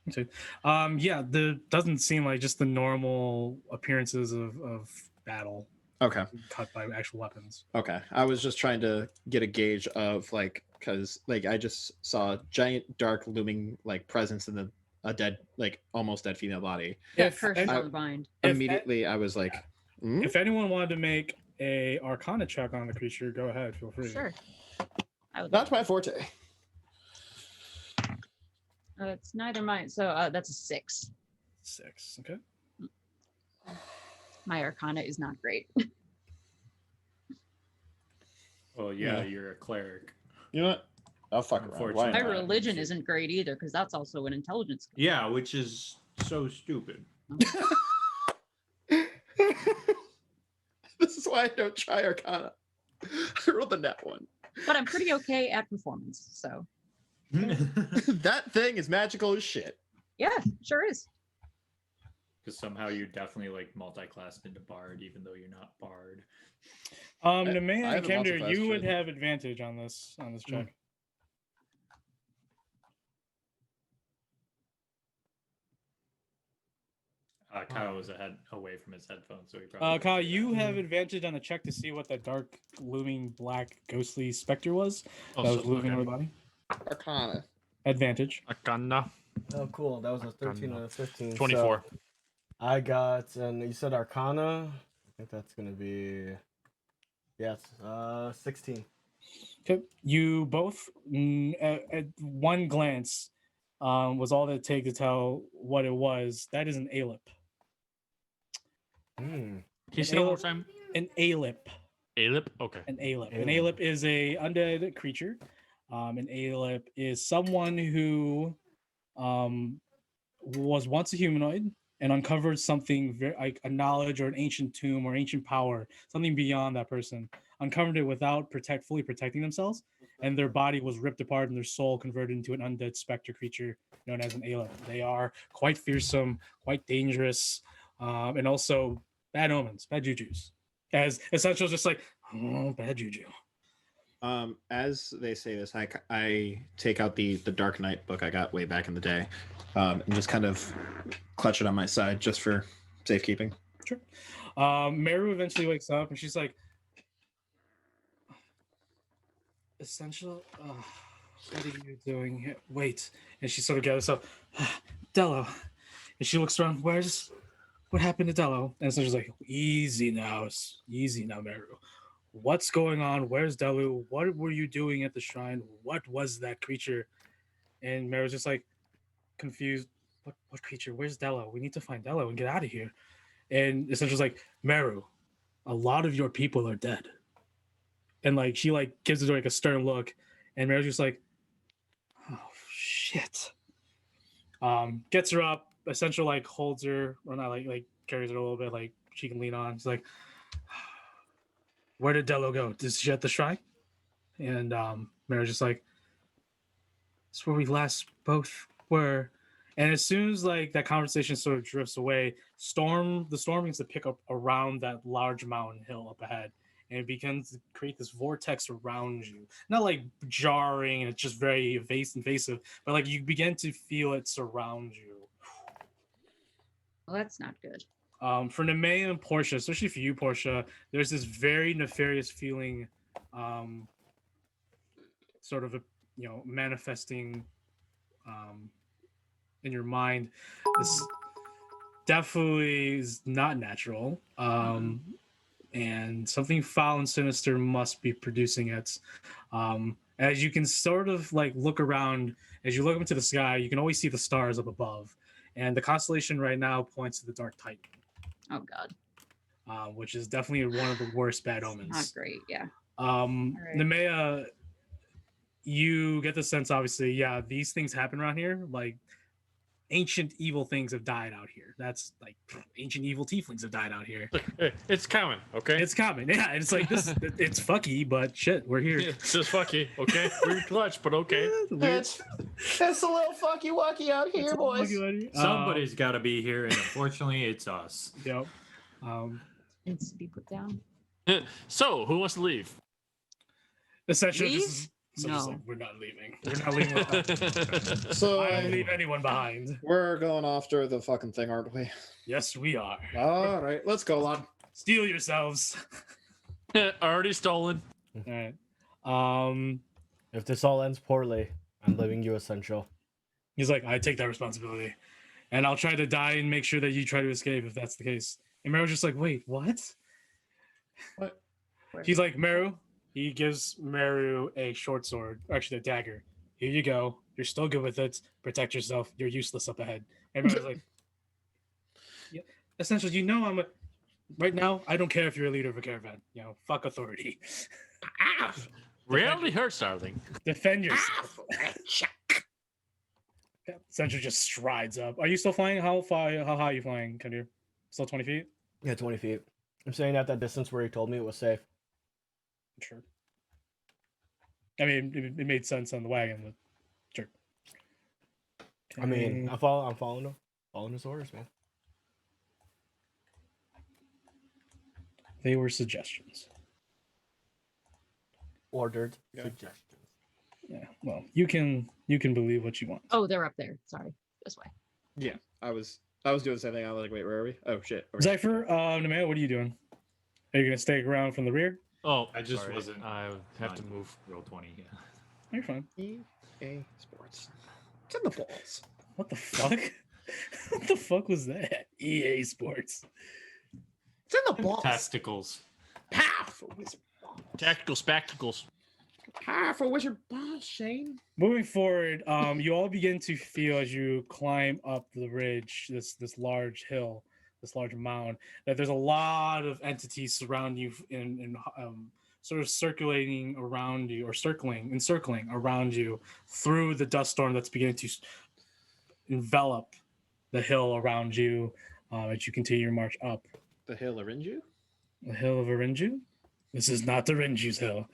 Okay. Yeah, doesn't seem like just the normal appearances of battle. Okay. Cut by actual weapons. Okay, I was just trying to get a gauge of like because like I just saw a giant dark looming like presence in a dead, like almost dead female body. That If curse is any- on the bind. Immediately, I was like, "Hmm?" If anyone wanted to make a Arcana check on the creature, go ahead. Feel free. Sure. I would Not my forte. it's neither mine. So that's a 6. 6. Okay. My Arcana is not great. Well, yeah, Yeah. you're a cleric. You know what? I'll fuck around. Why Unfortunately. My not? religion isn't great either, because that's also an intelligence. Yeah, which is so stupid. This is why I don't try Arcana. I rolled the net one. But I'm pretty okay at performance. So That thing is magical as shit. yeah, sure is. Because somehow you're definitely like multi-classed into bard, even though you're not bard. Nemea I and have a Kemdir, multi-class you would trait. have advantage on this check. Kyle was away from his headphones, so he probably. Kyle, you have advantage on the check to see what that dark, looming, black, ghostly specter was that was looming over the body. Arcana. Advantage. Arcana. Oh, cool. That was a 13 and a 15. so 24. I got, and you said Arcana. I think that's going to be, yes, 16. Okay. You both, at one glance, was all that it take to tell what it was. That is an Alip. Hmm. Can you say it one more time? An Alip. Alip? Okay. An Alip. An Alip. Alip is a undead creature. An Alip is someone who was once a humanoid and uncovered something like a knowledge or an ancient tomb or ancient power, something beyond that person. Uncovered it without fully protecting themselves, and their body was ripped apart and their soul converted into an undead specter creature known as an Alip. They are quite fearsome, quite dangerous, and also bad omens, bad jujus. As Essential is just like, oh, bad juju. As they say this, I take out the Dark Knight book I got way back in the day, and just kind of clutch it on my side just for safekeeping. Sure. Meru eventually wakes up and she's like, Essential, what are you doing here? Wait. And she sort of gathers up, Dello. And she looks around, what happened to Dello? And Essential's like, easy now, Meru. What's going on? Where's Delu? What were you doing at the shrine? What was that creature? And Meru's just like confused. What creature? Where's Dello? We need to find Dello and get out of here. And Essential's like, Meru, a lot of your people are dead. And like she like gives it like a stern look, and Meru's just like, oh shit. Gets her up. Essential like holds her, or not like carries her a little bit, like she can lean on. She's like, where did Dello go? Is she at the shrine? And Meru's just like, it's where we last both were. And as soon as like that conversation sort of drifts away, the storm begins to pick up around that large mountain hill up ahead. And it begins to create this vortex around you. Not like jarring, and it's just very invasive, but like you begin to feel it surround you. Well, that's not good. For Nemea and Portia, especially for you, Portia, there's this very nefarious feeling, sort of manifesting in your mind. This definitely is not natural, and something foul and sinister must be producing it. As you can sort of like look around, as you look up into the sky, you can always see the stars up above, and the constellation right now points to the Dark Titan. Oh God. Which is definitely one of the worst bad omens. Not great. Yeah. Right. Nemea, you get the sense, obviously, yeah, these things happen around here. Like ancient evil things have died out here. That's like ancient evil tieflings have died out here. It's common, okay? It's common, yeah. It's like this. It's fucky, but shit, we're here. It's just fucky, okay? We're clutch, but okay. It's a little fucky wucky out here, boys. Somebody's got to be here, and unfortunately, it's us. Yep. Needs to be put down. So, who wants to leave? Essentially, Leave? just No. like, we're not leaving. We're not leaving. Without. So I don't leave anyone behind. we're going after the fucking thing, aren't we? Yes, we are. All right, let's go, lad. Steal yourselves. Already stolen. All right. If this all ends poorly, I'm leaving you essential. He's like, I take that responsibility, and I'll try to die and make sure that you try to escape if that's the case. And Meru's just like, wait, what? What? He's like, Meru. He gives Meru a short sword, or actually a dagger. Here you go. You're still good with it. Protect yourself. You're useless up ahead. And Meru's like, yeah. Essentially, I'm a. Right now, I don't care if you're a leader of a caravan. Fuck authority. Reality hurts, darling. Defend yourself. Essentially, just strides up. Are you still flying? How high are you flying, Kendir? Still 20 feet? Yeah, 20 feet. I'm staying at that distance where he told me it was safe. Sure. I mean, it made sense on the wagon, but sure. I mean, I'm following him. Following his orders, man. They were suggestions. Ordered suggestions. Yeah. Well, you can believe what you want. Oh, they're up there. Sorry. This way. Yeah, I was doing the same thing. I was like, wait, where are we? Oh shit. Over here. Zypher, Nemea, what are you doing? Are you gonna stay around from the rear? Oh, I just sorry. wasn't. I have to on move. Roll 20. Yeah. You're fine. EA Sports. It's in the balls. What the fuck? What the fuck was that? EA Sports. It's in the balls. Testicles. Pow for wizard balls. Tactical spectacles. Pow for wizard balls, Shane. Moving forward, you all begin to feel as you climb up the ridge, this large hill, this large mound, that there's a lot of entities surrounding you and sort of circulating around you, or encircling around you through the dust storm that's beginning to envelop the hill around you as you continue your march up. The hill of Rinju? The hill of Arinju? This is not the Rinju's hill.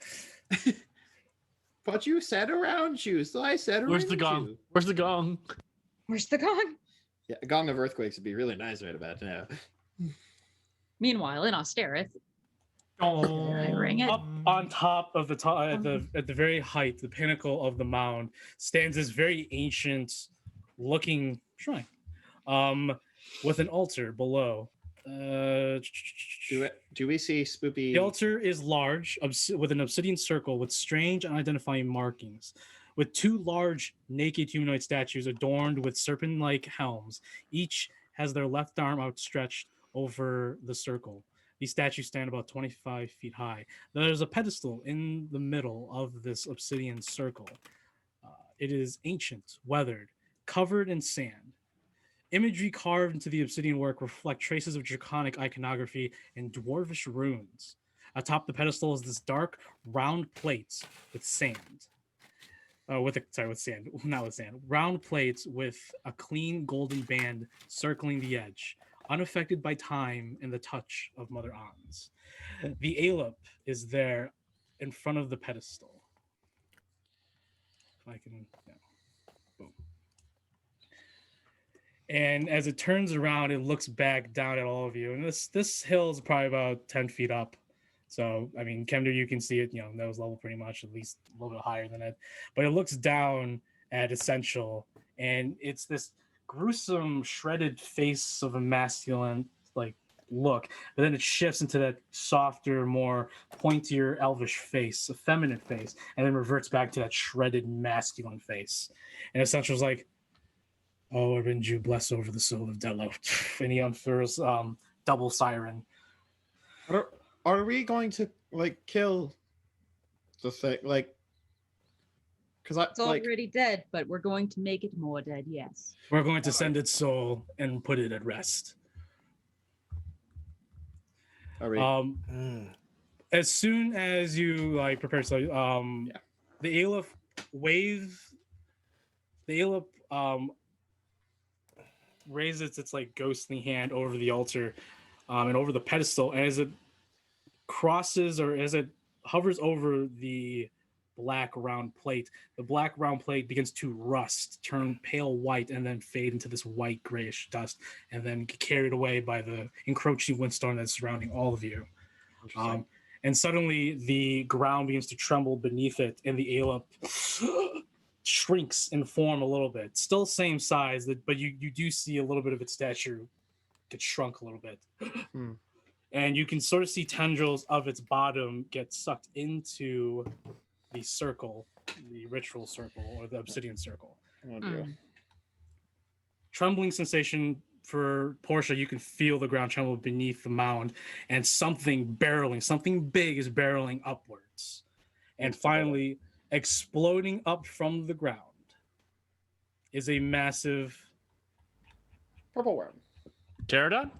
But you said around you, so I said Where's around the gong? you. Where's the gong? Where's the gong? Yeah, a gong of earthquakes would be really nice right about now. Meanwhile, in Austereth, I ring it. Up on top of at the very height, the pinnacle of the mound, stands this very ancient looking shrine, with an altar below. Do we see spoopy? The altar is large, with an obsidian circle with strange unidentifying markings, with two large naked humanoid statues adorned with serpent-like helms. Each has their left arm outstretched over the circle. These statues stand about 25 feet high. There's a pedestal in the middle of this obsidian circle. It is ancient, weathered, covered in sand. Imagery carved into the obsidian work reflect traces of draconic iconography and dwarvish runes. Atop the pedestal is this dark, round plate with sand. With sand, not with sand. Round plates with a clean golden band circling the edge, unaffected by time and the touch of Mother Ans. The Alup is there in front of the pedestal. If I can, yeah. Boom. And as it turns around, it looks back down at all of you. And this hill is probably about 10 feet up. So, I mean, Kemder, you can see it, nose level pretty much, at least a little bit higher than it. But it looks down at Essential, and it's this gruesome, shredded face of a masculine, look. But then it shifts into that softer, more pointier, elvish face, a feminine face, and then reverts back to that shredded, masculine face. And Essential's like, "Oh, Arinju, bless over the soul of Delo." And he unfurls double siren. Are we going to kill the thing? Because it's already dead, but we're going to make it more dead. Yes. We're going to send its soul and put it at rest. Are we? As soon as you prepare, so the Aleph raises its ghostly hand over the altar and over the pedestal, and as it crosses or as it hovers over the black round plate, the black round plate begins to rust, turn pale white, and then fade into this white grayish dust, and then get carried away by the encroaching windstorm that's surrounding all of you. And suddenly the ground begins to tremble beneath it, and the Alup shrinks in form a little bit. Still same size, but you do see a little bit of its stature get shrunk a little bit. And you can sort of see tendrils of its bottom get sucked into the circle, the ritual circle, or the obsidian circle. Oh, dear. Trembling sensation for Portia. You can feel the ground tremble beneath the mound, and something big is barreling upwards, and finally exploding up from the ground is a massive Purple worm. Pterodon?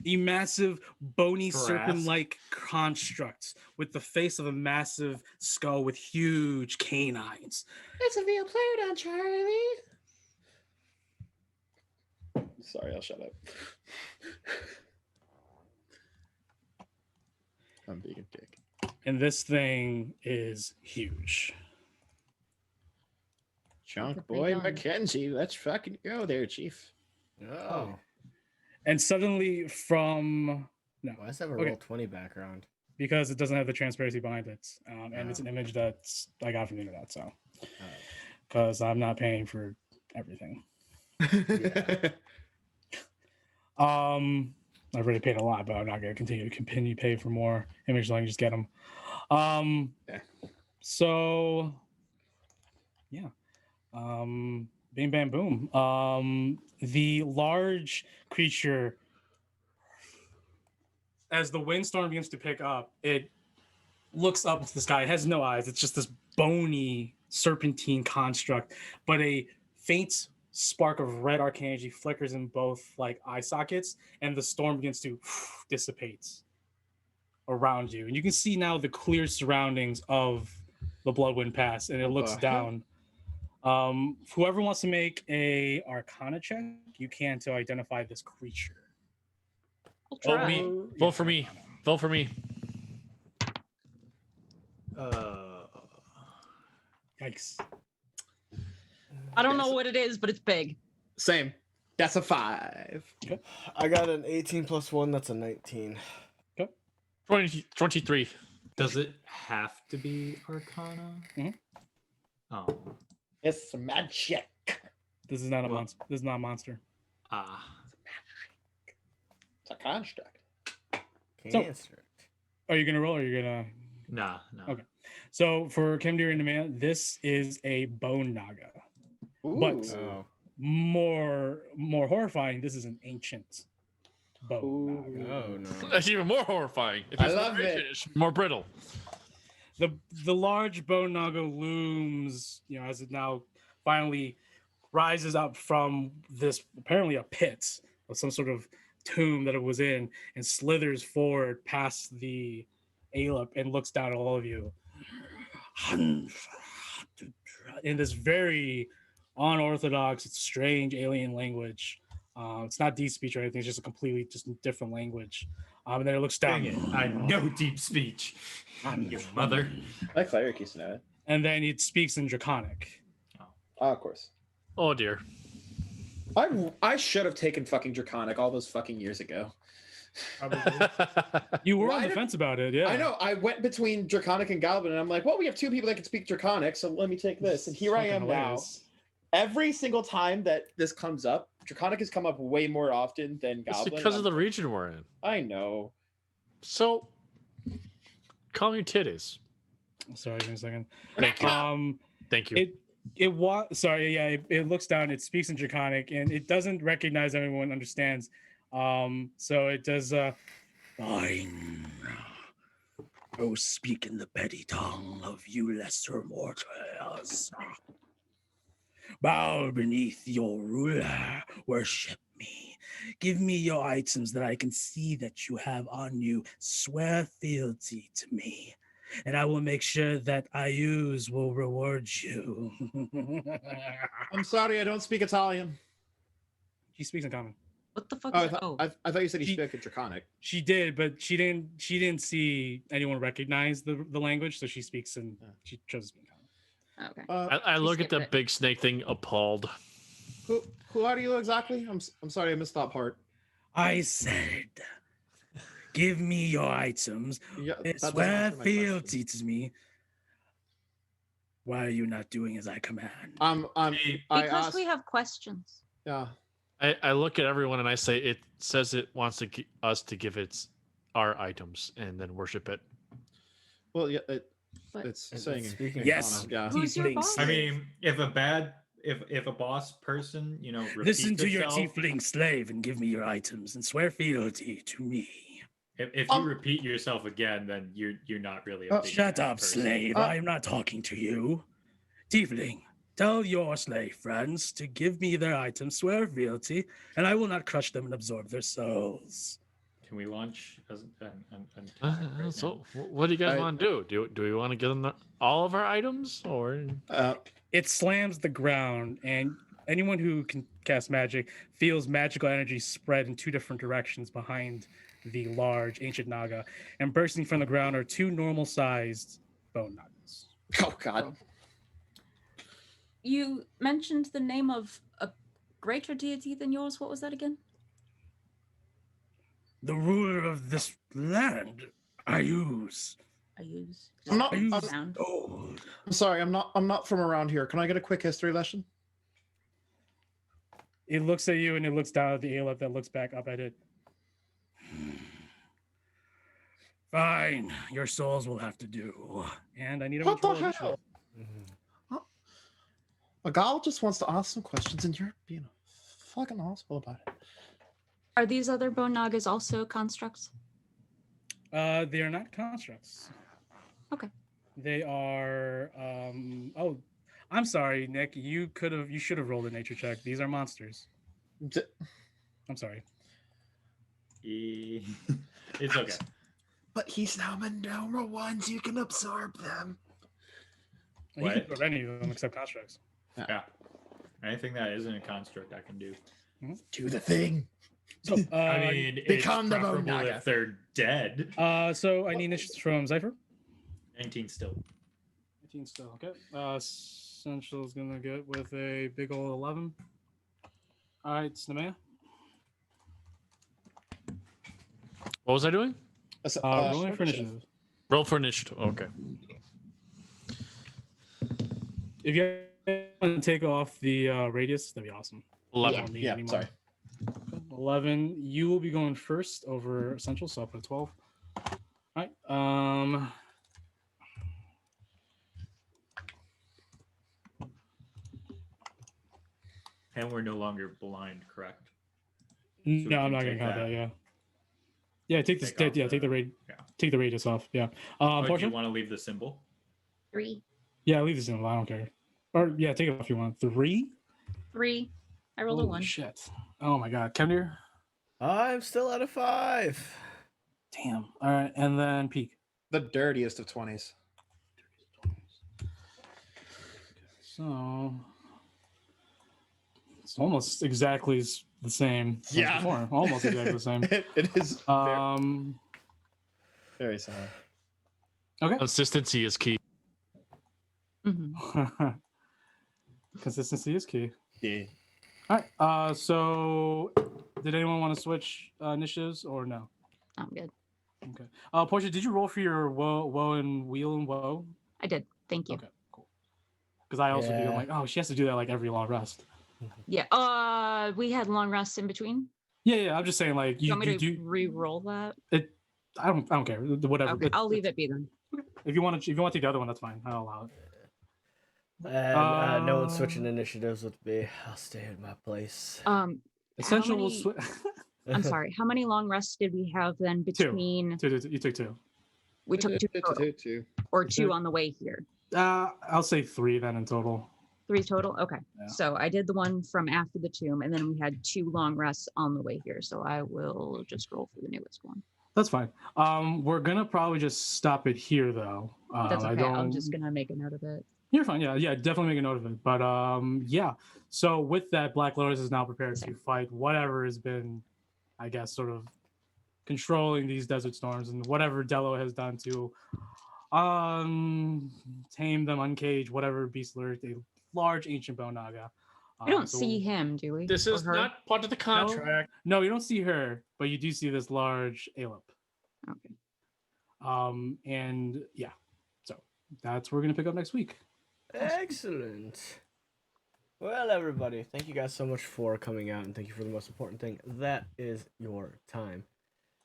a massive bony Brass. serpent-like construct with the face of a massive skull with huge canines. It's a real Pterodon, Charlie. Sorry, I'll shut up. I'm being a dick. And this thing is huge. Chunk What they boy done? Mackenzie, let's fucking go there, Chief. Oh. And suddenly from Why does that have a Okay. roll 20 background? because it doesn't have the transparency behind it, and it's an image that's I got from the internet, so because I'm not paying for everything. Yeah. I've already paid a lot, but I'm not going to continue to pay for more images. I can just get them. Yeah. So yeah. Bing bam boom. The large creature, as the windstorm begins to pick up, it looks up into the sky. It has no eyes. It's just this bony serpentine construct, but a faint spark of red arcane energy flickers in both like eye sockets, and the storm begins to dissipate around you. And you can see now the clear surroundings of the Bloodwind Pass, and it looks down. Whoever wants to make a Arcana check, you can to identify this creature. I'll Vote try. me. Vote for me. Vote for me. Yikes. I don't know what it is, but it's big. Same. That's a 5. I got an 18 plus 1. That's a 19. 23. Does it have to be Arcana? Mhm. Oh. It's magic. This is not a Well- monster. This is not a monster. It's a construct. So- Cancer. Are you gonna roll or are you gonna No. Okay. So for Kemdir and Demand, this is a bone naga. But- Oh. More horrifying, this is an ancient bone naga. Oh no. That's even more horrifying. If I it's love more it. ancient, it's more brittle. The large bone naga looms, as it now finally rises up from this apparently a pit of some sort of tomb that it was in, and slithers forward past the Alep and looks down at all of you in this very unorthodox, strange alien language. It's not deep speech or anything; it's just a completely different language. And then it looks down. Dang it. I know deep speech. You mother. My cleric used to know it. And then it speaks in Draconic. Oh, of course. Oh dear. I should have taken fucking Draconic all those fucking years ago. You were Why on the did- fence about it, yeah. I know. I went between Draconic and Goblin, and I'm like, well, we have 2 people that can speak Draconic, so let me take this. And here I Fucking am hilarious. now. Every single time that this comes up, Draconic has come up way more often than It's Goblin. because of the region we're in. I know. So, call me titties. Sorry, give me a second. Thank you. Thank you. It looks down, it speaks in Draconic, and it doesn't recognize everyone understands. So it does fine. Oh, speak in the petty tongue of you lesser mortals. Bow beneath your ruler, worship me. Give me your items that I can see that you have on you. Swear fealty to me, and I will make sure that Ayuz will reward you. I'm sorry, I don't speak Italian. She speaks in common. What the fuck? Oh, is I thought you said you She- spoke in Draconic. She did, but she didn't see anyone recognize the language, so she speaks in. She chose to speak in common. Okay. I look at skipped the it. big snake thing appalled. Who are you exactly? I'm sorry, I missed that part. I said, give me your items. Yeah, that doesn't Swear answer my question. fealty to me. Why are you not doing as I command? I Because asked, we have questions. yeah. I look at everyone and I say it says it wants us to give its our items and then worship it. Well, yeah. But It's And saying speaking of Yes. Anna, yeah. Who's your Tiefling boss? I slave. mean, if a boss person, repeats Listen to your yourself, tiefling slave and give me your items and swear fealty to me. if you repeat yourself again, then you're not really a big Shut bad up, person. slave. I am not talking to you. Tiefling, tell your slave friends to give me their items, swear fealty, and I will not crush them and absorb their souls. Can we launch an attack right So, now? what do you guys I- want to do? Do we want to give them all of our items, or It slams the ground, and anyone who can cast magic feels magical energy spread in two different directions behind the large ancient naga, and bursting from the ground are two normal-sized bone nagas. Oh God. You mentioned the name of a greater deity than yours. What was that again? The ruler of this land, I use. I use. I'm not- Does that I'm- sound? Old. I'm sorry. I'm not from around here. Can I get a quick history lesson? It looks at you and it looks down at the aleph that looks back up at it. Fine, your souls will have to do. And I need a What the roll initiative. hell? Mhm. A gal just wants to ask some questions, and you're being a fucking asshole about it. Are these other bone nagas also constructs? They are not constructs. Okay. They are oh, I'm sorry, Nick. You should have rolled a nature check. These are monsters. D- I'm sorry. It's okay. But he's now the number ones. You can absorb them. You What? can absorb any of them except constructs. Yeah. Anything that isn't a construct, I can do. Do the thing. So I mean, it's become the Bone preferable Naga. if they're dead. so I need initiatives from Zypher. 19 still. 18 still, okay. Essential's gonna get with a big ol' 11. All right, Snemea. what was I doing? Rolling for initiative. Roll for initiative. Okay. If you want to take off the radius, that'd be awesome. 11. Don't need Yeah, any more. sorry. 11. You will be going first over Essential, so I'll put a 12. All right. And we're no longer blind, correct? we No, I'm can not gonna take count that. that. Yeah. Yeah, take this. Take off Take the yeah. take the radius off. Yeah. Or do Portia? you want to leave the symbol? 3. Yeah, leave this in. I don't care. Or yeah, take it off if you want. 3. 3. I rolled a Holy 1. shit. Oh my god, Kemnir. I'm still at a 5. Damn. All right, and then Peak. The dirtiest of 20s. So it's almost exactly the same. as Yeah. before. Almost exactly the same. It is very similar. Okay. Consistency is key. Mm-hmm. Consistency is key. Yeah. All right. So did anyone want to switch initiatives or no? I'm good. Okay. Portia, did you roll for your woe and wheel and woe? I did. Thank you. Okay, cool. Because I also do. Yeah. I'm like, oh, she has to do that like every long rest. Yeah. We had long rests in between. Yeah. I'm just saying, like, You you, want me you to do. re-roll that? I don't care. Whatever. Okay, I'll leave it be then. If you want to take the other one, that's fine. I'll allow it. And no one's switching initiatives with me. I'll stay at my place. Essential will many- switch. I'm sorry. How many long rests did we have then between? You took 2. We took 2 total, or 2 on the way here. I'll say 3 then in total. 3 total. Okay. Yeah. So I did the one from after the tomb, and then we had 2 long rests on the way here. So I will just roll for the newest one. That's fine. We're gonna probably just stop it here though. That's okay. I'm don't- just gonna make a note of it. You're fine. Yeah, definitely make a note of it. But yeah. So with that, Black Lotus is now prepared to fight whatever has been, I guess, sort of controlling these desert storms and whatever Dello has done to tame them, uncage whatever beast lurked, a large ancient bone naga. We don't see him, do we? This Or is her? not part of the contract. No, you don't see her, but you do see this large Aleph. Okay. And yeah, so that's what we're gonna pick up next week. Excellent. Well, everybody, thank you guys so much for coming out, and thank you for the most important thing. That is your time.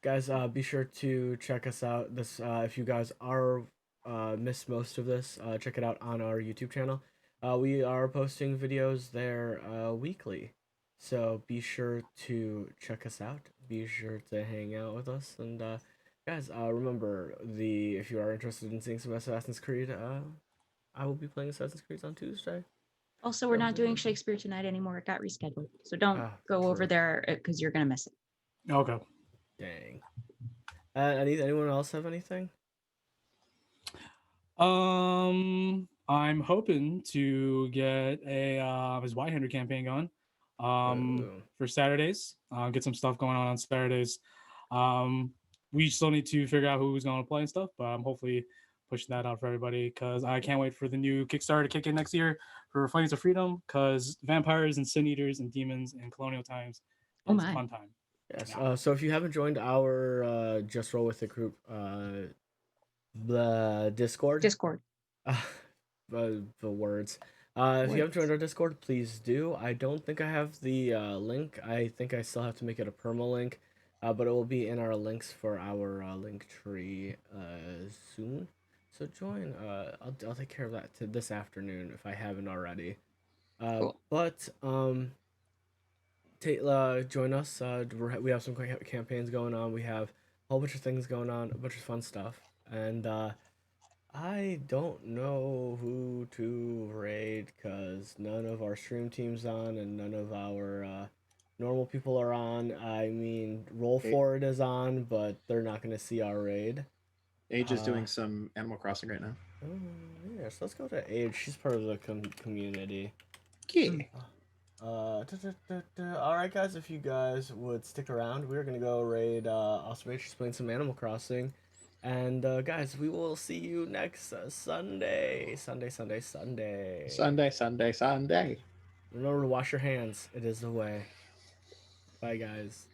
Guys, be sure to check us out. This if you guys are missed most of this, check it out on our YouTube channel. We are posting videos there weekly, so be sure to check us out. Be sure to hang out with us, and guys, remember if you are interested in seeing some Assassin's Creed, I will be playing Assassin's Creed on Tuesday. Also, we're not doing Shakespeare tonight anymore. It got rescheduled. So don't go over true. there because you're going to miss it. Okay. Dang. Anyone else have anything? I'm hoping to get a his Whitehander campaign going. For Saturdays. Get some stuff going on Saturdays. We still need to figure out who's going to play and stuff, but I'm hopefully pushing that out for everybody because I can't wait for the new Kickstarter to kick in next year for Flames of Freedom because vampires and sin eaters and demons in colonial times is a fun time. Yes. So if you haven't joined our Just Roll with It group, the Discord. The words. If you haven't joined our Discord, please do. I don't think I have the link. I think I still have to make it a permalink, but it will be in our links for our link tree soon. So join. I'll take care of that this afternoon if I haven't already. Cool. But join us. We have some campaigns going on. We have a whole bunch of things going on, a bunch of fun stuff, and I don't know who to raid because none of our stream team's on and none of our normal people are on. I mean, Roll Forward is on, but they're not going to see our raid. Age is doing some Animal Crossing right now. Yes, let's go to Age. She's part of the community. Yeah. Alright, guys, if you guys would stick around, we're going to go raid Osprey. She's playing some Animal Crossing. And guys, we will see you next Sunday. Sunday. Sunday. Remember to wash your hands. It is the way. Bye, guys.